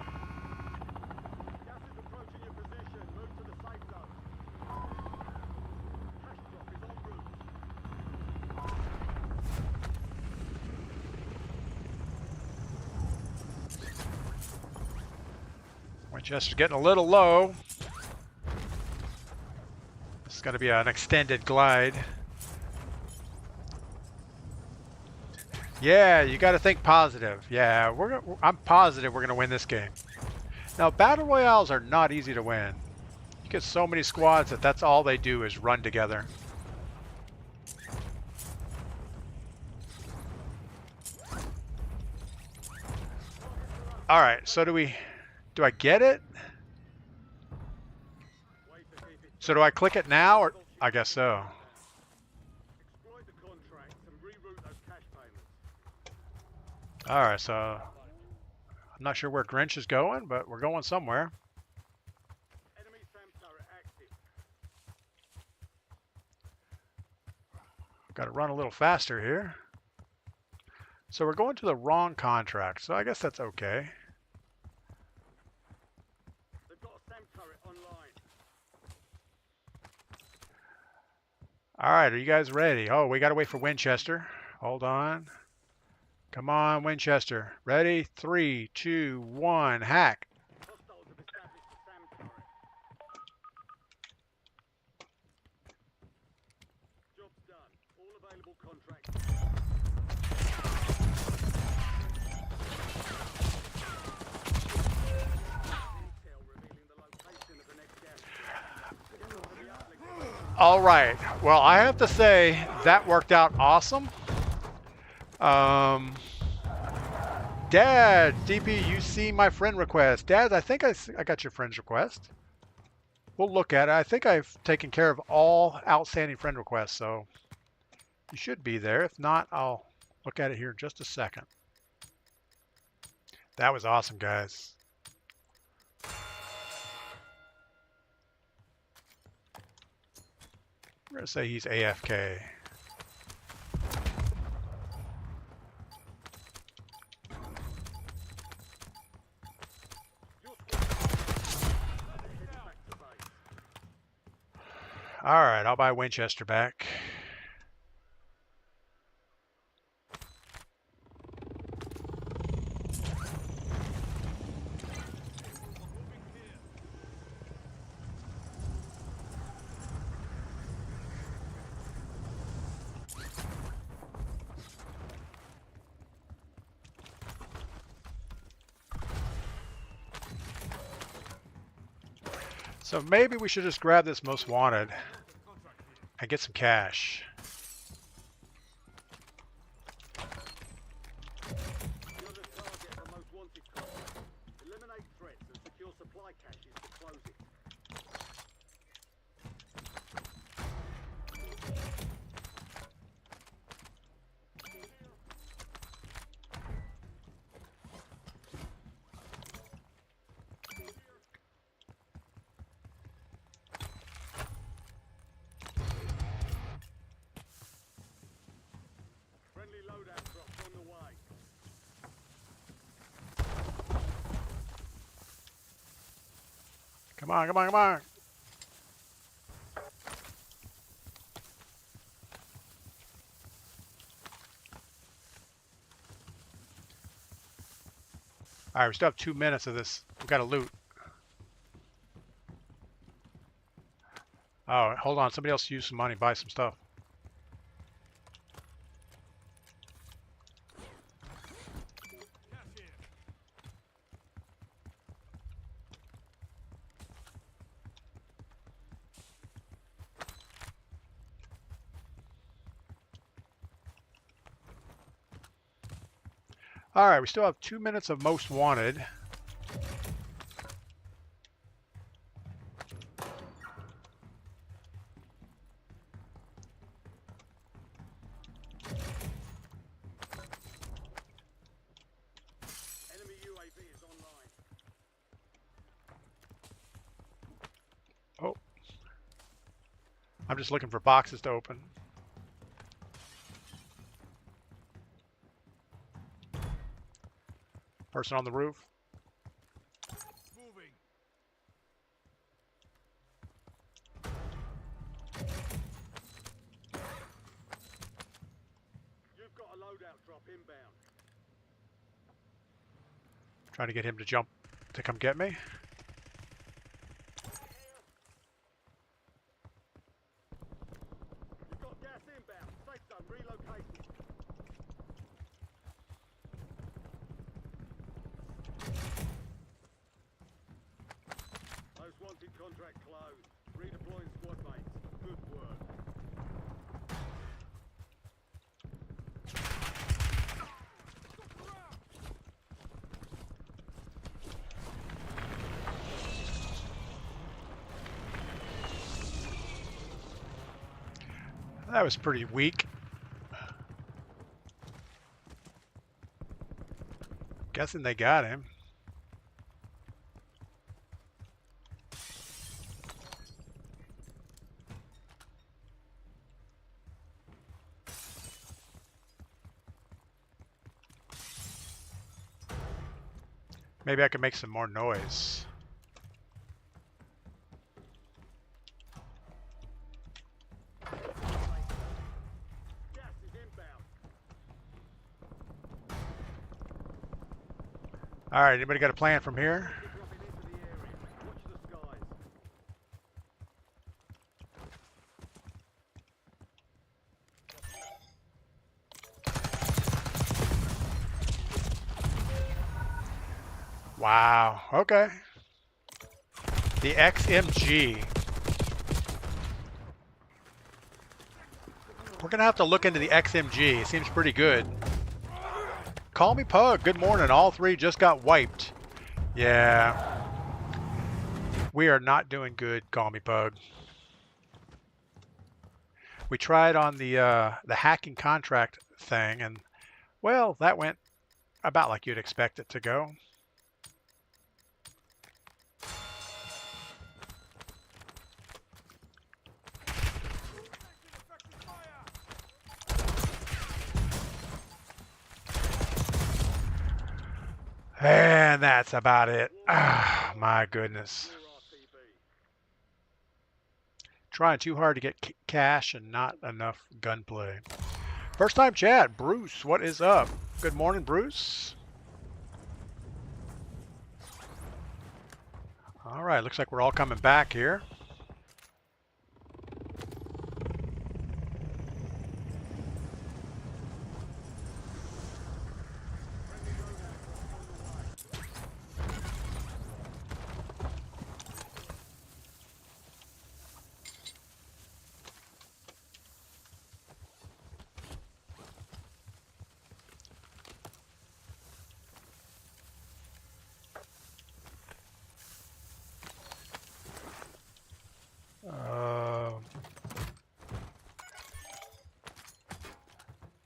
Winchester's getting a little low. This is going to be an extended glide. Yeah, you got to think positive. Yeah, I'm positive we're going to win this game. Now, battle royales are not easy to win. You get so many squads that's all they do is run together. All right, so do I get it? So do I click it now, or I guess so. All right, so I'm not sure where Grinch is going, but we're going somewhere. Got to run a little faster here. So we're going to the wrong contract, so I guess that's okay. All right, are you guys ready? Oh, we got to wait for Winchester. Hold on. Come on, Winchester. Ready? 3, 2, 1, hack. All right. Well, I have to say that worked out awesome. Dad, DP, you see my friend request. Dad, I think I got your friend's request. We'll look at it. I think I've taken care of all outstanding friend requests, so you should be there. If not, I'll look at it here in just a second. That was awesome, guys. We're going to say he's AFK. All right, I'll buy Winchester back. So maybe we should just grab this most wanted and get some cash. Come on, come on, come on. All right, we still have 2 minutes of this. We've got to loot. Oh, hold on. Somebody else use some money, buy some stuff. All right, we still have 2 minutes of most wanted. Enemy UAV is online. Oh, I'm just looking for boxes to open. Person on the roof. Moving. You've got a loadout drop inbound. Trying to get him to jump to come get me. You've got gas inbound. Safe zone relocated. Most wanted contract closed. Redeploying squad mates. Good work. That was pretty weak. Guessing they got him. Maybe I can make some more noise. Gas is inbound. All right, anybody got a plan from here? You're dropping into the area. Watch the skies. Wow, okay. The XMG. We're gonna have to look into the XMG. It seems pretty good. Call me Pug. Good morning. All three just got wiped. Yeah. We are not doing good, Call me Pug. We tried on the hacking contract thing, and well, that went about like you'd expect it to go. And that's about it. Ah, my goodness. Clear RTB. Trying too hard to get cash and not enough gunplay. First time chat, Bruce, what is up? Good morning, Bruce. All right, looks like we're all coming back here.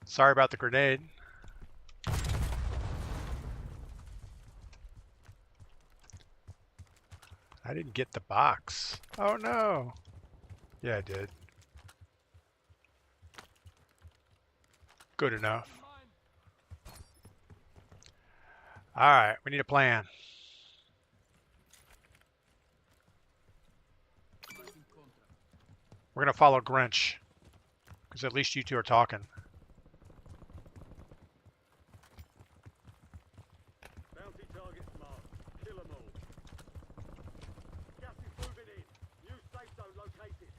Sorry about the grenade. I didn't get the box. Oh no. Yeah, I did. Good enough. All right, we need a plan. We're gonna follow Grinch, because at least you two are talking. Bounty targets marked. Kill them all. Gas is moving in. New safe zone located.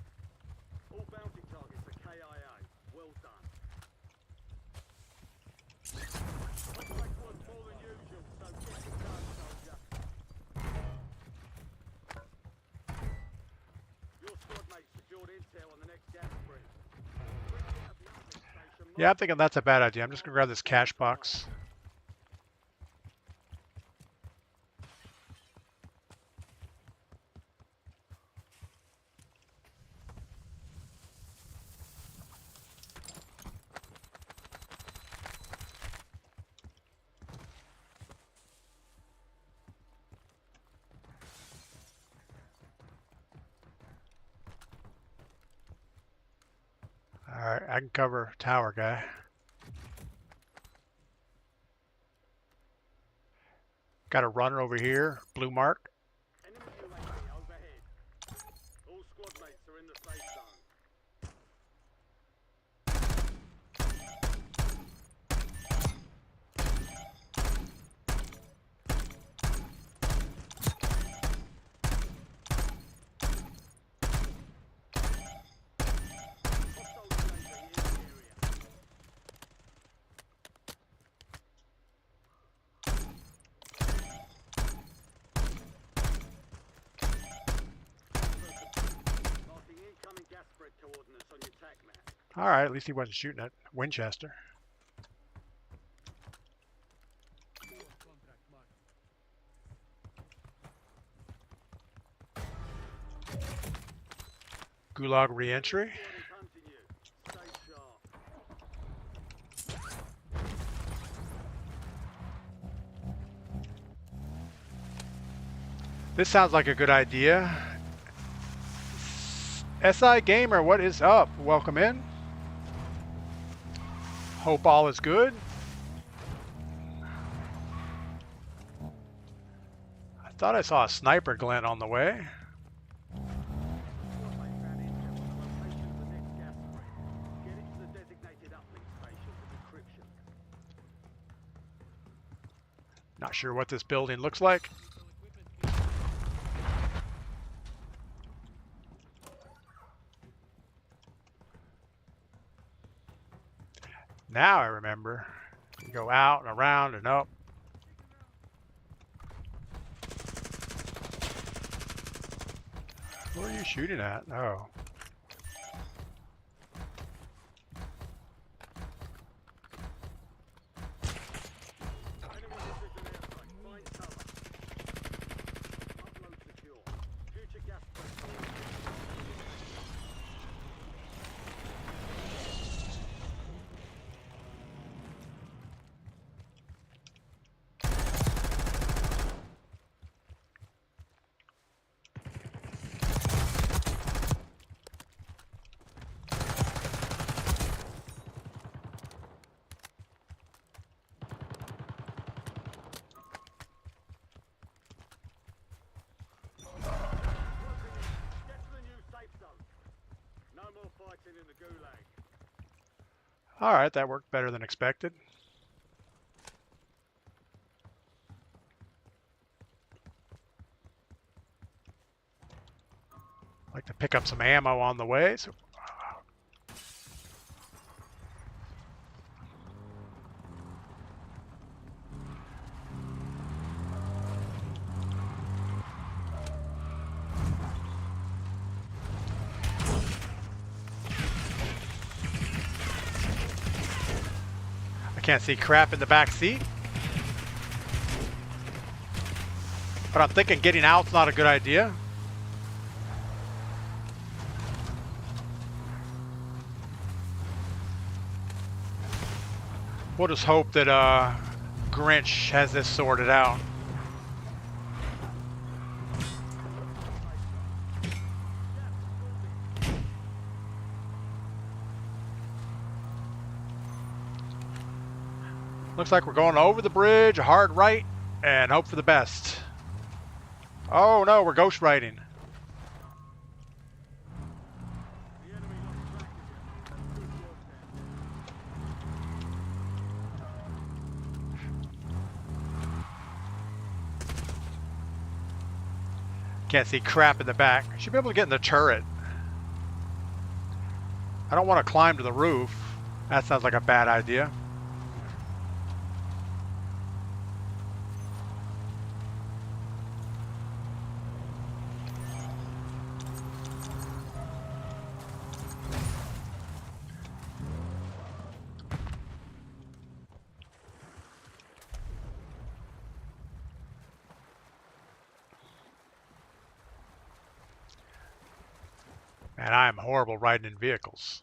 All bounty targets are KIA. Well done. Contract was more than usual, so get it done, soldier. Your squad mate secured intel on the next gas spree. Yeah, I'm thinking that's a bad idea. I'm just gonna grab this cash box. Alright, I can cover tower guy. Got a runner over here, blue mark. Enemy UAV overhead. All squad mates are in the safe zone. Hostile UAV in the area. Marking incoming gas spread coordinates on your TAC map. Alright, at least he wasn't shooting at Winchester. Contract mark. Gulag re-entry. Squad is hunting you. Stay sharp. This sounds like a good idea. SI Gamer, what is up? Welcome in. Hope all is good. I thought I saw a sniper glint on the way. Squad mate found intel on the location of the next gas spread. Get it to the designated uplink station for decryption. Not sure what this building looks like. Now I remember. You go out and around and up. Where are you shooting at? Oh. Enemy precision airstrike. Find cover. Upload secure. Future gas spread coordinates. Get to the new safe zone. No more fighting in the gulag. Alright, that worked better than expected. Like to pick up some ammo on the way. So I can't see crap in the back seat. But I'm thinking getting out's not a good idea. We'll just hope that Grinch has this sorted out. Looks like we're going over the bridge, a hard right, and hope for the best. Oh no, we're ghost riding. The enemy lost track of you. Good work there. Can't see crap in the back. I should be able to get in the turret. I don't want to climb to the roof. That sounds like a bad idea. Man, I am horrible riding in vehicles.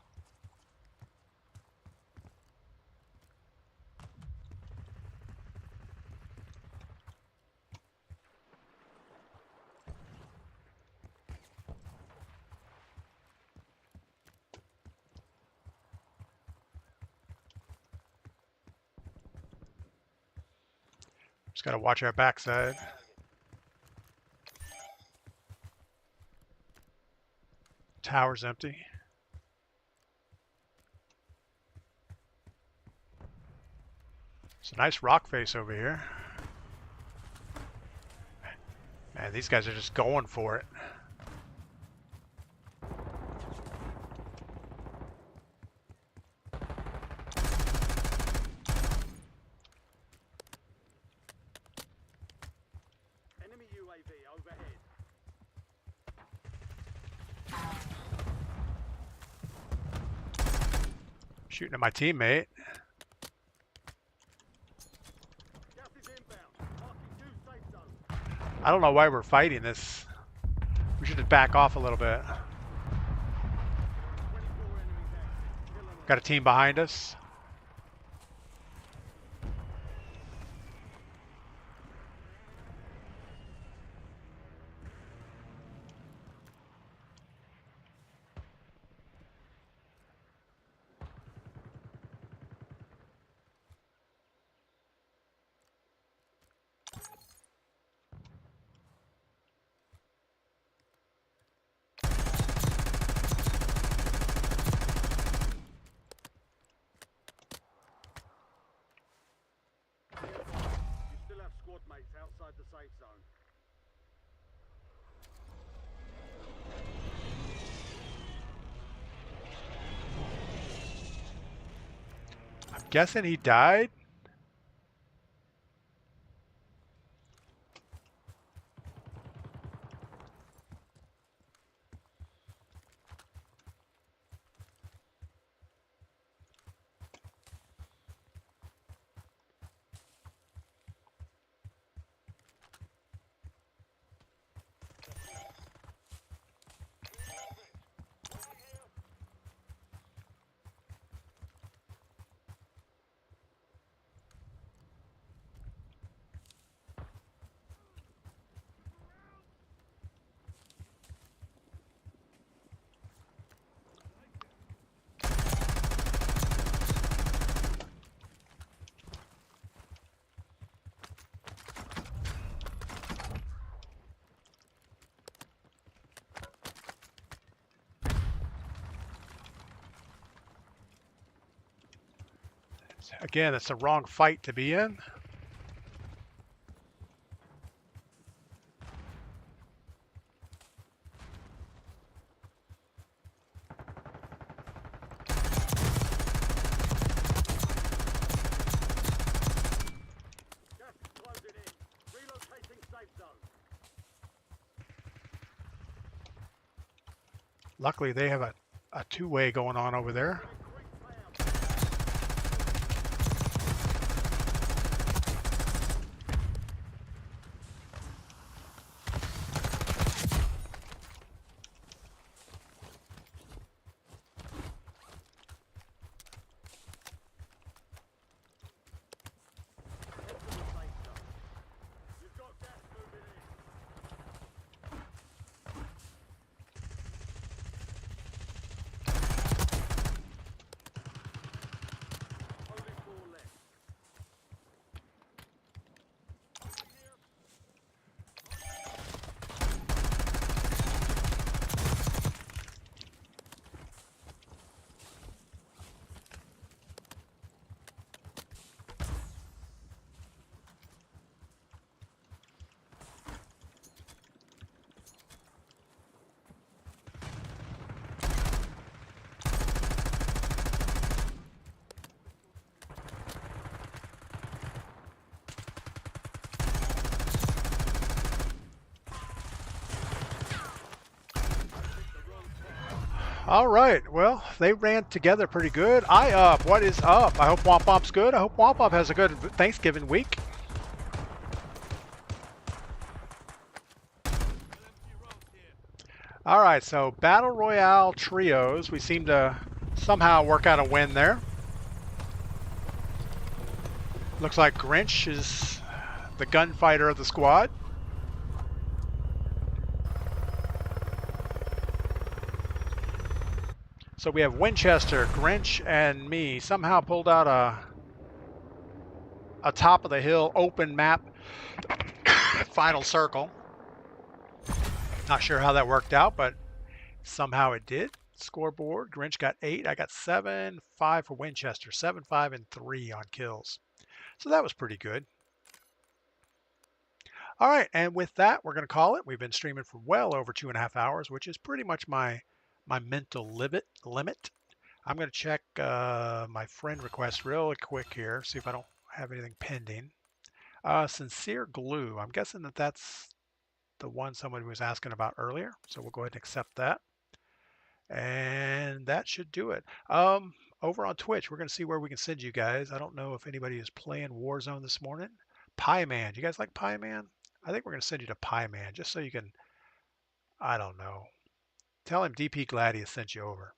Just got to watch our backside. Tower's empty. It's a nice rock face over here. Man, these guys are just going for it. Enemy UAV overhead. Shooting at my teammate. Gas is inbound. Marking new safe zone. I don't know why we're fighting this. We should just back off a little bit. 24 enemies active. Kill 'em all. Got a team behind us. You still have squad mates outside the safe zone. I'm guessing he died. Again, it's the wrong fight to be in. Gas is closing in. Relocating safe zone. Luckily, they have a two-way going on over there. Increased payout. Head to the safe zone. You've got gas moving in. Only 4 left. All right, well, they ran together pretty good. I up. What is up? I hope Womp Womp's good. I hope Womp Womp has a good Thanksgiving week. All right, so Battle Royale trios. We seem to somehow work out a win there. Looks like Grinch is the gunfighter of the squad. So we have Winchester, Grinch, and me somehow pulled out a top of the hill open map Final circle. Not sure how that worked out, but somehow it did. Scoreboard, Grinch got 8. I got 7. 5 for Winchester. 7, 5, and 3 on kills. So that was pretty good. All right, and with that, we're going to call it. We've been streaming for well over 2.5 hours, which is pretty much my mental limit. I'm going to check my friend request really quick here, see if I don't have anything pending. Sincere Glue. I'm guessing that that's the one somebody was asking about earlier, so we'll go ahead and accept that. And that should do it. Over on Twitch, we're going to see where we can send you guys. I don't know if anybody is playing Warzone this morning. Pie Man. Do you guys like Pie Man? I think we're going to send you to Pie Man just so you can, I don't know. Tell him DPGladius sent you over.